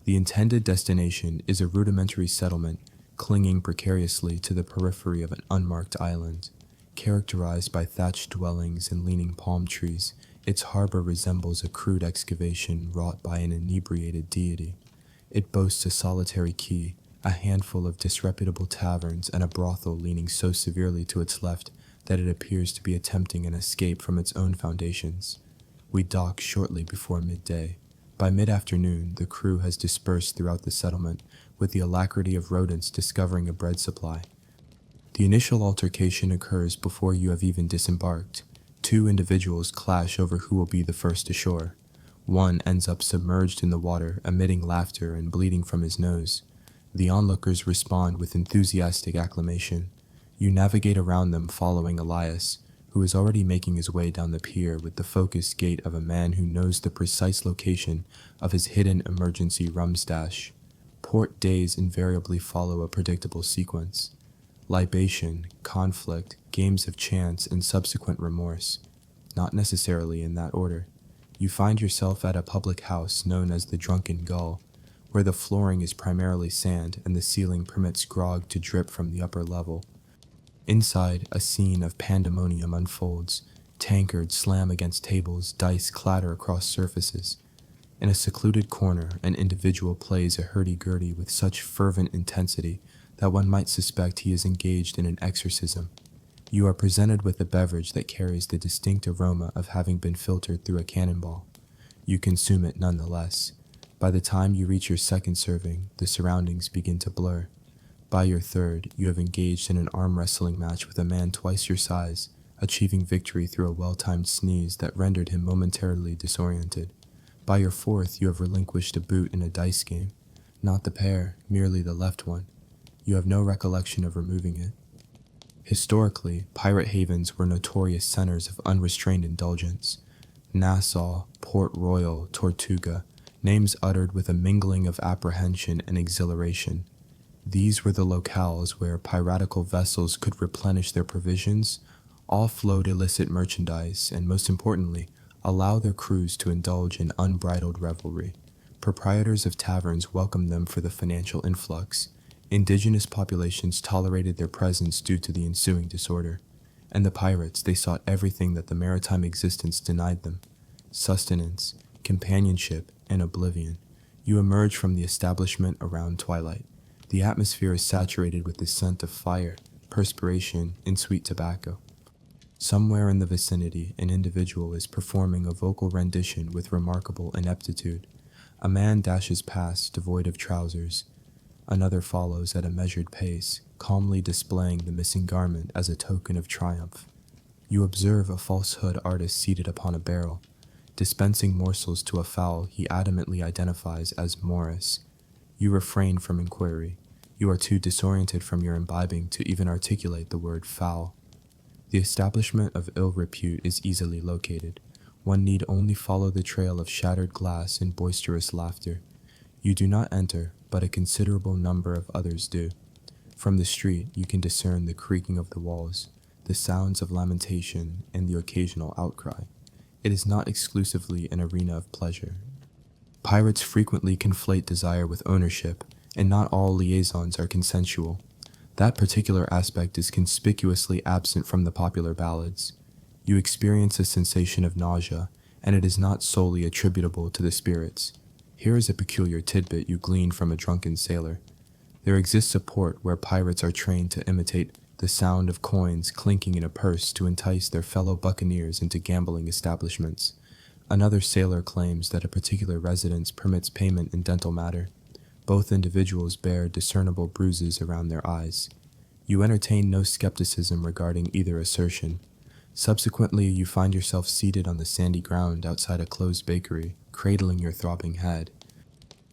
The intended destination is a rudimentary settlement clinging precariously to the periphery of an unmarked island. Characterized by thatched dwellings and leaning palm trees, its harbor resembles a crude excavation wrought by an inebriated deity. It boasts a solitary quay, a handful of disreputable taverns, and a brothel leaning so severely to its left that it appears to be attempting an escape from its own foundations. We dock shortly before midday. By mid-afternoon, the crew has dispersed throughout the settlement, with the alacrity of rodents discovering a bread supply. The initial altercation occurs before you have even disembarked. Two individuals clash over who will be the first ashore. One ends up submerged in the water, emitting laughter and bleeding from his nose. The onlookers respond with enthusiastic acclamation. You navigate around them following Elias, who is already making his way down the pier with the focused gait of a man who knows the precise location of his hidden emergency rum stash. Port days invariably follow a predictable sequence. Libation, conflict, games of chance, and subsequent remorse. not necessarily in that order. You find yourself at a public house known as the Drunken Gull, where the flooring is primarily sand and the ceiling permits grog to drip from the upper level. Inside, a scene of pandemonium unfolds. Tankards slam against tables, dice clatter across surfaces. In a secluded corner, an individual plays a hurdy-gurdy with such fervent intensity that one might suspect he is engaged in an exorcism. You are presented with a beverage that carries the distinct aroma of having been filtered through a cannonball. You consume it nonetheless. By the time you reach your second serving, the surroundings begin to blur. By your third, you have engaged in an arm wrestling match with a man twice your size, achieving victory through a well-timed sneeze that rendered him momentarily disoriented. By your fourth, you have relinquished a boot in a dice game. Not the pair, merely the left one. You have no recollection of removing it. Historically, pirate havens were notorious centers of unrestrained indulgence. Nassau, Port Royal, Tortuga, names uttered with a mingling of apprehension and exhilaration. These were the locales where piratical vessels could replenish their provisions, offload illicit merchandise, and most importantly, allow their crews to indulge in unbridled revelry. Proprietors of taverns welcomed them for the financial influx. Indigenous populations tolerated their presence due to the ensuing disorder. And the pirates, they sought everything that the maritime existence denied them: sustenance, companionship, and oblivion. You emerge from the establishment around twilight. The atmosphere is saturated with the scent of fire, perspiration, and sweet tobacco. Somewhere in the vicinity, an individual is performing a vocal rendition with remarkable ineptitude. A man dashes past, devoid of trousers. Another follows at a measured pace, calmly displaying the missing garment as a token of triumph. You observe a falsehood artist seated upon a barrel. Dispensing morsels to a fowl he adamantly identifies as Morris. You refrain from inquiry. You are too disoriented from your imbibing to even articulate the word fowl. The establishment of ill repute is easily located. One need only follow the trail of shattered glass and boisterous laughter. You do not enter, but a considerable number of others do. From the street, you can discern the creaking of the walls, the sounds of lamentation, and the occasional outcry. It is not exclusively an arena of pleasure. Pirates frequently conflate desire with ownership, and not all liaisons are consensual. That particular aspect is conspicuously absent from the popular ballads. You experience a sensation of nausea, and it is not solely attributable to the spirits. Here is a peculiar tidbit you glean from a drunken sailor. There exists a port where pirates are trained to imitate the sound of coins clinking in a purse to entice their fellow buccaneers into gambling establishments. Another sailor claims that a particular residence permits payment in dental matter. Both individuals bear discernible bruises around their eyes. You entertain no skepticism regarding either assertion. Subsequently, you find yourself seated on the sandy ground outside a closed bakery, cradling your throbbing head.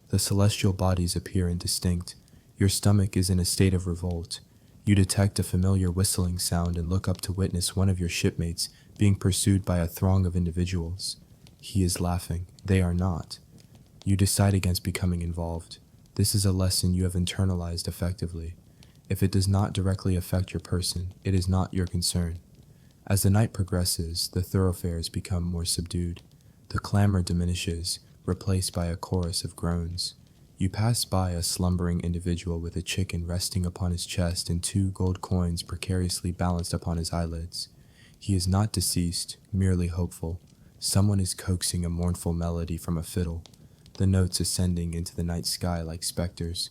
The celestial bodies appear indistinct. Your stomach is in a state of revolt. You detect a familiar whistling sound and look up to witness one of your shipmates being pursued by a throng of individuals. He is laughing. They are not. You decide against becoming involved. This is a lesson you have internalized effectively. If it does not directly affect your person, it is not your concern. As the night progresses, the thoroughfares become more subdued. The clamor diminishes, replaced by a chorus of groans. You pass by a slumbering individual with a chicken resting upon his chest and 2 gold coins precariously balanced upon his eyelids. He is not deceased, merely hopeful. Someone is coaxing a mournful melody from a fiddle, the notes ascending into the night sky like specters.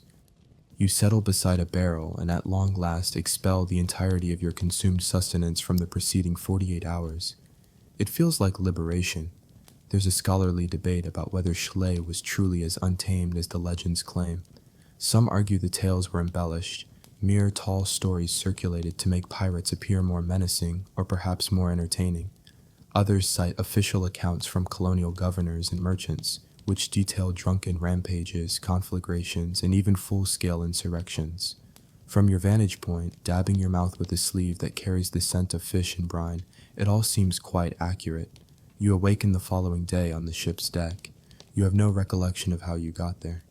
You settle beside a barrel and at long last expel the entirety of your consumed sustenance from the preceding 48 hours. It feels like liberation. There's a scholarly debate about whether Schley was truly as untamed as the legends claim. Some argue the tales were embellished, mere tall stories circulated to make pirates appear more menacing or perhaps more entertaining. Others cite official accounts from colonial governors and merchants, which detail drunken rampages, conflagrations, and even full-scale insurrections. From your vantage point, dabbing your mouth with a sleeve that carries the scent of fish and brine, it all seems quite accurate. You awaken the following day on the ship's deck. You have no recollection of how you got there.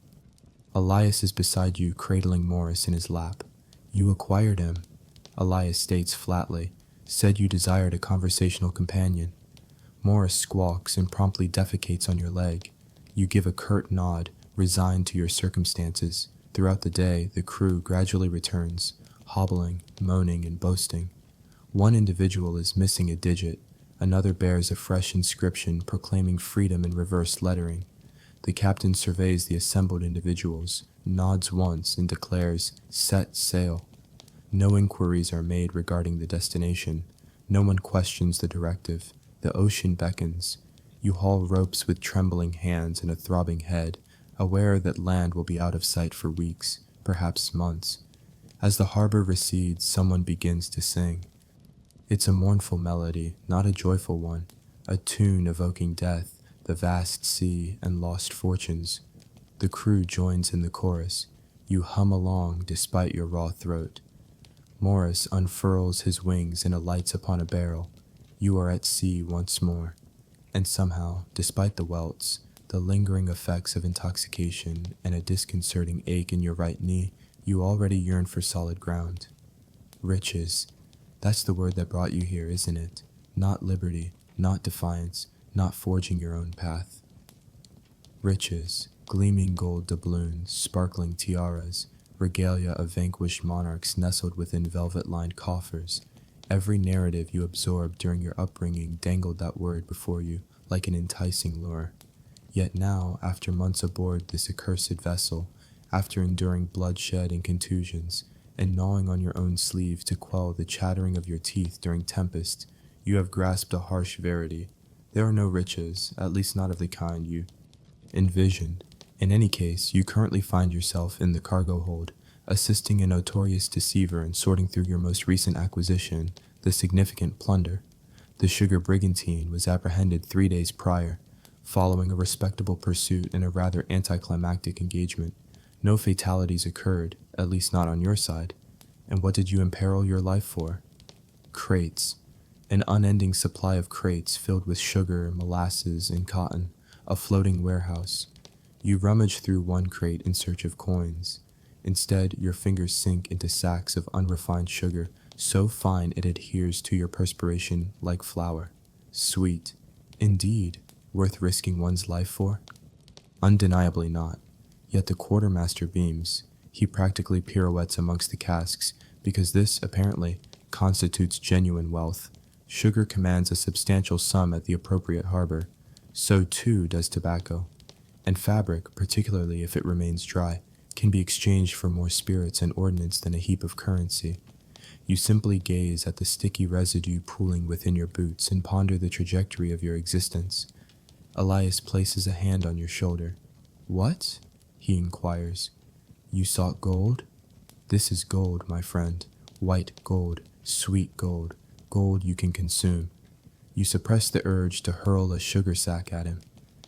Elias is beside you, cradling Morris in his lap. You acquired him, Elias states flatly, said you desired a conversational companion. Morris squawks and promptly defecates on your leg. You give a curt nod, resigned to your circumstances. Throughout the day, the crew gradually returns, hobbling, moaning, and boasting. One individual is missing a digit. Another bears a fresh inscription proclaiming freedom in reverse lettering. The captain surveys the assembled individuals, nods once, and declares, "Set sail." No inquiries are made regarding the destination. No one questions the directive. The ocean beckons. You haul ropes with trembling hands and a throbbing head, aware that land will be out of sight for weeks, perhaps months. As the harbor recedes, someone begins to sing. It's a mournful melody, not a joyful one, a tune evoking death, the vast sea, and lost fortunes. The crew joins in the chorus. You hum along despite your raw throat. Morris unfurls his wings and alights upon a barrel. You are at sea once more. And somehow, despite the welts, the lingering effects of intoxication, and a disconcerting ache in your right knee, you already yearn for solid ground. Riches. That's the word that brought you here, isn't it? Not liberty, not defiance, not forging your own path. Riches, gleaming gold doubloons, sparkling tiaras, regalia of vanquished monarchs nestled within velvet-lined coffers. Every narrative you absorbed during your upbringing dangled that word before you like an enticing lure. Yet now, after months aboard this accursed vessel, after enduring bloodshed and contusions, and gnawing on your own sleeve to quell the chattering of your teeth during tempest, you have grasped a harsh verity. There are no riches, at least not of the kind you envisioned. In any case, you currently find yourself in the cargo hold, assisting a notorious deceiver in sorting through your most recent acquisition, the significant plunder. The sugar brigantine was apprehended 3 days prior, following a respectable pursuit and a rather anticlimactic engagement. No fatalities occurred, at least not on your side. And what did you imperil your life for? Crates. An unending supply of crates filled with sugar, molasses, and cotton, a floating warehouse. You rummage through one crate in search of coins. Instead, your fingers sink into sacks of unrefined sugar, so fine it adheres to your perspiration like flour. Sweet. Indeed. Worth risking one's life for? Undeniably not. Yet the quartermaster beams. He practically pirouettes amongst the casks, because this, apparently, constitutes genuine wealth. Sugar commands a substantial sum at the appropriate harbor. So too does tobacco. And fabric, particularly if it remains dry, can be exchanged for more spirits and ordnance than a heap of currency. You simply gaze at the sticky residue pooling within your boots and ponder the trajectory of your existence. Elias places a hand on your shoulder. "What?" he inquires. "You sought gold? This is gold, my friend. White gold, sweet gold, gold you can consume." You suppress the urge to hurl a sugar sack at him.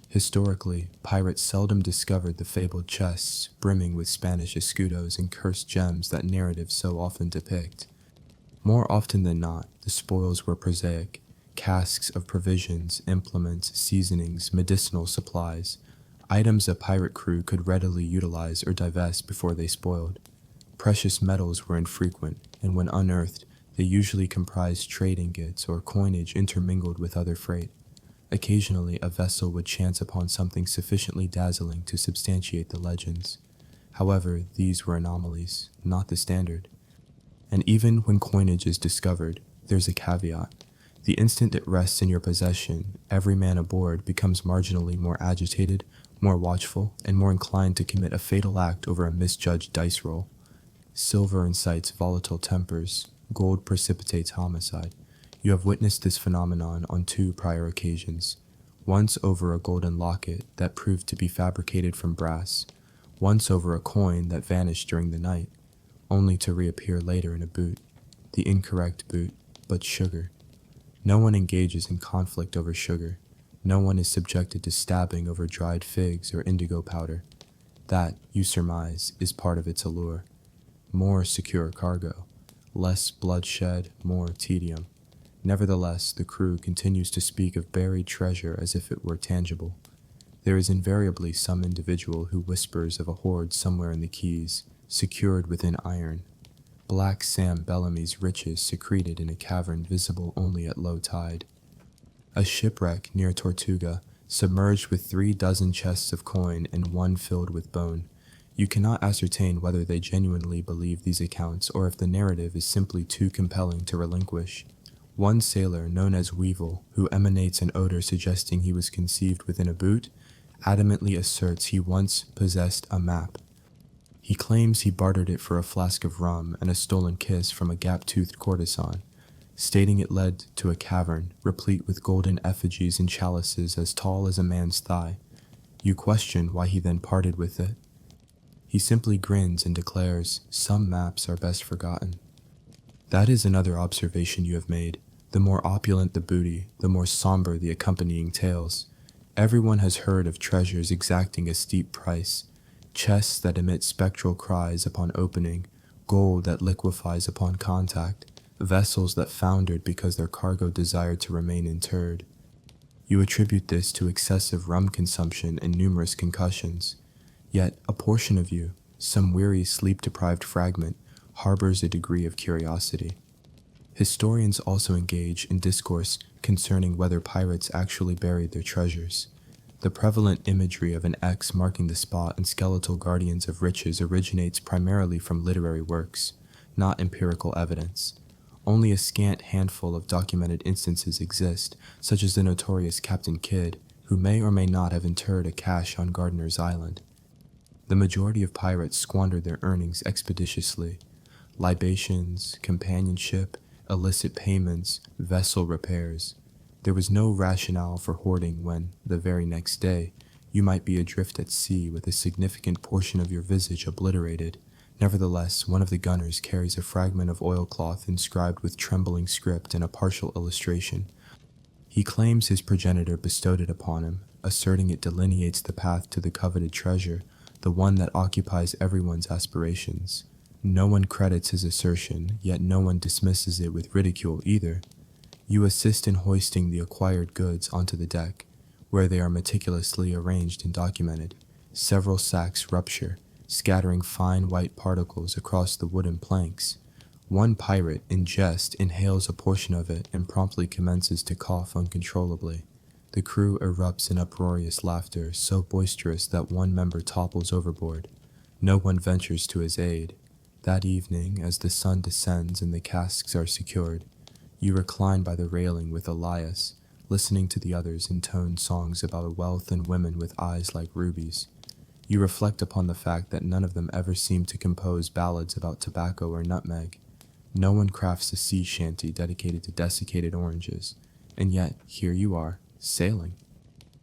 Historically, pirates seldom discovered the fabled chests brimming with Spanish escudos and cursed gems that narratives so often depict. More often than not, the spoils were prosaic: casks of provisions, implements, seasonings, medicinal supplies, items a pirate crew could readily utilize or divest before they spoiled. Precious metals were infrequent, and when unearthed, they usually comprised trade ingots or coinage intermingled with other freight. Occasionally, a vessel would chance upon something sufficiently dazzling to substantiate the legends. However, these were anomalies, not the standard. And even when coinage is discovered, there's a caveat. The instant it rests in your possession, every man aboard becomes marginally more agitated, more watchful, and more inclined to commit a fatal act over a misjudged dice roll. Silver incites volatile tempers, gold precipitates homicide. You have witnessed this phenomenon on 2 prior occasions, once over a golden locket that proved to be fabricated from brass, once over a coin that vanished during the night, only to reappear later in a boot. The incorrect boot, but sugar. No one engages in conflict over sugar. No one is subjected to stabbing over dried figs or indigo powder. That, you surmise, is part of its allure. More secure cargo. Less bloodshed, more tedium. Nevertheless, the crew continues to speak of buried treasure as if it were tangible. There is invariably some individual who whispers of a hoard somewhere in the Keys, secured within iron. Black Sam Bellamy's riches secreted in a cavern visible only at low tide. A shipwreck near Tortuga, submerged with 3 dozen chests of coin and one filled with bone. You cannot ascertain whether they genuinely believe these accounts or if the narrative is simply too compelling to relinquish. One sailor, known as Weevil, who emanates an odor suggesting he was conceived within a boot, adamantly asserts he once possessed a map. He claims he bartered it for a flask of rum and a stolen kiss from a gap-toothed courtesan, stating it led to a cavern replete with golden effigies and chalices as tall as a man's thigh. You question why he then parted with it. He simply grins and declares, "Some maps are best forgotten." That is another observation you have made. The more opulent the booty, the more somber the accompanying tales. Everyone has heard of treasures exacting a steep price, chests that emit spectral cries upon opening, gold that liquefies upon contact, vessels that foundered because their cargo desired to remain interred. You attribute this to excessive rum consumption and numerous concussions. Yet a portion of you, some weary sleep-deprived fragment, harbors a degree of curiosity. Historians also engage in discourse concerning whether pirates actually buried their treasures. The prevalent imagery of an X marking the spot and skeletal guardians of riches originates primarily from literary works, not empirical evidence. Only a scant handful of documented instances exist, such as the notorious Captain Kidd, who may or may not have interred a cache on Gardiner's Island. The majority of pirates squandered their earnings expeditiously. Libations, companionship, illicit payments, vessel repairs. There was no rationale for hoarding when, the very next day, you might be adrift at sea with a significant portion of your visage obliterated. Nevertheless, one of the gunners carries a fragment of oilcloth inscribed with trembling script and a partial illustration. He claims his progenitor bestowed it upon him, asserting it delineates the path to the coveted treasure, the one that occupies everyone's aspirations. No one credits his assertion, yet no one dismisses it with ridicule either. You assist in hoisting the acquired goods onto the deck, where they are meticulously arranged and documented. Several sacks rupture, scattering fine white particles across the wooden planks. One pirate, in jest, inhales a portion of it and promptly commences to cough uncontrollably. The crew erupts in uproarious laughter, so boisterous that one member topples overboard. No one ventures to his aid. That evening, as the sun descends and the casks are secured, you recline by the railing with Elias, listening to the others intone songs about wealth and women with eyes like rubies. You reflect upon the fact that none of them ever seem to compose ballads about tobacco or nutmeg. No one crafts a sea shanty dedicated to desiccated oranges, and yet here you are, sailing.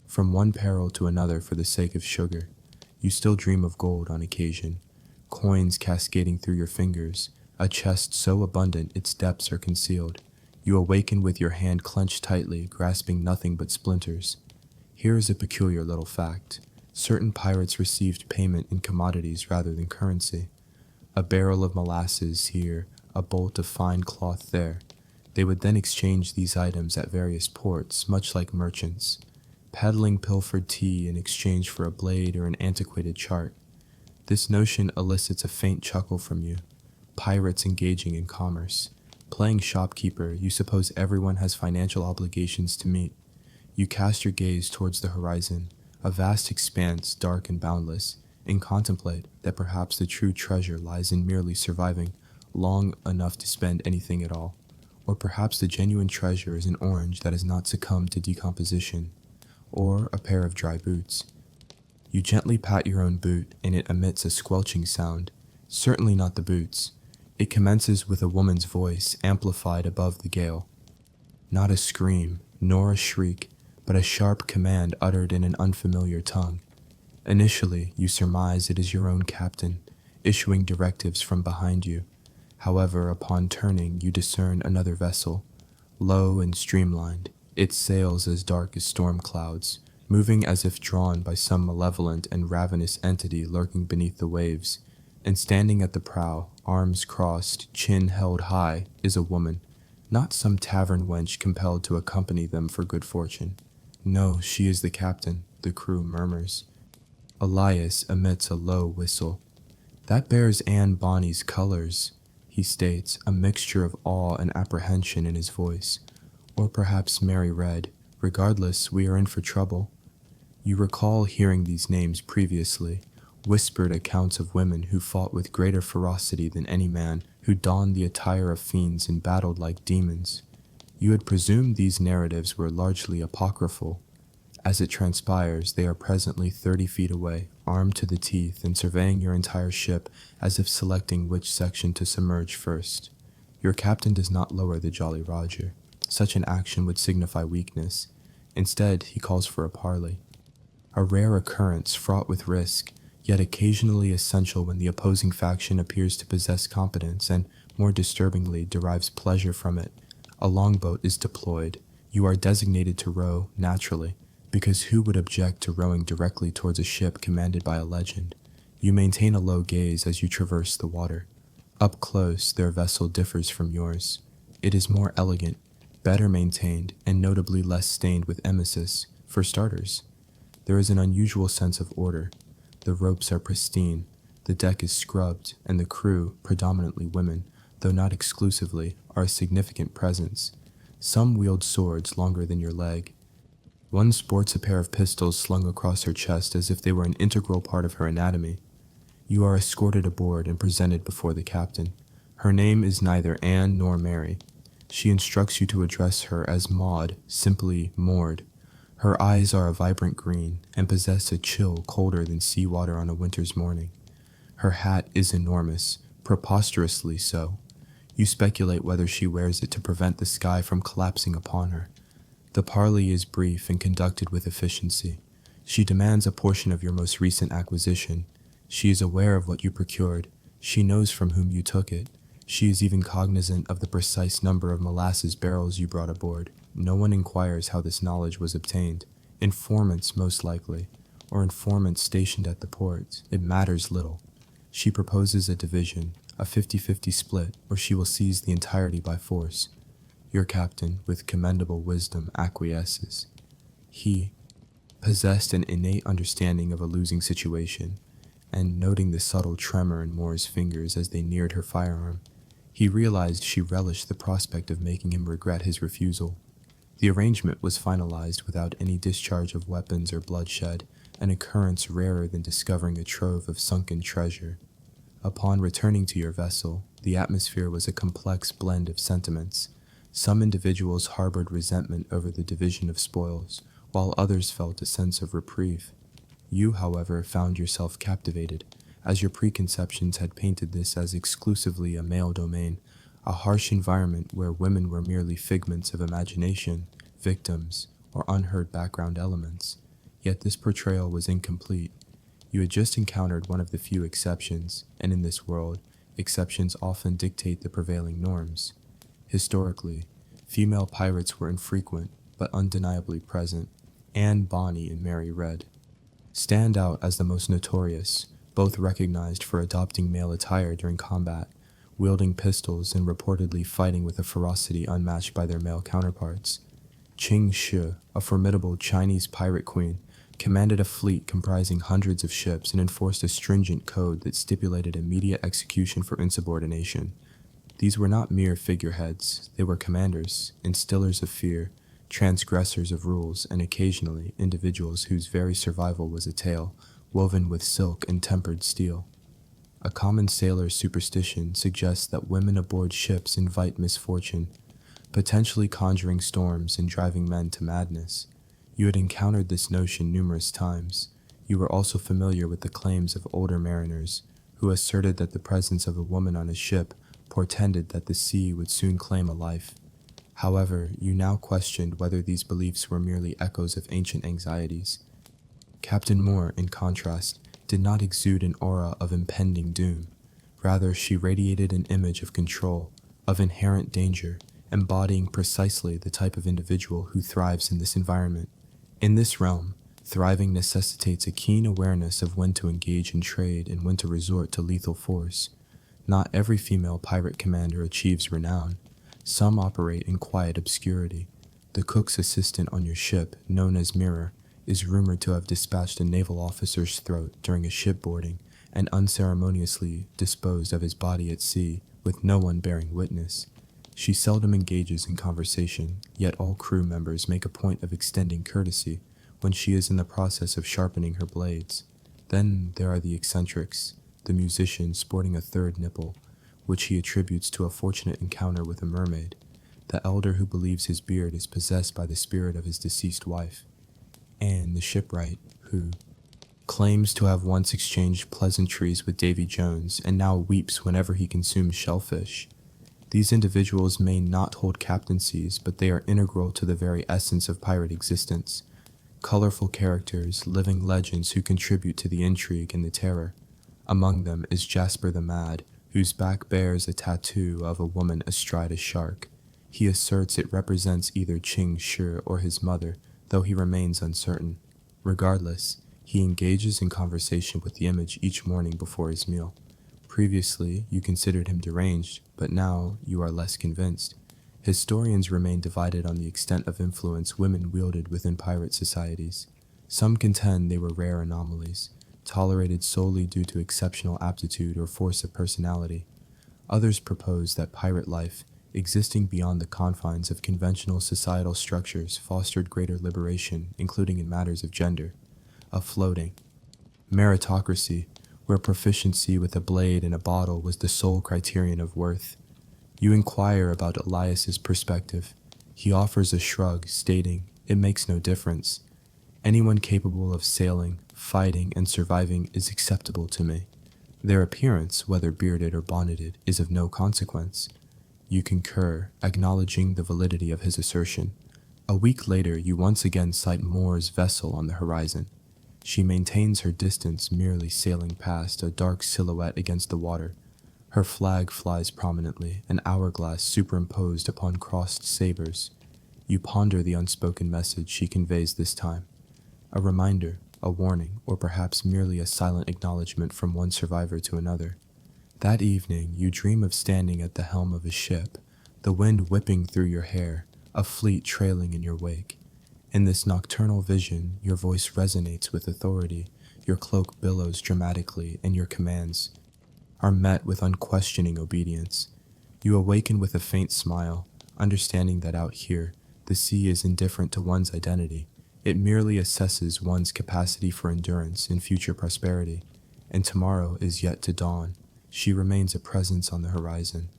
From one peril to another for the sake of sugar, you still dream of gold on occasion, coins cascading through your fingers, a chest so abundant its depths are concealed. You awaken with your hand clenched tightly, grasping nothing but splinters. Here is a peculiar little fact. Certain pirates received payment in commodities rather than currency. A barrel of molasses here, a bolt of fine cloth there. They would then exchange these items at various ports, much like merchants, peddling pilfered tea in exchange for a blade or an antiquated chart. This notion elicits a faint chuckle from you. Pirates engaging in commerce. Playing shopkeeper, you suppose everyone has financial obligations to meet. You cast your gaze towards the horizon, a vast expanse, dark and boundless, and contemplate that perhaps the true treasure lies in merely surviving long enough to spend anything at all. Or perhaps the genuine treasure is an orange that has not succumbed to decomposition, or a pair of dry boots. You gently pat your own boot, and it emits a squelching sound. Certainly not the boots. It commences with a woman's voice, amplified above the gale. Not a scream, nor a shriek, but a sharp command uttered in an unfamiliar tongue. Initially, you surmise it is your own captain, issuing directives from behind you. However, upon turning, you discern another vessel, low and streamlined, its sails as dark as storm clouds, moving as if drawn by some malevolent and ravenous entity lurking beneath the waves, and standing at the prow, arms crossed, chin held high, is a woman, not some tavern wench compelled to accompany them for good fortune. No, she is the captain, the crew murmurs. Elias emits a low whistle. That bears Anne Bonny's colors, he states, a mixture of awe and apprehension in his voice. Or perhaps Mary Red, Regardless, we are in for trouble. You recall hearing these names previously, whispered accounts of women who fought with greater ferocity than any man, who donned the attire of fiends and battled like demons. You had presumed these narratives were largely apocryphal. As it transpires, they are presently 30 feet away, armed to the teeth and surveying your entire ship as if selecting which section to submerge first. Your captain does not lower the Jolly Roger. Such an action would signify weakness. Instead, he calls for a parley. A rare occurrence fraught with risk, yet occasionally essential when the opposing faction appears to possess competence and, more disturbingly, derives pleasure from it. A longboat is deployed. You are designated to row, naturally, because who would object to rowing directly towards a ship commanded by a legend? You maintain a low gaze as you traverse the water. Up close, their vessel differs from yours. It is more elegant, better maintained, and notably less stained with emesis, for starters. There is an unusual sense of order. The ropes are pristine, the deck is scrubbed, and the crew, predominantly women, though not exclusively, are a significant presence. Some wield swords longer than your leg. One sports a pair of pistols slung across her chest as if they were an integral part of her anatomy. You are escorted aboard and presented before the captain. Her name is neither Anne nor Mary. She instructs you to address her as Maud, simply Maud. Her eyes are a vibrant green and possess a chill colder than seawater on a winter's morning. Her hat is enormous, preposterously so. You speculate whether she wears it to prevent the sky from collapsing upon her. The parley is brief and conducted with efficiency. She demands a portion of your most recent acquisition. She is aware of what you procured. She knows from whom you took it. She is even cognizant of the precise number of molasses barrels you brought aboard. No one inquires how this knowledge was obtained. Informants, most likely, or informants stationed at the port. It matters little. She proposes a division, a 50-50 split, or she will seize the entirety by force. Your captain, with commendable wisdom, acquiesces. He possessed an innate understanding of a losing situation, and noting the subtle tremor in Moore's fingers as they neared her firearm, he realized she relished the prospect of making him regret his refusal. The arrangement was finalized without any discharge of weapons or bloodshed, an occurrence rarer than discovering a trove of sunken treasure. Upon returning to your vessel, the atmosphere was a complex blend of sentiments. Some individuals harbored resentment over the division of spoils, while others felt a sense of reprieve. You, however, found yourself captivated, as your preconceptions had painted this as exclusively a male domain, a harsh environment where women were merely figments of imagination, victims, or unheard background elements. Yet this portrayal was incomplete. You had just encountered one of the few exceptions, and in this world, exceptions often dictate the prevailing norms. Historically, female pirates were infrequent, but undeniably present. Anne Bonny and Mary Red stand out as the most notorious, both recognized for adopting male attire during combat, wielding pistols and reportedly fighting with a ferocity unmatched by their male counterparts. Qing Shi, a formidable Chinese pirate queen, commanded a fleet comprising hundreds of ships and enforced a stringent code that stipulated immediate execution for insubordination. These were not mere figureheads, they were commanders, instillers of fear, transgressors of rules, and occasionally individuals whose very survival was a tale, woven with silk and tempered steel. A common sailor's superstition suggests that women aboard ships invite misfortune, potentially conjuring storms and driving men to madness. You had encountered this notion numerous times. You were also familiar with the claims of older mariners, who asserted that the presence of a woman on a ship portended that the sea would soon claim a life. However, you now questioned whether these beliefs were merely echoes of ancient anxieties. Captain Moore, in contrast, did not exude an aura of impending doom. Rather, she radiated an image of control, of inherent danger, embodying precisely the type of individual who thrives in this environment. In this realm, thriving necessitates a keen awareness of when to engage in trade and when to resort to lethal force. Not every female pirate commander achieves renown. Some operate in quiet obscurity. The cook's assistant on your ship, known as Mirror, is rumored to have dispatched a naval officer's throat during a shipboarding and unceremoniously disposed of his body at sea with no one bearing witness. She seldom engages in conversation, yet all crew members make a point of extending courtesy when she is in the process of sharpening her blades. Then there are the eccentrics, the musician sporting a third nipple, which he attributes to a fortunate encounter with a mermaid, the elder who believes his beard is possessed by the spirit of his deceased wife, and the shipwright who claims to have once exchanged pleasantries with Davy Jones and now weeps whenever he consumes shellfish. These individuals may not hold captaincies, but they are integral to the very essence of pirate existence. Colorful characters, living legends who contribute to the intrigue and the terror. Among them is Jasper the Mad, whose back bears a tattoo of a woman astride a shark. He asserts it represents either Ching Shi or his mother, though he remains uncertain. Regardless, he engages in conversation with the image each morning before his meal. Previously, you considered him deranged, but now you are less convinced. Historians remain divided on the extent of influence women wielded within pirate societies. Some contend they were rare anomalies, tolerated solely due to exceptional aptitude or force of personality. Others propose that pirate life, existing beyond the confines of conventional societal structures, fostered greater liberation, including in matters of gender. A floating meritocracy, where proficiency with a blade and a bottle was the sole criterion of worth. You inquire about Elias's perspective. He offers a shrug, stating, "It makes no difference. Anyone capable of sailing, fighting, and surviving is acceptable to me. Their appearance, whether bearded or bonneted, is of no consequence." You concur, acknowledging the validity of his assertion. A week later, you once again sight Moore's vessel on the horizon. She maintains her distance, merely sailing past, a dark silhouette against the water. Her flag flies prominently, an hourglass superimposed upon crossed sabers. You ponder the unspoken message she conveys this time. A reminder, a warning, or perhaps merely a silent acknowledgement from one survivor to another. That evening, you dream of standing at the helm of a ship, the wind whipping through your hair, a fleet trailing in your wake. In this nocturnal vision, your voice resonates with authority, your cloak billows dramatically, and your commands are met with unquestioning obedience. You awaken with a faint smile, understanding that out here, the sea is indifferent to one's identity. It merely assesses one's capacity for endurance and future prosperity, and tomorrow is yet to dawn. She remains a presence on the horizon.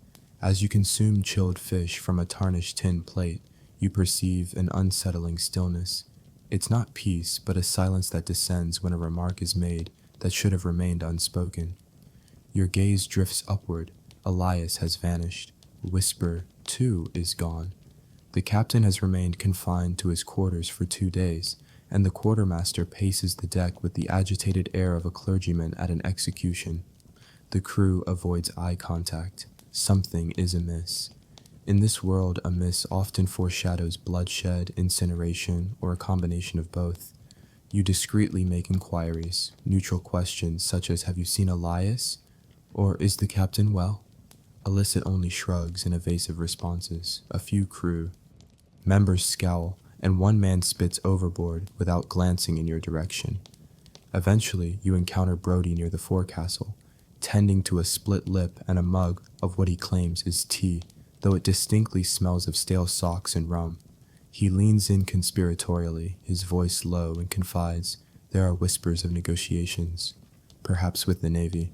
As you consume chilled fish from a tarnished tin plate, you perceive an unsettling stillness. It's not peace, but a silence that descends when a remark is made that should have remained unspoken. Your gaze drifts upward. Elias has vanished. Whisper, too, is gone. The captain has remained confined to his quarters for 2 days, and the quartermaster paces the deck with the agitated air of a clergyman at an execution. The crew avoids eye contact. Something is amiss. In this world, amiss often foreshadows bloodshed, incineration, or a combination of both. You discreetly make inquiries, neutral questions such as, "Have you seen Elias?" or "Is the captain well?" elicit only shrugs and evasive responses. A few crew members scowl, and one man spits overboard without glancing in your direction. Eventually, you encounter Brody near the forecastle, tending to a split lip and a mug of what he claims is tea, though it distinctly smells of stale socks and rum. He leans in conspiratorially, his voice low, and confides, "There are whispers of negotiations, perhaps with the Navy,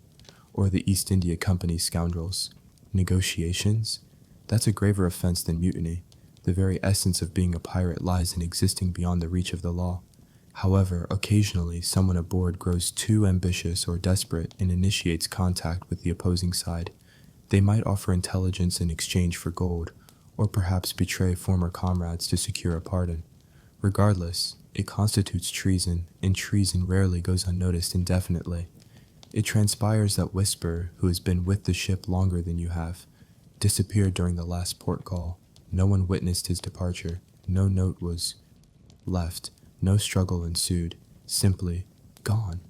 or the East India Company scoundrels." Negotiations? That's a graver offense than mutiny. The very essence of being a pirate lies in existing beyond the reach of the law. However, occasionally someone aboard grows too ambitious or desperate and initiates contact with the opposing side. They might offer intelligence in exchange for gold, or perhaps betray former comrades to secure a pardon. Regardless, it constitutes treason, and treason rarely goes unnoticed indefinitely. It transpires that Whisper, who has been with the ship longer than you have, disappeared during the last port call. No one witnessed his departure. No note was left. No struggle ensued. Simply gone.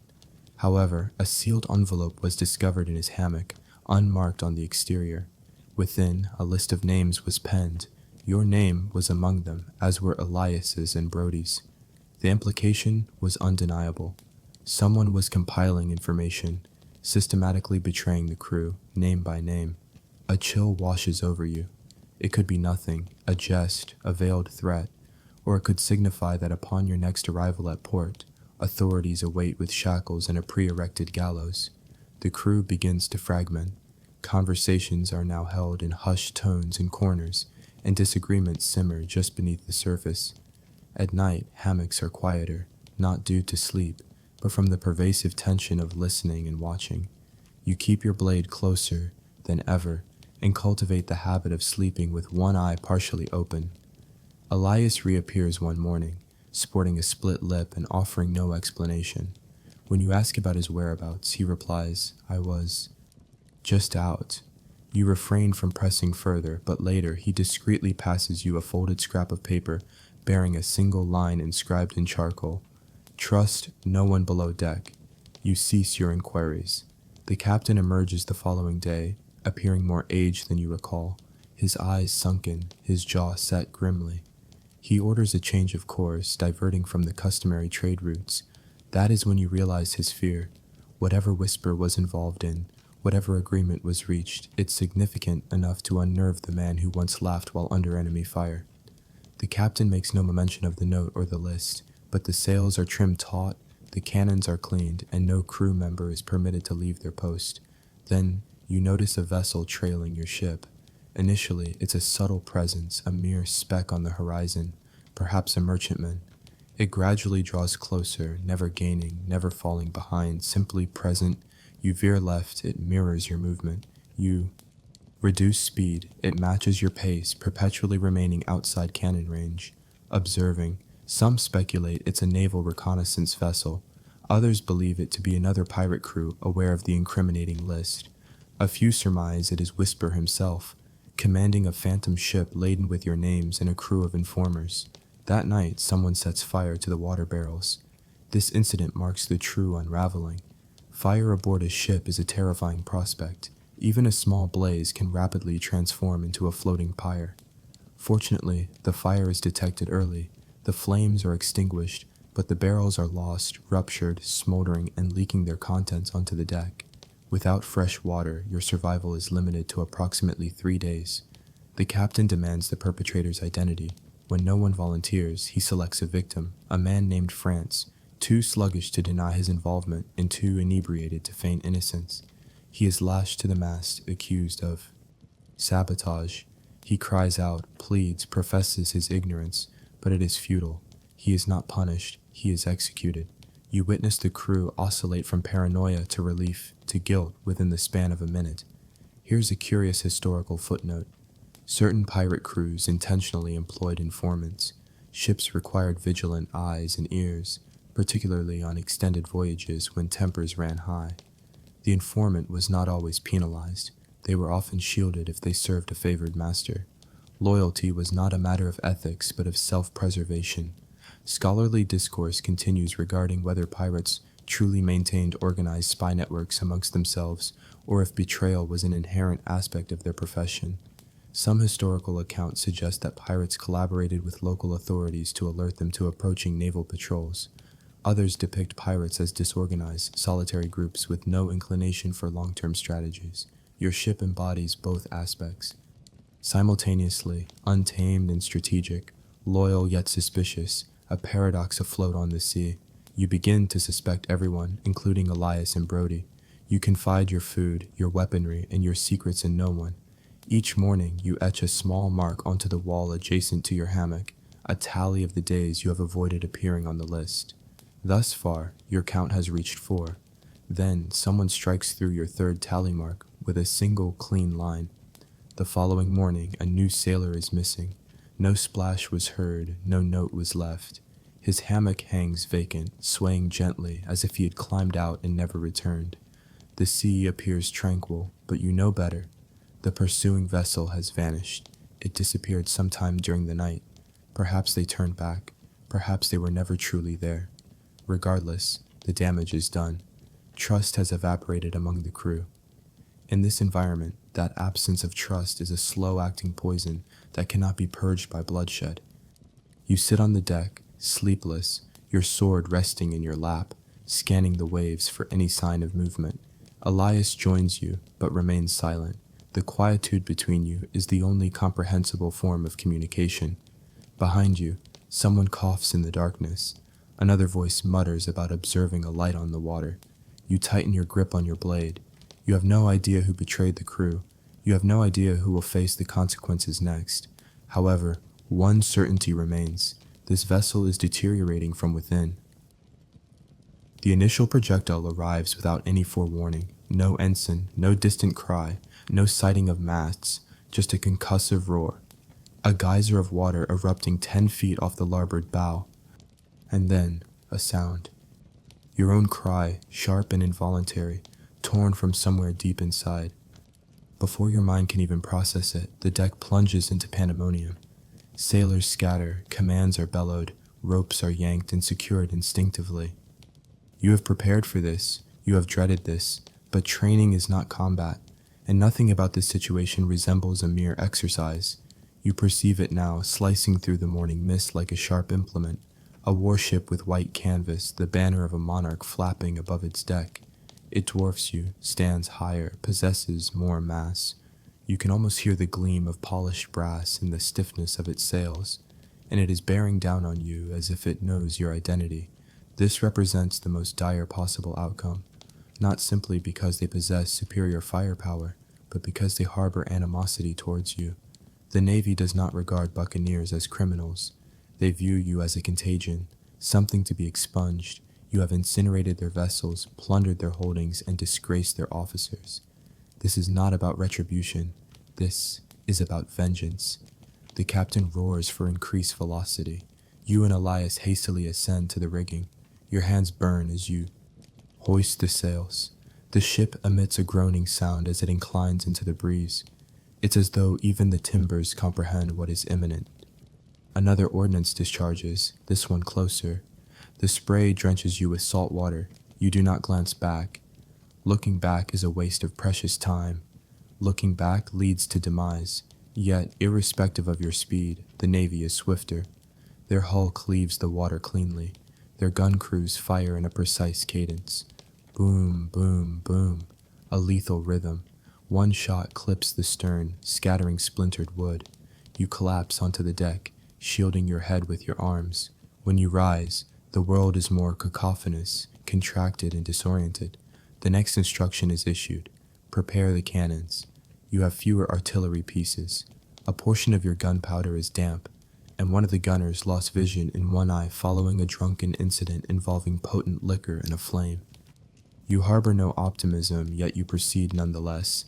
However, a sealed envelope was discovered in his hammock, unmarked on the exterior. Within, a list of names was penned. Your name was among them, as were Elias's and Brody's. The implication was undeniable. Someone was compiling information, systematically betraying the crew, name by name. A chill washes over you. It could be nothing, a jest, a veiled threat, or it could signify that upon your next arrival at port, authorities await with shackles and a pre-erected gallows. The crew begins to fragment. Conversations are now held in hushed tones in corners, and disagreements simmer just beneath the surface. At night, hammocks are quieter, not due to sleep, but from the pervasive tension of listening and watching. You keep your blade closer than ever and cultivate the habit of sleeping with one eye partially open. Elias reappears one morning, sporting a split lip and offering no explanation. When you ask about his whereabouts, he replies, "I was just out." You refrain from pressing further, but later he discreetly passes you a folded scrap of paper bearing a single line inscribed in charcoal. "Trust no one below deck." You cease your inquiries. The captain emerges the following day, appearing more aged than you recall, his eyes sunken, his jaw set grimly. He orders a change of course, diverting from the customary trade routes. That is when you realize his fear. Whatever whisper was involved in, whatever agreement was reached, it's significant enough to unnerve the man who once laughed while under enemy fire. The captain makes no mention of the note or the list, but the sails are trimmed taut, the cannons are cleaned, and no crew member is permitted to leave their post. Then, you notice a vessel trailing your ship. Initially, it's a subtle presence, a mere speck on the horizon, perhaps a merchantman. It gradually draws closer, never gaining, never falling behind, simply present. You veer left, it mirrors your movement. You reduce speed, it matches your pace, perpetually remaining outside cannon range. Observing, some speculate it's a naval reconnaissance vessel. Others believe it to be another pirate crew aware of the incriminating list. A few surmise it is Whisper himself, commanding a phantom ship laden with your names and a crew of informers. That night, someone sets fire to the water barrels. This incident marks the true unraveling. Fire aboard a ship is a terrifying prospect. Even a small blaze can rapidly transform into a floating pyre. Fortunately, the fire is detected early. The flames are extinguished, but the barrels are lost, ruptured, smoldering, and leaking their contents onto the deck. Without fresh water, your survival is limited to approximately 3 days. The captain demands the perpetrator's identity. When no one volunteers, he selects a victim, a man named France, too sluggish to deny his involvement and too inebriated to feign innocence. He is lashed to the mast, accused of sabotage. He cries out, pleads, professes his ignorance, but it is futile. He is not punished, he is executed. You witness the crew oscillate from paranoia to relief to guilt within the span of a minute. Here's a curious historical footnote. Certain pirate crews intentionally employed informants. Ships required vigilant eyes and ears, particularly on extended voyages when tempers ran high. The informant was not always penalized. They were often shielded if they served a favored master. Loyalty was not a matter of ethics, but of self-preservation. Scholarly discourse continues regarding whether pirates truly maintained organized spy networks amongst themselves, or if betrayal was an inherent aspect of their profession. Some historical accounts suggest that pirates collaborated with local authorities to alert them to approaching naval patrols. Others depict pirates as disorganized, solitary groups with no inclination for long-term strategies. Your ship embodies both aspects. Simultaneously, untamed and strategic, loyal yet suspicious, a paradox afloat on the sea. You begin to suspect everyone, including Elias and Brody. You confide your food, your weaponry, and your secrets in no one. Each morning, you etch a small mark onto the wall adjacent to your hammock, a tally of the days you have avoided appearing on the list. Thus far, your count has reached 4. Then, someone strikes through your third tally mark with a single clean line. The following morning, a new sailor is missing. No splash was heard, no note was left. His hammock hangs vacant, swaying gently as if he had climbed out and never returned. The sea appears tranquil, but you know better. The pursuing vessel has vanished. It disappeared sometime during the night. Perhaps they turned back. Perhaps they were never truly there. Regardless, the damage is done. Trust has evaporated among the crew. In this environment, that absence of trust is a slow-acting poison that cannot be purged by bloodshed. You sit on the deck, sleepless, your sword resting in your lap, scanning the waves for any sign of movement. Elias joins you, but remains silent. The quietude between you is the only comprehensible form of communication. Behind you, someone coughs in the darkness. Another voice mutters about observing a light on the water. You tighten your grip on your blade. You have no idea who betrayed the crew. You have no idea who will face the consequences next. However, one certainty remains. This vessel is deteriorating from within. The initial projectile arrives without any forewarning. No ensign, no distant cry, no sighting of masts, just a concussive roar. A geyser of water erupting 10 feet off the larboard bow. And then, a sound. Your own cry, sharp and involuntary, torn from somewhere deep inside. Before your mind can even process it, the deck plunges into pandemonium. Sailors scatter, commands are bellowed, ropes are yanked and secured instinctively. You have prepared for this, you have dreaded this, but training is not combat, and nothing about this situation resembles a mere exercise. You perceive it now, slicing through the morning mist like a sharp implement, a warship with white canvas, the banner of a monarch flapping above its deck. It dwarfs you, stands higher, possesses more mass. You can almost hear the gleam of polished brass in the stiffness of its sails, and it is bearing down on you as if it knows your identity. This represents the most dire possible outcome, not simply because they possess superior firepower, but because they harbor animosity towards you. The Navy does not regard buccaneers as criminals. They view you as a contagion, something to be expunged. You have incinerated their vessels, plundered their holdings, and disgraced their officers. This is not about retribution. This is about vengeance. The captain roars for increased velocity. You and Elias hastily ascend to the rigging. Your hands burn as you hoist the sails. The ship emits a groaning sound as it inclines into the breeze. It's as though even the timbers comprehend what is imminent. Another ordnance discharges, this one closer. The spray drenches you with salt water. You do not glance back. Looking back is a waste of precious time. Looking back leads to demise. Yet, irrespective of your speed, the Navy is swifter. Their hull cleaves the water cleanly. Their gun crews fire in a precise cadence. Boom, boom, boom. A lethal rhythm. One shot clips the stern, scattering splintered wood. You collapse onto the deck, shielding your head with your arms. When you rise, the world is more cacophonous, contracted and disoriented. The next instruction is issued. Prepare the cannons. You have fewer artillery pieces. A portion of your gunpowder is damp, and one of the gunners lost vision in one eye following a drunken incident involving potent liquor and a flame. You harbor no optimism, yet you proceed nonetheless.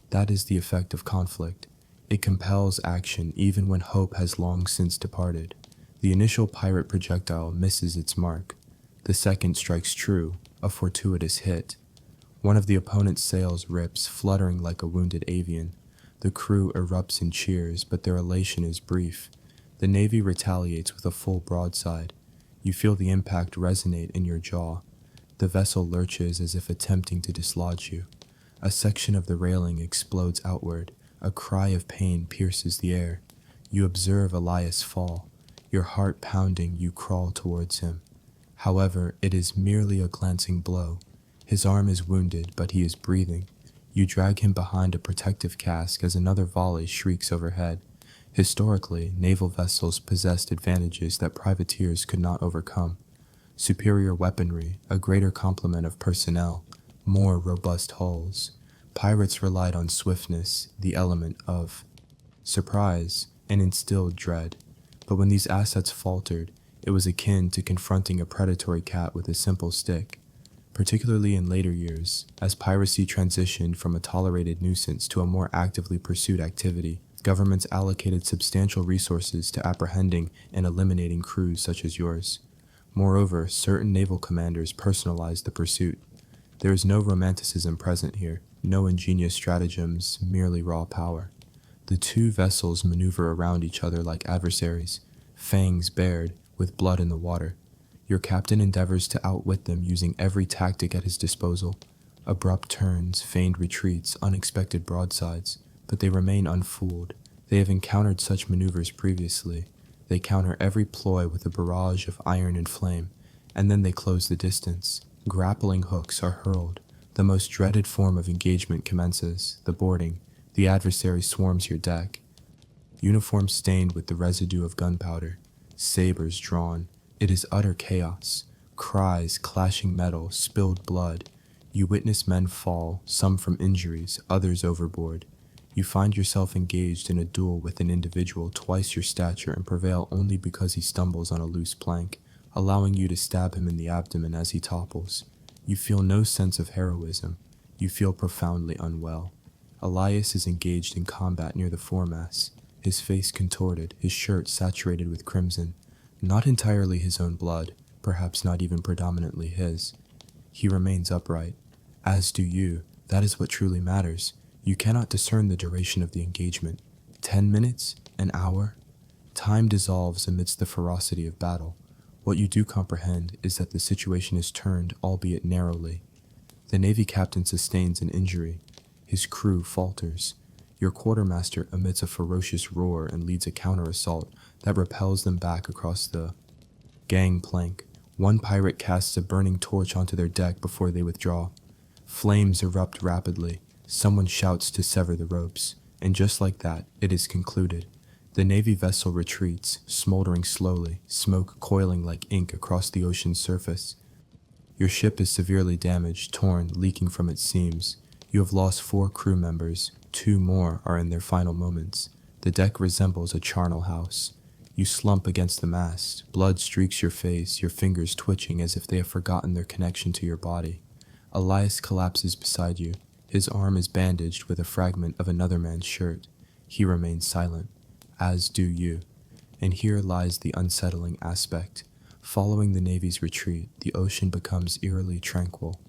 That is the effect of conflict. It compels action even when hope has long since departed. The initial pirate projectile misses its mark. The second strikes true, a fortuitous hit. One of the opponent's sails rips, fluttering like a wounded avian. The crew erupts in cheers, but their elation is brief. The Navy retaliates with a full broadside. You feel the impact resonate in your jaw. The vessel lurches as if attempting to dislodge you. A section of the railing explodes outward. A cry of pain pierces the air. You observe Elias fall. Your heart pounding, you crawl towards him. However, it is merely a glancing blow. His arm is wounded, but he is breathing. You drag him behind a protective cask as another volley shrieks overhead. Historically, naval vessels possessed advantages that privateers could not overcome. Superior weaponry, a greater complement of personnel, more robust hulls. Pirates relied on swiftness, the element of surprise, and instilled dread. But when these assets faltered, it was akin to confronting a predatory cat with a simple stick. Particularly in later years, as piracy transitioned from a tolerated nuisance to a more actively pursued activity, governments allocated substantial resources to apprehending and eliminating crews such as yours. Moreover, certain naval commanders personalized the pursuit. There is no romanticism present here, no ingenious stratagems, merely raw power. The two vessels maneuver around each other like adversaries, fangs bared, with blood in the water. Your captain endeavors to outwit them using every tactic at his disposal. Abrupt turns, feigned retreats, unexpected broadsides, but they remain unfooled. They have encountered such maneuvers previously. They counter every ploy with a barrage of iron and flame, and then they close the distance. Grappling hooks are hurled. The most dreaded form of engagement commences, the boarding. The adversary swarms your deck, uniforms stained with the residue of gunpowder, sabers drawn. It is utter chaos. Cries, clashing metal, spilled blood. You witness men fall, some from injuries, others overboard. You find yourself engaged in a duel with an individual twice your stature and prevail only because he stumbles on a loose plank, allowing you to stab him in the abdomen as he topples. You feel no sense of heroism. You feel profoundly unwell. Elias is engaged in combat near the foremast, his face contorted, his shirt saturated with crimson. Not entirely his own blood, perhaps not even predominantly his. He remains upright. As do you. That is what truly matters. You cannot discern the duration of the engagement. 10 minutes? An hour? Time dissolves amidst the ferocity of battle. What you do comprehend is that the situation is turned, albeit narrowly. The Navy captain sustains an injury. His crew falters. Your quartermaster emits a ferocious roar and leads a counter-assault that repels them back across the gangplank. One pirate casts a burning torch onto their deck before they withdraw. Flames erupt rapidly. Someone shouts to sever the ropes, and just like that, it is concluded. The Navy vessel retreats, smoldering slowly, smoke coiling like ink across the ocean's surface. Your ship is severely damaged, torn, leaking from its seams. You have lost 4 crew members. 2 more are in their final moments. The deck resembles a charnel house. You slump against the mast. Blood streaks your face, your fingers twitching as if they have forgotten their connection to your body. Elias collapses beside you. His arm is bandaged with a fragment of another man's shirt. He remains silent, as do you. And here lies the unsettling aspect. Following the Navy's retreat, the ocean becomes eerily tranquil.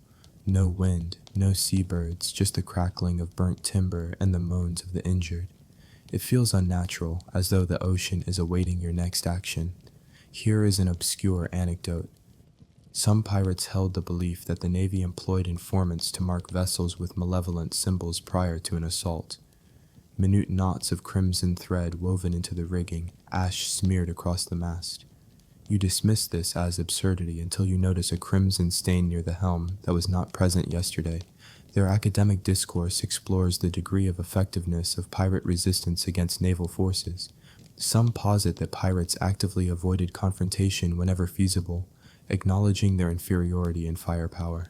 No wind, no seabirds, just the crackling of burnt timber and the moans of the injured. It feels unnatural, as though the ocean is awaiting your next action. Here is an obscure anecdote. Some pirates held the belief that the Navy employed informants to mark vessels with malevolent symbols prior to an assault. Minute knots of crimson thread woven into the rigging, ash smeared across the mast. You dismiss this as absurdity until you notice a crimson stain near the helm that was not present yesterday. Their academic discourse explores the degree of effectiveness of pirate resistance against naval forces. Some posit that pirates actively avoided confrontation whenever feasible, acknowledging their inferiority in firepower.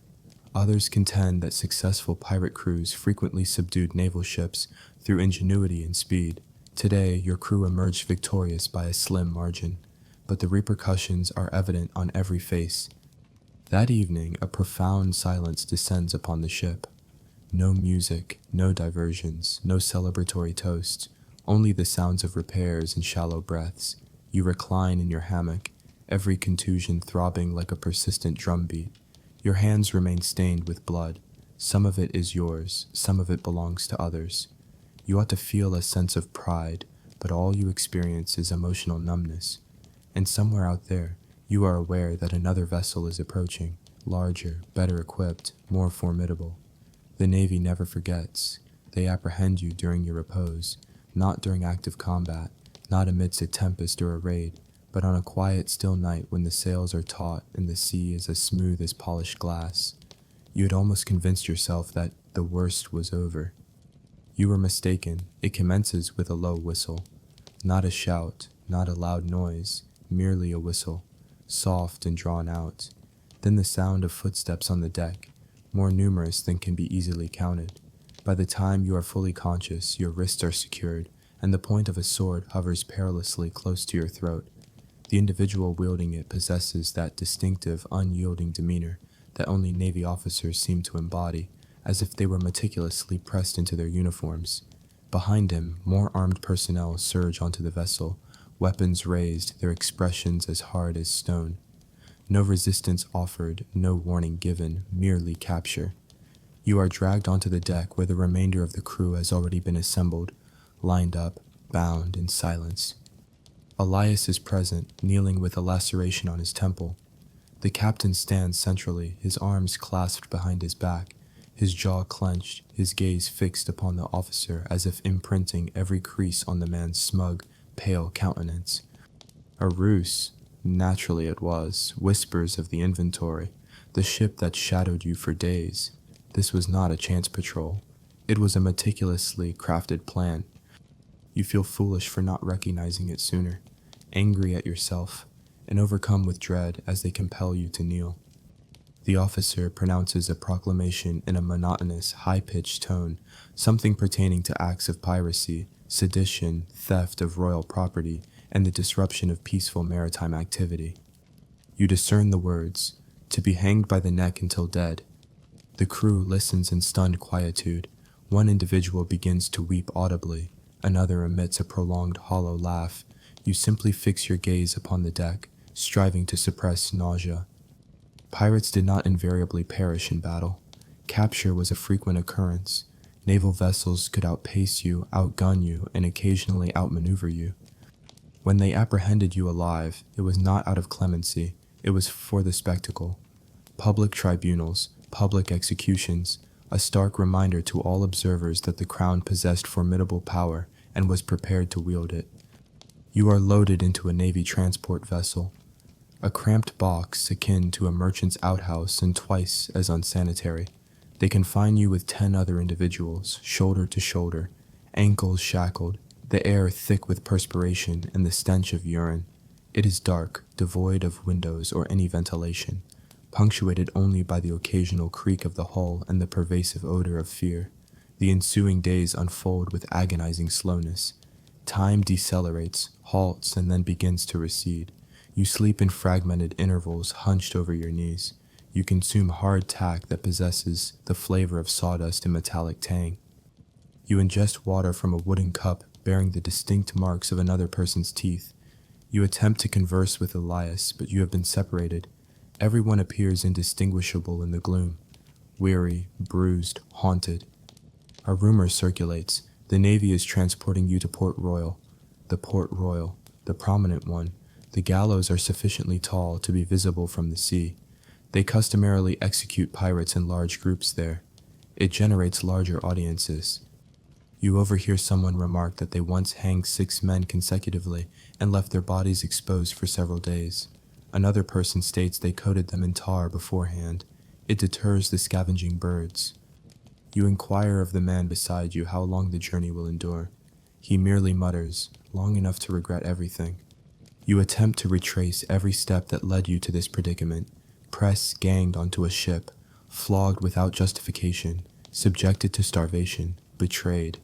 Others contend that successful pirate crews frequently subdued naval ships through ingenuity and speed. Today, your crew emerged victorious by a slim margin, but the repercussions are evident on every face. That evening, a profound silence descends upon the ship. No music, no diversions, no celebratory toasts, only the sounds of repairs and shallow breaths. You recline in your hammock, every contusion throbbing like a persistent drumbeat. Your hands remain stained with blood. Some of it is yours, some of it belongs to others. You ought to feel a sense of pride, but all you experience is emotional numbness. And somewhere out there, you are aware that another vessel is approaching, larger, better equipped, more formidable. The Navy never forgets. They apprehend you during your repose, not during active combat, not amidst a tempest or a raid, but on a quiet, still night when the sails are taut and the sea is as smooth as polished glass. You had almost convinced yourself that the worst was over. You were mistaken. It commences with a low whistle. Not a shout, not a loud noise, merely a whistle, soft and drawn out. Then the sound of footsteps on the deck, more numerous than can be easily counted. By the time you are fully conscious, your wrists are secured, and the point of a sword hovers perilously close to your throat. The individual wielding it possesses that distinctive, unyielding demeanor that only Navy officers seem to embody, as if they were meticulously pressed into their uniforms. Behind him, more armed personnel surge onto the vessel, weapons raised, their expressions as hard as stone. No resistance offered, no warning given, merely capture. You are dragged onto the deck where the remainder of the crew has already been assembled, lined up, bound in silence. Elias is present, kneeling with a laceration on his temple. The captain stands centrally, his arms clasped behind his back, his jaw clenched, his gaze fixed upon the officer as if imprinting every crease on the man's smug, pale countenance. A ruse, naturally it was, whispers of the inventory, the ship that shadowed you for days. This was not a chance patrol. It was a meticulously crafted plan. You feel foolish for not recognizing it sooner, angry at yourself, and overcome with dread as they compel you to kneel. The officer pronounces a proclamation in a monotonous, high-pitched tone, something pertaining to acts of piracy, sedition, theft of royal property, and the disruption of peaceful maritime activity. You discern the words, "to be hanged by the neck until dead." The crew listens in stunned quietude. One individual begins to weep audibly, another emits a prolonged hollow laugh. You simply fix your gaze upon the deck, striving to suppress nausea. Pirates did not invariably perish in battle. Capture was a frequent occurrence. Naval vessels could outpace you, outgun you, and occasionally outmaneuver you. When they apprehended you alive, it was not out of clemency, it was for the spectacle. Public tribunals, public executions, a stark reminder to all observers that the crown possessed formidable power and was prepared to wield it. You are loaded into a Navy transport vessel, a cramped box akin to a merchant's outhouse and twice as unsanitary. They confine you with 10 other individuals, shoulder to shoulder, ankles shackled, the air thick with perspiration and the stench of urine. It is dark, devoid of windows or any ventilation, punctuated only by the occasional creak of the hull and the pervasive odor of fear. The ensuing days unfold with agonizing slowness. Time decelerates, halts, and then begins to recede. You sleep in fragmented intervals hunched over your knees. You consume hard tack that possesses the flavor of sawdust and metallic tang. You ingest water from a wooden cup bearing the distinct marks of another person's teeth. You attempt to converse with Elias, but you have been separated. Everyone appears indistinguishable in the gloom, weary, bruised, haunted. A rumor circulates. The Navy is transporting you to Port Royal. The Port Royal, the prominent one. The gallows are sufficiently tall to be visible from the sea. They customarily execute pirates in large groups there. It generates larger audiences. You overhear someone remark that they once hanged 6 men consecutively and left their bodies exposed for several days. Another person states they coated them in tar beforehand. It deters the scavenging birds. You inquire of the man beside you how long the journey will endure. He merely mutters, "long enough to regret everything." You attempt to retrace every step that led you to this predicament, press ganged onto a ship, flogged without justification, subjected to starvation, betrayed.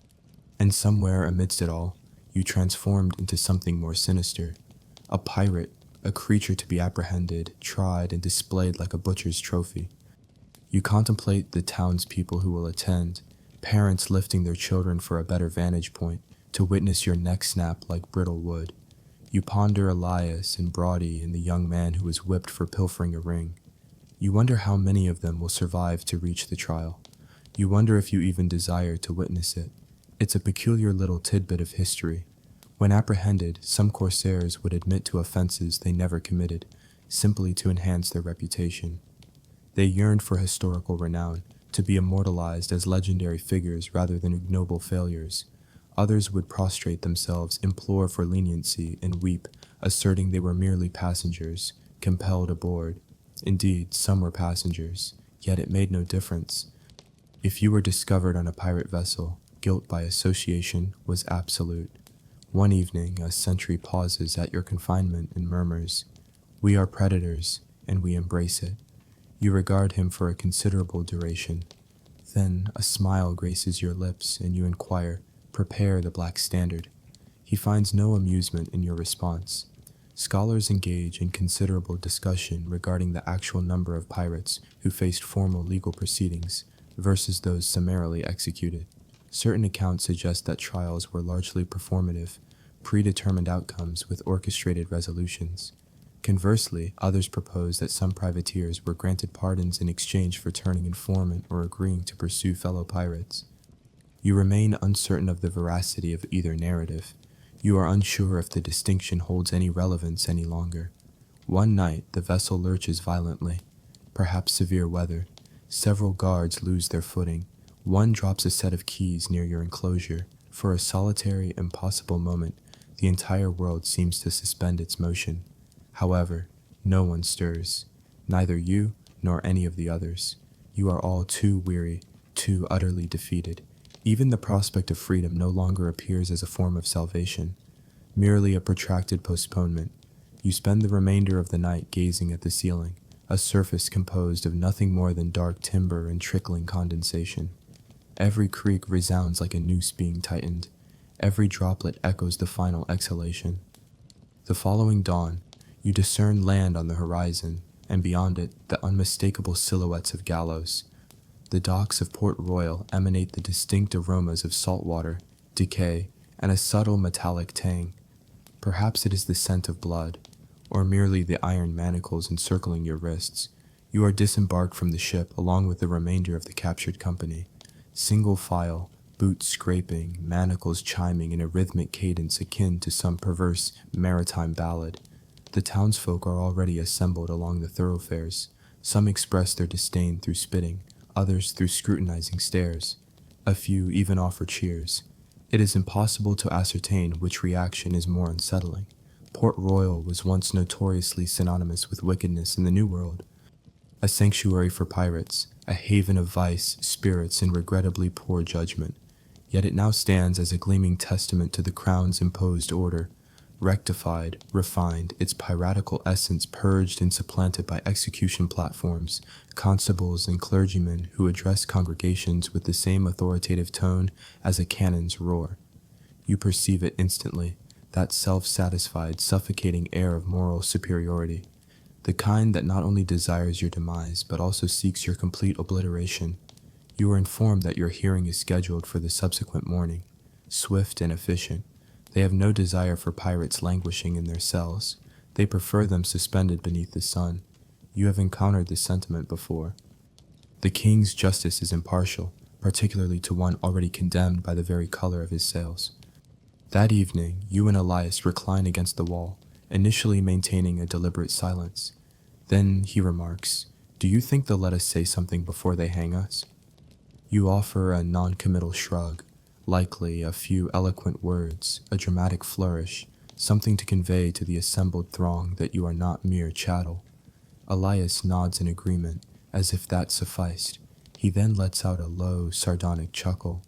And somewhere amidst it all, you transformed into something more sinister. A pirate, a creature to be apprehended, tried, and displayed like a butcher's trophy. You contemplate the townspeople who will attend, parents lifting their children for a better vantage point, to witness your neck snap like brittle wood. You ponder Elias and Brodie and the young man who was whipped for pilfering a ring. You wonder how many of them will survive to reach the trial. You wonder if you even desire to witness it. It's a peculiar little tidbit of history. When apprehended, some corsairs would admit to offenses they never committed, simply to enhance their reputation. They yearned for historical renown, to be immortalized as legendary figures rather than ignoble failures. Others would prostrate themselves, implore for leniency, and weep, asserting they were merely passengers, compelled aboard. Indeed, some were passengers, yet it made no difference. If you were discovered on a pirate vessel, guilt by association was absolute. One evening, a sentry pauses at your confinement and murmurs, "We are predators, and we embrace it." You regard him for a considerable duration. Then a smile graces your lips, and you inquire, "Prepare the black standard." He finds no amusement in your response. Scholars engage in considerable discussion regarding the actual number of pirates who faced formal legal proceedings versus those summarily executed. Certain accounts suggest that trials were largely performative, predetermined outcomes with orchestrated resolutions. Conversely, others propose that some privateers were granted pardons in exchange for turning informant or agreeing to pursue fellow pirates. You remain uncertain of the veracity of either narrative. You are unsure if the distinction holds any relevance any longer. One night, the vessel lurches violently, perhaps severe weather. Several guards lose their footing. One drops a set of keys near your enclosure. For a solitary, impossible moment, the entire world seems to suspend its motion. However, no one stirs, neither you nor any of the others. You are all too weary, too utterly defeated. Even the prospect of freedom no longer appears as a form of salvation, merely a protracted postponement. You spend the remainder of the night gazing at the ceiling, a surface composed of nothing more than dark timber and trickling condensation. Every creak resounds like a noose being tightened. Every droplet echoes the final exhalation. The following dawn, you discern land on the horizon, and beyond it, the unmistakable silhouettes of gallows. The docks of Port Royal emanate the distinct aromas of salt water, decay, and a subtle metallic tang. Perhaps it is the scent of blood, or merely the iron manacles encircling your wrists. You are disembarked from the ship along with the remainder of the captured company. Single file, boots scraping, manacles chiming in a rhythmic cadence akin to some perverse maritime ballad. The townsfolk are already assembled along the thoroughfares. Some express their disdain through spitting, others through scrutinizing stares. A few even offer cheers. It is impossible to ascertain which reaction is more unsettling. Port Royal was once notoriously synonymous with wickedness in the New World, a sanctuary for pirates, a haven of vice, spirits, and regrettably poor judgment. Yet it now stands as a gleaming testament to the Crown's imposed order, rectified, refined, its piratical essence purged and supplanted by execution platforms, constables, and clergymen who address congregations with the same authoritative tone as a cannon's roar. You perceive it instantly, that self-satisfied, suffocating air of moral superiority, the kind that not only desires your demise but also seeks your complete obliteration. You are informed that your hearing is scheduled for the subsequent morning, swift and efficient. They have no desire for pirates languishing in their cells. They prefer them suspended beneath the sun. You have encountered this sentiment before. The king's justice is impartial, particularly to one already condemned by the very color of his sails. That evening, you and Elias recline against the wall, initially maintaining a deliberate silence. Then he remarks, "Do you think they'll let us say something before they hang us?" You offer a non-committal shrug, likely a few eloquent words, a dramatic flourish, something to convey to the assembled throng that you are not mere chattel. Elias nods in agreement, as if that sufficed. He then lets out a low, sardonic chuckle.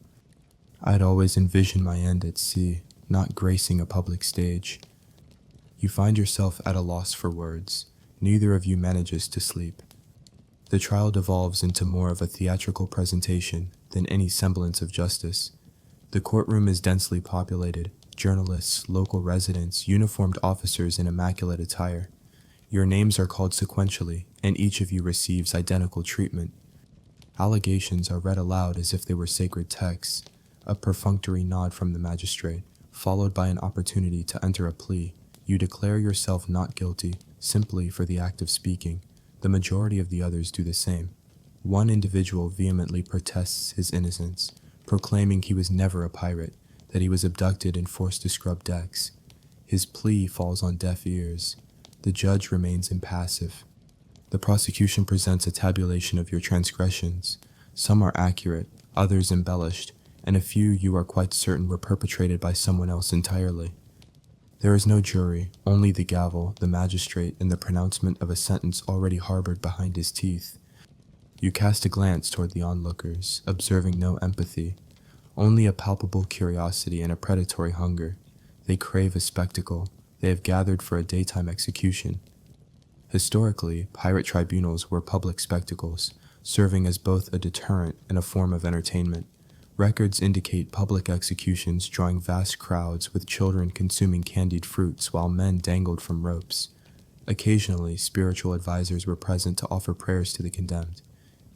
"I'd always envisioned my end at sea, not gracing a public stage." You find yourself at a loss for words. Neither of you manages to sleep. The trial devolves into more of a theatrical presentation than any semblance of justice. The courtroom is densely populated, journalists, local residents, uniformed officers in immaculate attire. Your names are called sequentially, and each of you receives identical treatment. Allegations are read aloud as if they were sacred texts, a perfunctory nod from the magistrate, followed by an opportunity to enter a plea. You declare yourself not guilty, simply for the act of speaking. The majority of the others do the same. One individual vehemently protests his innocence, proclaiming he was never a pirate, that he was abducted and forced to scrub decks. His plea falls on deaf ears. The judge remains impassive. The prosecution presents a tabulation of your transgressions. Some are accurate, others embellished, and a few you are quite certain were perpetrated by someone else entirely. There is no jury, only the gavel, the magistrate, and the pronouncement of a sentence already harbored behind his teeth. You cast a glance toward the onlookers, observing no empathy, only a palpable curiosity and a predatory hunger. They crave a spectacle. They have gathered for a daytime execution. Historically, pirate tribunals were public spectacles, serving as both a deterrent and a form of entertainment. Records indicate public executions drawing vast crowds with children consuming candied fruits while men dangled from ropes. Occasionally, spiritual advisors were present to offer prayers to the condemned.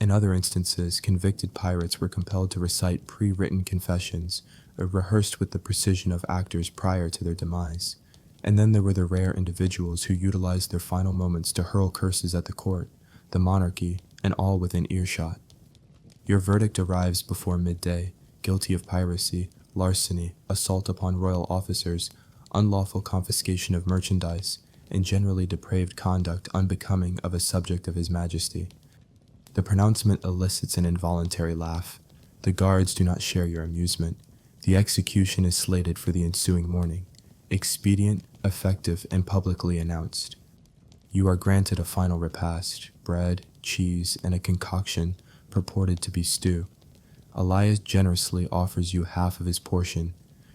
In other instances, convicted pirates were compelled to recite pre-written confessions, rehearsed with the precision of actors prior to their demise. And then there were the rare individuals who utilized their final moments to hurl curses at the court, the monarchy, and all within earshot. Your verdict arrives before midday, guilty of piracy, larceny, assault upon royal officers, unlawful confiscation of merchandise, and generally depraved conduct unbecoming of a subject of His Majesty. The pronouncement elicits an involuntary laugh. The guards do not share your amusement. The execution is slated for the ensuing morning, expedient, effective, and publicly announced. You are granted a final repast, bread, cheese, and a concoction purported to be stew. Elias generously offers you half of his portion.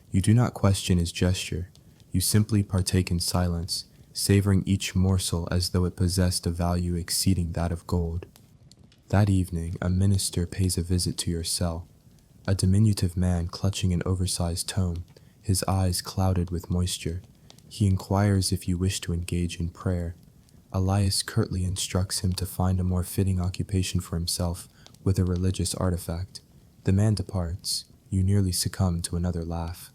You do not question his gesture. You simply partake in silence, savoring each morsel as though it possessed a value exceeding that of gold. That evening, a minister pays a visit to your cell. A diminutive man clutching an oversized tome, his eyes clouded with moisture. He inquires if you wish to engage in prayer. Elias curtly instructs him to find a more fitting occupation for himself with a religious artifact. The man departs. You nearly succumb to another laugh.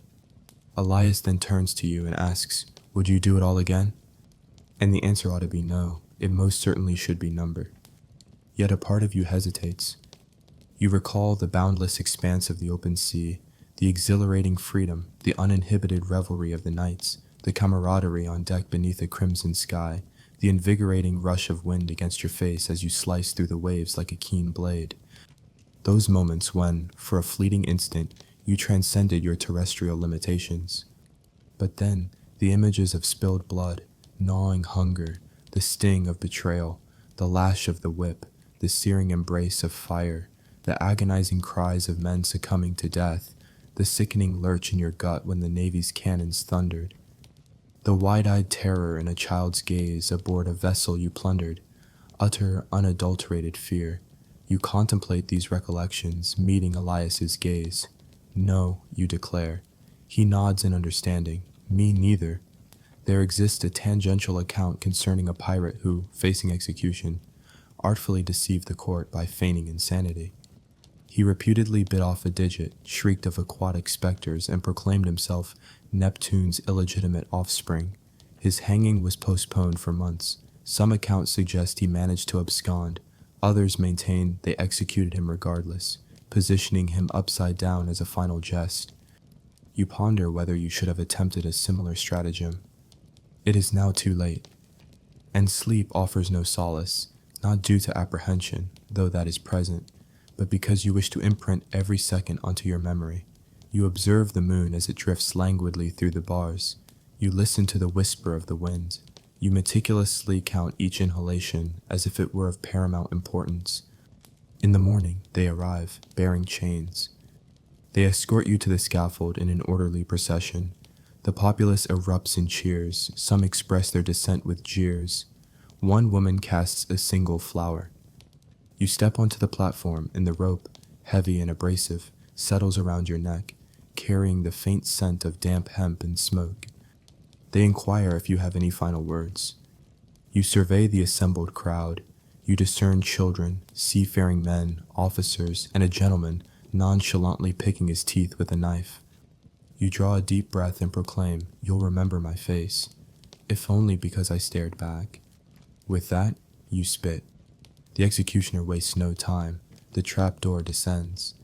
Elias then turns to you and asks, "Would you do it all again?" And the answer ought to be no. It most certainly should be number. Yet a part of you hesitates. You recall the boundless expanse of the open sea, the exhilarating freedom, the uninhibited revelry of the nights, the camaraderie on deck beneath a crimson sky, the invigorating rush of wind against your face as you slice through the waves like a keen blade. Those moments when, for a fleeting instant, you transcended your terrestrial limitations. But then, the images of spilled blood, gnawing hunger, the sting of betrayal, the lash of the whip, the searing embrace of fire, the agonizing cries of men succumbing to death, the sickening lurch in your gut when the Navy's cannons thundered, the wide-eyed terror in a child's gaze aboard a vessel you plundered, utter, unadulterated fear. You contemplate these recollections, meeting Elias's gaze. "No," you declare. He nods in understanding. "Me neither." There exists a tangential account concerning a pirate who, facing execution, artfully deceived the court by feigning insanity. He reputedly bit off a digit, shrieked of aquatic specters, and proclaimed himself Neptune's illegitimate offspring. His hanging was postponed for months. Some accounts suggest he managed to abscond. Others maintain they executed him regardless, positioning him upside down as a final jest. You ponder whether you should have attempted a similar stratagem. It is now too late. And sleep offers no solace, not due to apprehension, though that is present, but because you wish to imprint every second onto your memory. You observe the moon as it drifts languidly through the bars. You listen to the whisper of the wind. You meticulously count each inhalation as if it were of paramount importance. In the morning, they arrive, bearing chains. They escort you to the scaffold in an orderly procession. The populace erupts in cheers. Some express their dissent with jeers. One woman casts a single flower. You step onto the platform, and the rope, heavy and abrasive, settles around your neck, carrying the faint scent of damp hemp and smoke. They inquire if you have any final words. You survey the assembled crowd. You discern children, seafaring men, officers, and a gentleman nonchalantly picking his teeth with a knife. You draw a deep breath and proclaim, "You'll remember my face," if only because I stared back. With that, you spit. The executioner wastes no time. The trapdoor descends.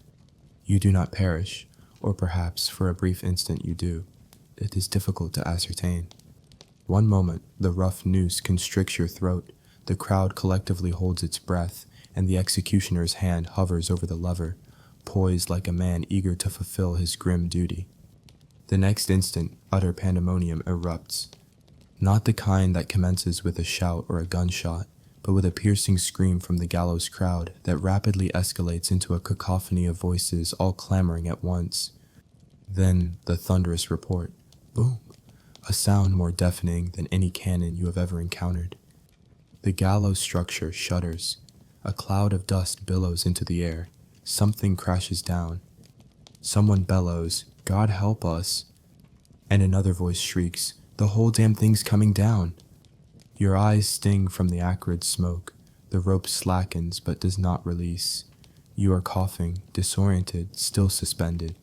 You do not perish, or perhaps for a brief instant you do. It is difficult to ascertain. One moment, the rough noose constricts your throat, the crowd collectively holds its breath, and the executioner's hand hovers over the lever, poised like a man eager to fulfill his grim duty. The next instant, utter pandemonium erupts. Not the kind that commences with a shout or a gunshot, but with a piercing scream from the gallows crowd that rapidly escalates into a cacophony of voices all clamoring at once. Then the thunderous report. Boom! A sound more deafening than any cannon you have ever encountered. The gallows structure shudders. A cloud of dust billows into the air. Something crashes down. Someone bellows, "God help us!" And another voice shrieks, "The whole damn thing's coming down!" Your eyes sting from the acrid smoke. The rope slackens but does not release. You are coughing, disoriented, still suspended.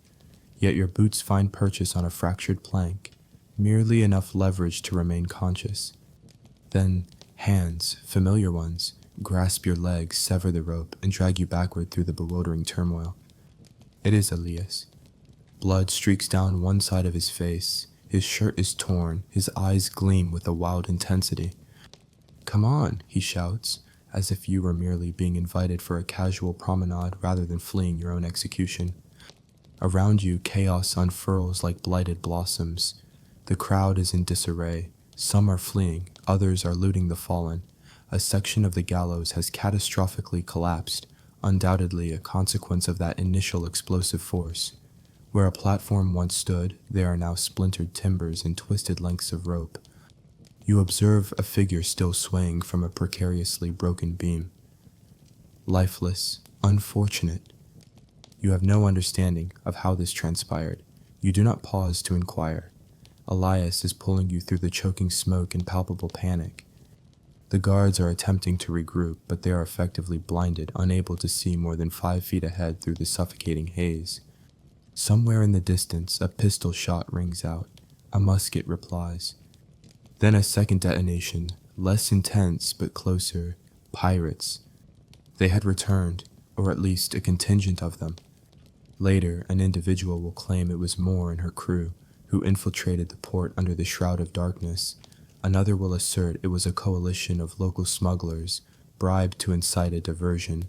Yet your boots find purchase on a fractured plank, merely enough leverage to remain conscious. Then hands, familiar ones, grasp your legs, sever the rope, and drag you backward through the bewildering turmoil. It is Elias. Blood streaks down one side of his face. His shirt is torn. His eyes gleam with a wild intensity. "Come on," he shouts, as if you were merely being invited for a casual promenade rather than fleeing your own execution. Around you, chaos unfurls like blighted blossoms. The crowd is in disarray. Some are fleeing, others are looting the fallen. A section of the gallows has catastrophically collapsed. undoubtedly a consequence of that initial explosive force. Where a platform once stood, there are now splintered timbers and twisted lengths of rope. You observe a figure still swaying from a precariously broken beam. Lifeless, unfortunate. You have no understanding of how this transpired. You do not pause to inquire. Elias is pulling you through the choking smoke in palpable panic. The guards are attempting to regroup, but they are effectively blinded, unable to see more than 5 feet ahead through the suffocating haze. Somewhere in the distance, a pistol shot rings out. A musket replies. Then a second detonation, less intense but closer. Pirates. They had returned, or at least a contingent of them. Later, an individual will claim it was Moore and her crew who infiltrated the port under the shroud of darkness. Another will assert it was a coalition of local smugglers, bribed to incite a diversion.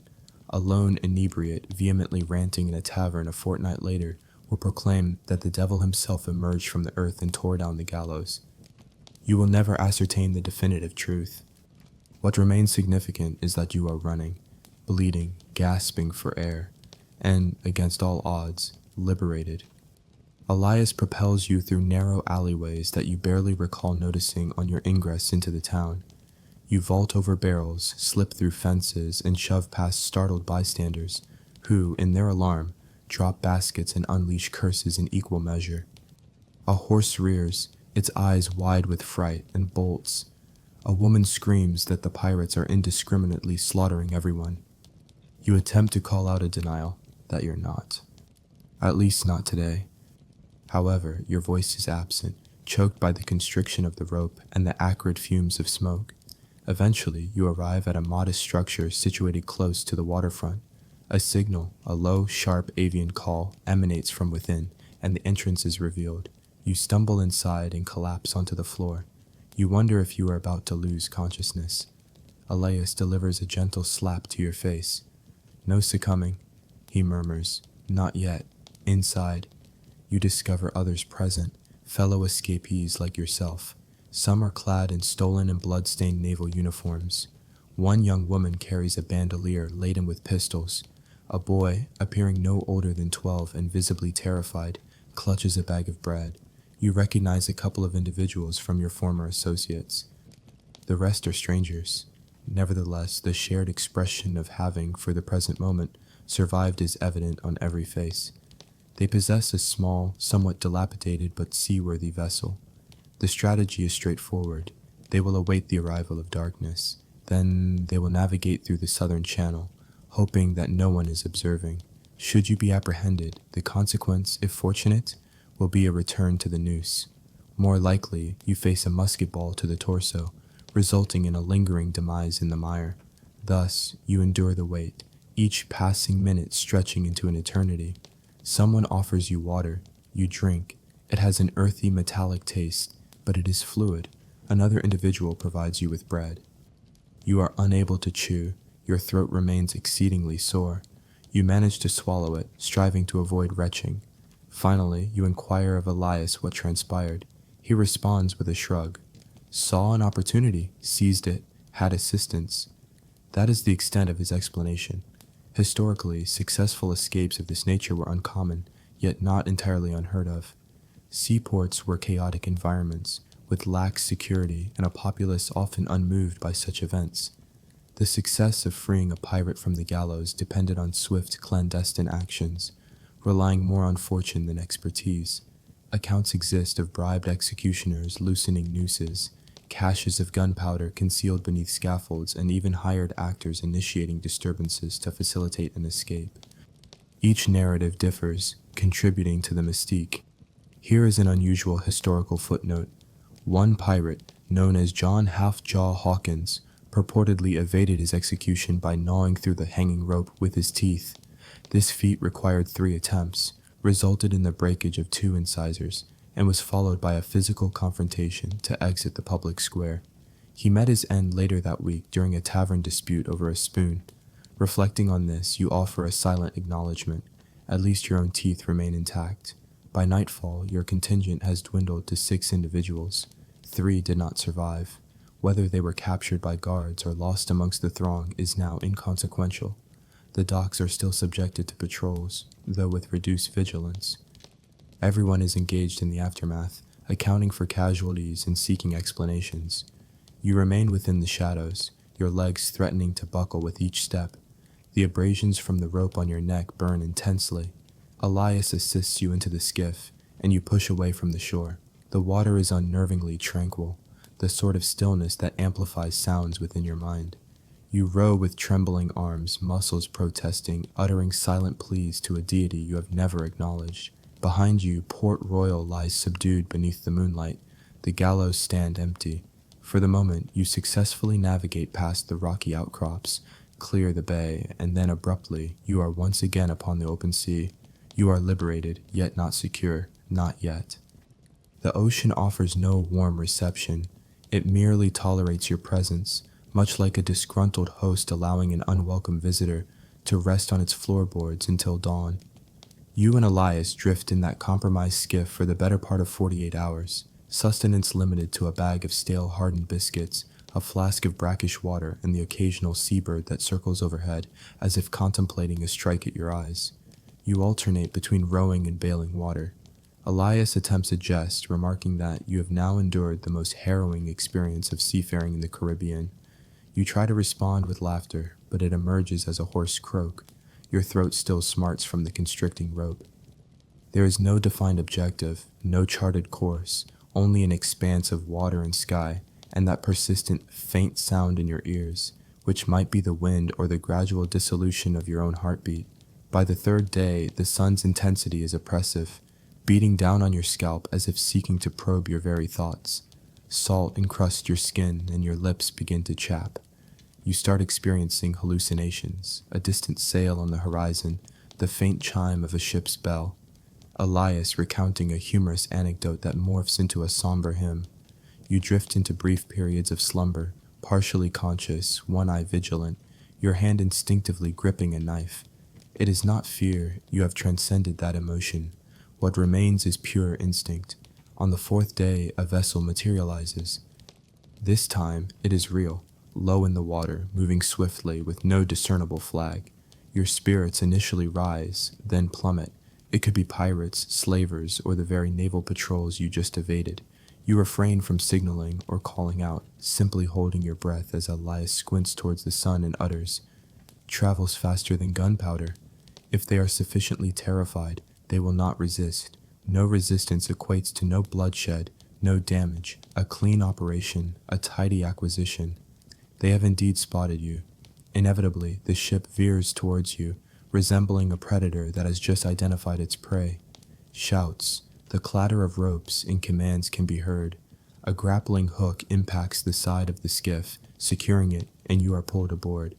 A lone inebriate, vehemently ranting in a tavern a fortnight later, will proclaim that the devil himself emerged from the earth and tore down the gallows. You will never ascertain the definitive truth. What remains significant is that you are running, bleeding, gasping for air, and, against all odds, liberated. Elias propels you through narrow alleyways that you barely recall noticing on your ingress into the town. You vault over barrels, slip through fences, and shove past startled bystanders, who, in their alarm, drop baskets and unleash curses in equal measure. A horse rears, its eyes wide with fright, and bolts. A woman screams that the pirates are indiscriminately slaughtering everyone. You attempt to call out a denial that you're not. At least not today. However, your voice is absent, choked by the constriction of the rope and the acrid fumes of smoke. Eventually, you arrive at a modest structure situated close to the waterfront. A signal, a low, sharp avian call, emanates from within, and the entrance is revealed. You stumble inside and collapse onto the floor. You wonder if you are about to lose consciousness. Elias delivers a gentle slap to your face. No succumbing, he murmurs. Not yet. Inside, you discover others present, fellow escapees like yourself. Some are clad in stolen and blood-stained naval uniforms. One young woman carries a bandolier laden with pistols. A boy, appearing no older than 12 and visibly terrified, clutches a bag of bread. You recognize a couple of individuals from your former associates. The rest are strangers. Nevertheless, the shared expression of having, for the present moment, survived is evident on every face. They possess a small, somewhat dilapidated but seaworthy vessel. The strategy is straightforward. They will await the arrival of darkness. Then they will navigate through the southern channel, hoping that no one is observing. Should you be apprehended, the consequence, if fortunate, will be a return to the noose. More likely, you face a musket ball to the torso, resulting in a lingering demise in the mire. Thus, you endure the wait, each passing minute stretching into an eternity. Someone offers you water. You drink. It has an earthy, metallic taste, but it is fluid. Another individual provides you with bread. You are unable to chew. Your throat remains exceedingly sore. You manage to swallow it, striving to avoid retching. Finally, you inquire of Elias what transpired. He responds with a shrug. Saw an opportunity, seized it, had assistance. That is the extent of his explanation. Historically, successful escapes of this nature were uncommon, yet not entirely unheard of. Seaports were chaotic environments, with lax security and a populace often unmoved by such events. The success of freeing a pirate from the gallows depended on swift, clandestine actions, relying more on fortune than expertise. Accounts exist of bribed executioners loosening nooses, caches of gunpowder concealed beneath scaffolds, and even hired actors initiating disturbances to facilitate an escape. Each narrative differs, contributing to the mystique. Here is an unusual historical footnote. One pirate, known as John Half-Jaw Hawkins, purportedly evaded his execution by gnawing through the hanging rope with his teeth. This feat required 3 attempts, resulted in the breakage of 2 incisors, and was followed by a physical confrontation to exit the public square. He met his end later that week during a tavern dispute over a spoon. Reflecting on this, you offer a silent acknowledgement. At least your own teeth remain intact. By nightfall, your contingent has dwindled to 6 individuals. 3 did not survive. Whether they were captured by guards or lost amongst the throng is now inconsequential. The docks are still subjected to patrols, though with reduced vigilance. Everyone is engaged in the aftermath, accounting for casualties and seeking explanations. You remain within the shadows, your legs threatening to buckle with each step. The abrasions from the rope on your neck burn intensely. Elias assists you into the skiff, and you push away from the shore. The water is unnervingly tranquil, the sort of stillness that amplifies sounds within your mind. You row with trembling arms, muscles protesting, uttering silent pleas to a deity you have never acknowledged. Behind you, Port Royal lies subdued beneath the moonlight. The gallows stand empty. For the moment, you successfully navigate past the rocky outcrops, clear the bay, and then abruptly, you are once again upon the open sea. You are liberated, yet not secure, not yet. The ocean offers no warm reception. It merely tolerates your presence, much like a disgruntled host allowing an unwelcome visitor to rest on its floorboards until dawn. You and Elias drift in that compromised skiff for the better part of 48 hours, sustenance limited to a bag of stale hardened biscuits, a flask of brackish water, and the occasional seabird that circles overhead as if contemplating a strike at your eyes. You alternate between rowing and bailing water. Elias attempts a jest, remarking that you have now endured the most harrowing experience of seafaring in the Caribbean. You try to respond with laughter, but it emerges as a hoarse croak. Your throat still smarts from the constricting rope. There is no defined objective, no charted course, only an expanse of water and sky, and that persistent, faint sound in your ears, which might be the wind or the gradual dissolution of your own heartbeat. By the third day, the sun's intensity is oppressive, beating down on your scalp as if seeking to probe your very thoughts. Salt encrusts your skin and your lips begin to chap. You start experiencing hallucinations, a distant sail on the horizon, the faint chime of a ship's bell. Elias recounting a humorous anecdote that morphs into a somber hymn. You drift into brief periods of slumber, partially conscious, one eye vigilant, your hand instinctively gripping a knife. It is not fear, you have transcended that emotion. What remains is pure instinct. On the fourth day, a vessel materializes. This time, it is real, low in the water, moving swiftly with no discernible flag. Your spirits initially rise, then plummet. It could be pirates, slavers, or the very naval patrols you just evaded. You refrain from signaling or calling out, simply holding your breath as Elias squints towards the sun and utters, "Travels faster than gunpowder." If they are sufficiently terrified, they will not resist. No resistance equates to no bloodshed, no damage, a clean operation, a tidy acquisition. They have indeed spotted you. Inevitably, the ship veers towards you, resembling a predator that has just identified its prey. Shouts, the clatter of ropes and commands can be heard. A grappling hook impacts the side of the skiff, securing it, and you are pulled aboard.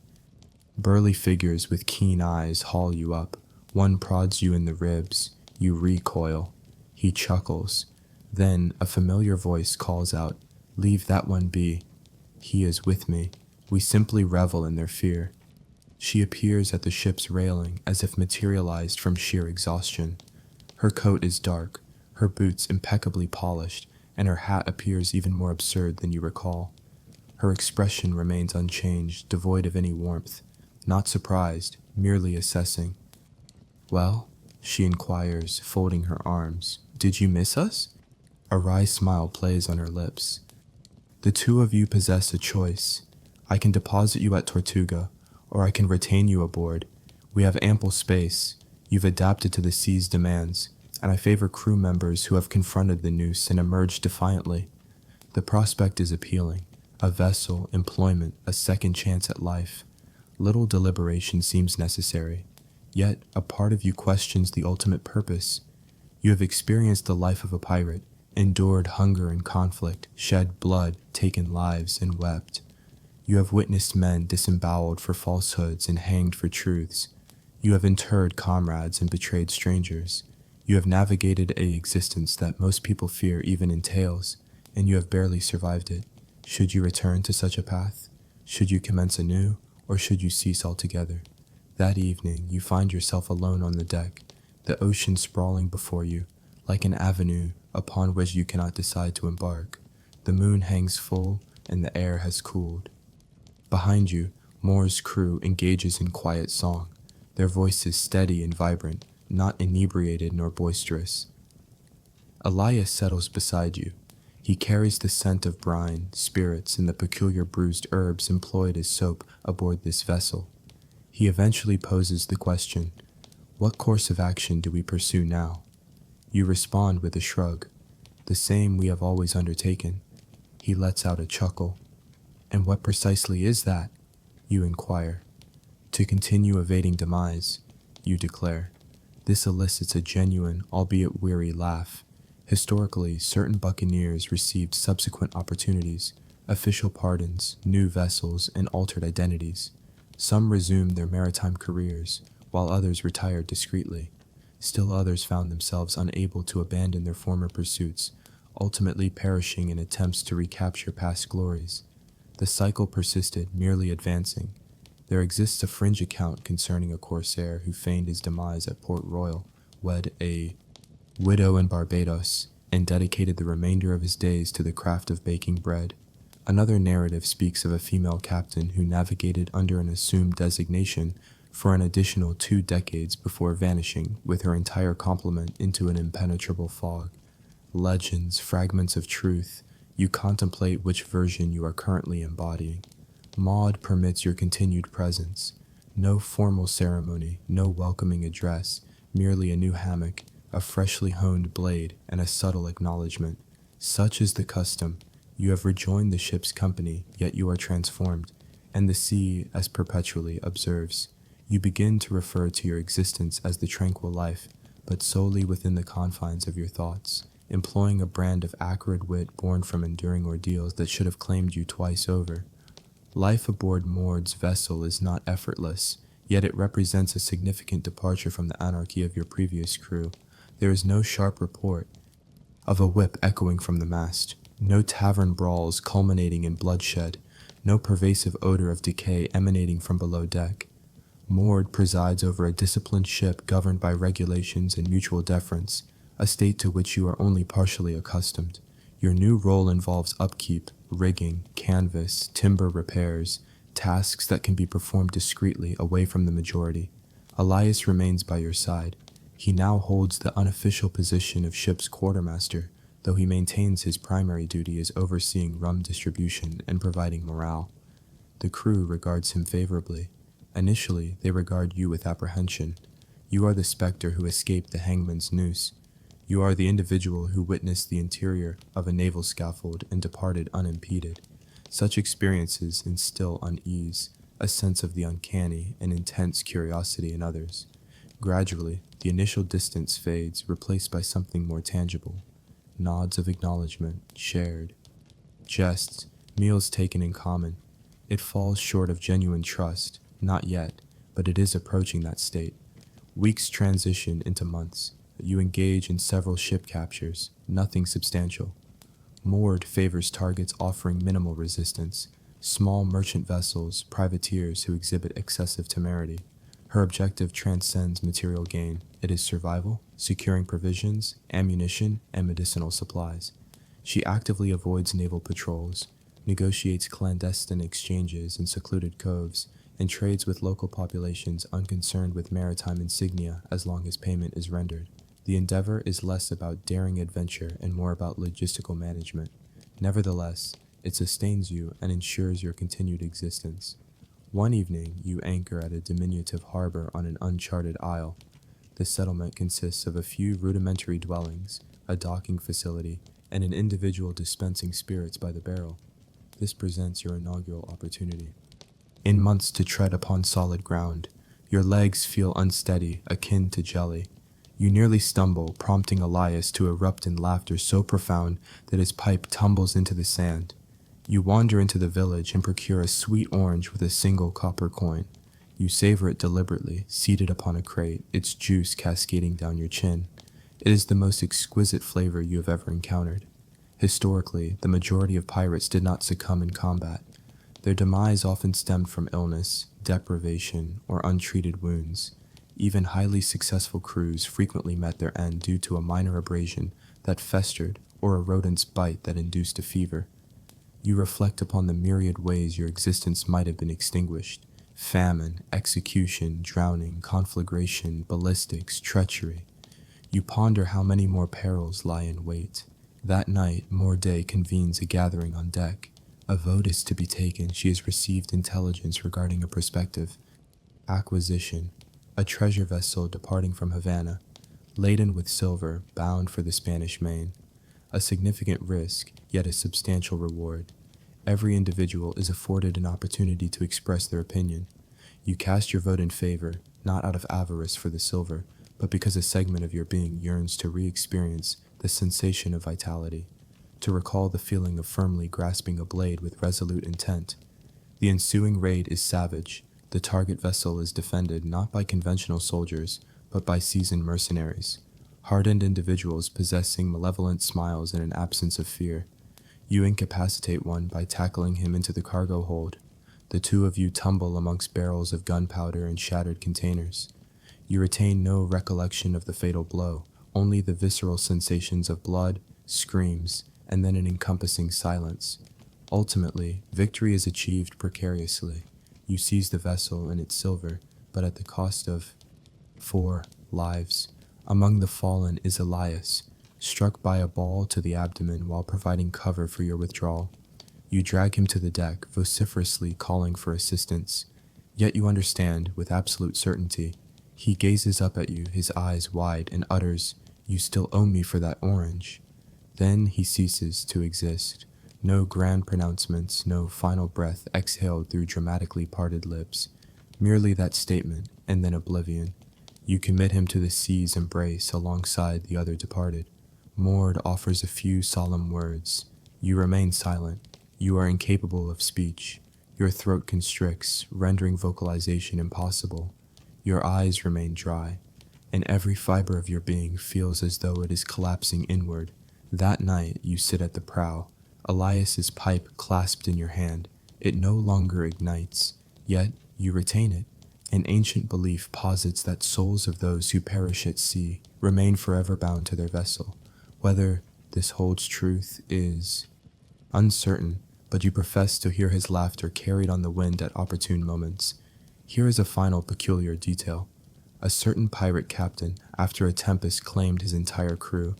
Burly figures with keen eyes haul you up. One prods you in the ribs. You recoil. He chuckles. Then a familiar voice calls out, "Leave that one be. He is with me." We simply revel in their fear. She appears at the ship's railing as if materialized from sheer exhaustion. Her coat is dark, her boots impeccably polished, and her hat appears even more absurd than you recall. Her expression remains unchanged, devoid of any warmth. Not surprised, merely assessing. "Well?" she inquires, folding her arms. "Did you miss us?" A wry smile plays on her lips. "The two of you possess a choice. I can deposit you at Tortuga, or I can retain you aboard. We have ample space. You've adapted to the sea's demands, and I favor crew members who have confronted the noose and emerged defiantly. The prospect is appealing. A vessel, employment, a second chance at life. Little deliberation seems necessary. Yet, a part of you questions the ultimate purpose. You have experienced the life of a pirate, endured hunger and conflict, shed blood, taken lives, and wept. You have witnessed men disemboweled for falsehoods and hanged for truths. You have interred comrades and betrayed strangers. You have navigated a existence that most people fear even in tales, and you have barely survived it. Should you return to such a path? Should you commence anew, or should you cease altogether? That evening, you find yourself alone on the deck, the ocean sprawling before you, like an avenue upon which you cannot decide to embark. The moon hangs full, and the air has cooled. Behind you, Moore's crew engages in quiet song. their voices steady and vibrant, not inebriated nor boisterous. Elias settles beside you. He carries the scent of brine, spirits, and the peculiar bruised herbs employed as soap aboard this vessel. He eventually poses the question, what course of action do we pursue now? You respond with a shrug, the same we have always undertaken. He lets out a chuckle. And what precisely is that? You inquire. To continue evading demise, you declare. This elicits a genuine, albeit weary laugh. Historically, certain buccaneers received subsequent opportunities, official pardons, new vessels, and altered identities. Some resumed their maritime careers, while others retired discreetly. Still others found themselves unable to abandon their former pursuits, ultimately perishing in attempts to recapture past glories. The cycle persisted, merely advancing. There exists a fringe account concerning a corsair who feigned his demise at Port Royal, wed a widow in Barbados, and dedicated the remainder of his days to the craft of baking bread. Another narrative speaks of a female captain who navigated under an assumed designation for an additional 2 decades before vanishing with her entire complement into an impenetrable fog. Legends, fragments of truth, you contemplate which version you are currently embodying. Maud permits your continued presence. No formal ceremony, no welcoming address, merely a new hammock, a freshly honed blade, and a subtle acknowledgement. Such is the custom. You have rejoined the ship's company, yet you are transformed, and the sea as perpetually observes. You begin to refer to your existence as the tranquil life, but solely within the confines of your thoughts, employing a brand of acrid wit born from enduring ordeals that should have claimed you twice over. Life aboard Maud's vessel is not effortless, yet it represents a significant departure from the anarchy of your previous crew. There is no sharp report of a whip echoing from the mast, no tavern brawls culminating in bloodshed, no pervasive odor of decay emanating from below deck. Maud presides over a disciplined ship governed by regulations and mutual deference, a state to which you are only partially accustomed. Your new role involves upkeep, rigging, canvas, timber repairs, tasks that can be performed discreetly away from the majority. Elias remains by your side. He now holds the unofficial position of ship's quartermaster, though he maintains his primary duty as overseeing rum distribution and providing morale. The crew regards him favorably. Initially, they regard you with apprehension. You are the specter who escaped the hangman's noose. You are the individual who witnessed the interior of a naval scaffold and departed unimpeded. Such experiences instill unease, a sense of the uncanny, and intense curiosity in others. Gradually, the initial distance fades, replaced by something more tangible. Nods of acknowledgement, shared. Jests, meals taken in common. It falls short of genuine trust, not yet, but it is approaching that state. Weeks transition into months. You engage in several ship captures, nothing substantial. Maud favors targets offering minimal resistance, small merchant vessels, privateers who exhibit excessive temerity. Her objective transcends material gain. It is survival, securing provisions, ammunition, and medicinal supplies. She actively avoids naval patrols, negotiates clandestine exchanges in secluded coves, and trades with local populations unconcerned with maritime insignia as long as payment is rendered. The endeavor is less about daring adventure and more about logistical management. Nevertheless, it sustains you and ensures your continued existence. One evening, you anchor at a diminutive harbor on an uncharted isle. The settlement consists of a few rudimentary dwellings, a docking facility, and an individual dispensing spirits by the barrel. This presents your inaugural opportunity. In months to tread upon solid ground, your legs feel unsteady, akin to jelly. You nearly stumble, prompting Elias to erupt in laughter so profound that his pipe tumbles into the sand. You wander into the village and procure a sweet orange with a single copper coin. You savor it deliberately, seated upon a crate, its juice cascading down your chin. It is the most exquisite flavor you have ever encountered. Historically, the majority of pirates did not succumb in combat. Their demise often stemmed from illness, deprivation, or untreated wounds. Even highly successful crews frequently met their end due to a minor abrasion that festered or a rodent's bite that induced a fever. You reflect upon the myriad ways your existence might have been extinguished, famine, execution, drowning, conflagration, ballistics, treachery. You ponder how many more perils lie in wait. That night, Morday convenes a gathering on deck. A vote is to be taken. She has received intelligence regarding a prospective acquisition, a treasure vessel departing from Havana, laden with silver, bound for the Spanish Main. A significant risk, yet a substantial reward. Every individual is afforded an opportunity to express their opinion. You cast your vote in favor, not out of avarice for the silver, but because a segment of your being yearns to re-experience the sensation of vitality, to recall the feeling of firmly grasping a blade with resolute intent. The ensuing raid is savage. The target vessel is defended not by conventional soldiers, but by seasoned mercenaries, hardened individuals possessing malevolent smiles and an absence of fear. You incapacitate one by tackling him into the cargo hold. The two of you tumble amongst barrels of gunpowder and shattered containers. You retain no recollection of the fatal blow, only the visceral sensations of blood, screams, and then an encompassing silence. Ultimately, victory is achieved precariously. You seize the vessel and its silver, but at the cost of 4 lives. Among the fallen is Elias, struck by a ball to the abdomen while providing cover for your withdrawal. You drag him to the deck, vociferously calling for assistance. Yet you understand, with absolute certainty, he gazes up at you, his eyes wide, and utters, "You still owe me for that orange." Then he ceases to exist. No grand pronouncements, no final breath exhaled through dramatically parted lips. Merely that statement, and then oblivion. You commit him to the sea's embrace alongside the other departed. Maud offers a few solemn words. You remain silent. You are incapable of speech. Your throat constricts, rendering vocalization impossible. Your eyes remain dry, and every fiber of your being feels as though it is collapsing inward. That night, you sit at the prow, Elias's pipe clasped in your hand. It no longer ignites, yet you retain it. An ancient belief posits that souls of those who perish at sea remain forever bound to their vessel. Whether this holds truth is uncertain, but you profess to hear his laughter carried on the wind at opportune moments. Here is a final peculiar detail. A certain pirate captain, after a tempest claimed his entire crew,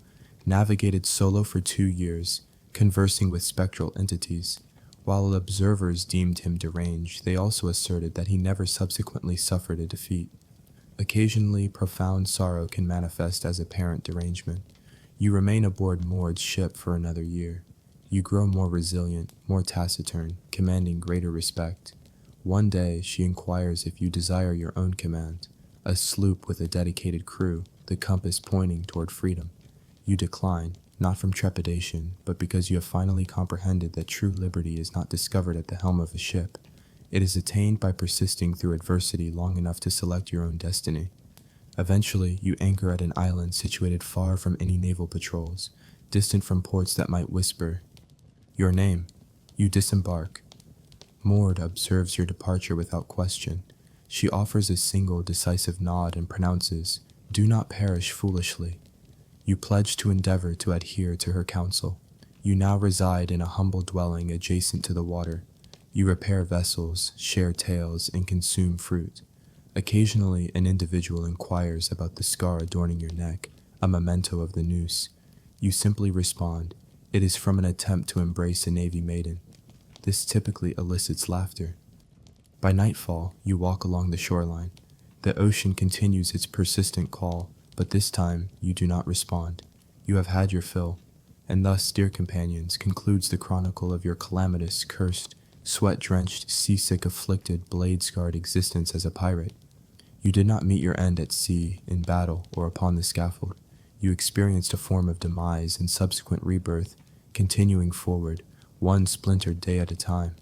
navigated solo for 2 years, conversing with spectral entities. While observers deemed him deranged, they also asserted that he never subsequently suffered a defeat. Occasionally, profound sorrow can manifest as apparent derangement. You remain aboard Maud's ship for another year. You grow more resilient, more taciturn, commanding greater respect. One day, she inquires if you desire your own command, a sloop with a dedicated crew, the compass pointing toward freedom. You decline, not from trepidation, but because you have finally comprehended that true liberty is not discovered at the helm of a ship. It is attained by persisting through adversity long enough to select your own destiny. Eventually, you anchor at an island situated far from any naval patrols, distant from ports that might whisper your name. You disembark. Maud observes your departure without question. She offers a single decisive nod and pronounces, "Do not perish foolishly." You pledge to endeavor to adhere to her counsel. You now reside in a humble dwelling adjacent to the water. You repair vessels, share tales, and consume fruit. Occasionally, an individual inquires about the scar adorning your neck, a memento of the noose. You simply respond, "It is from an attempt to embrace a Navy maiden." This typically elicits laughter. By nightfall, you walk along the shoreline. The ocean continues its persistent call, but this time you do not respond. You have had your fill, and thus, dear companions, concludes the chronicle of your calamitous, cursed, sweat-drenched, seasick, afflicted, blade-scarred existence as a pirate. You did not meet your end at sea, in battle, or upon the scaffold. You experienced a form of demise and subsequent rebirth, continuing forward, one splintered day at a time.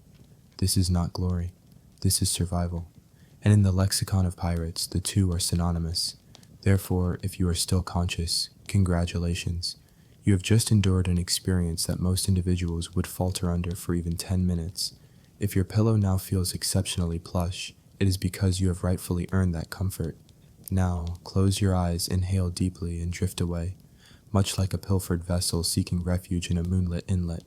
This is not glory. This is survival. And in the lexicon of pirates, the two are synonymous. Therefore, if you are still conscious, congratulations. You have just endured an experience that most individuals would falter under for even 10 minutes. If your pillow now feels exceptionally plush, it is because you have rightfully earned that comfort. Now, close your eyes, inhale deeply, and drift away, much like a pilfered vessel seeking refuge in a moonlit inlet.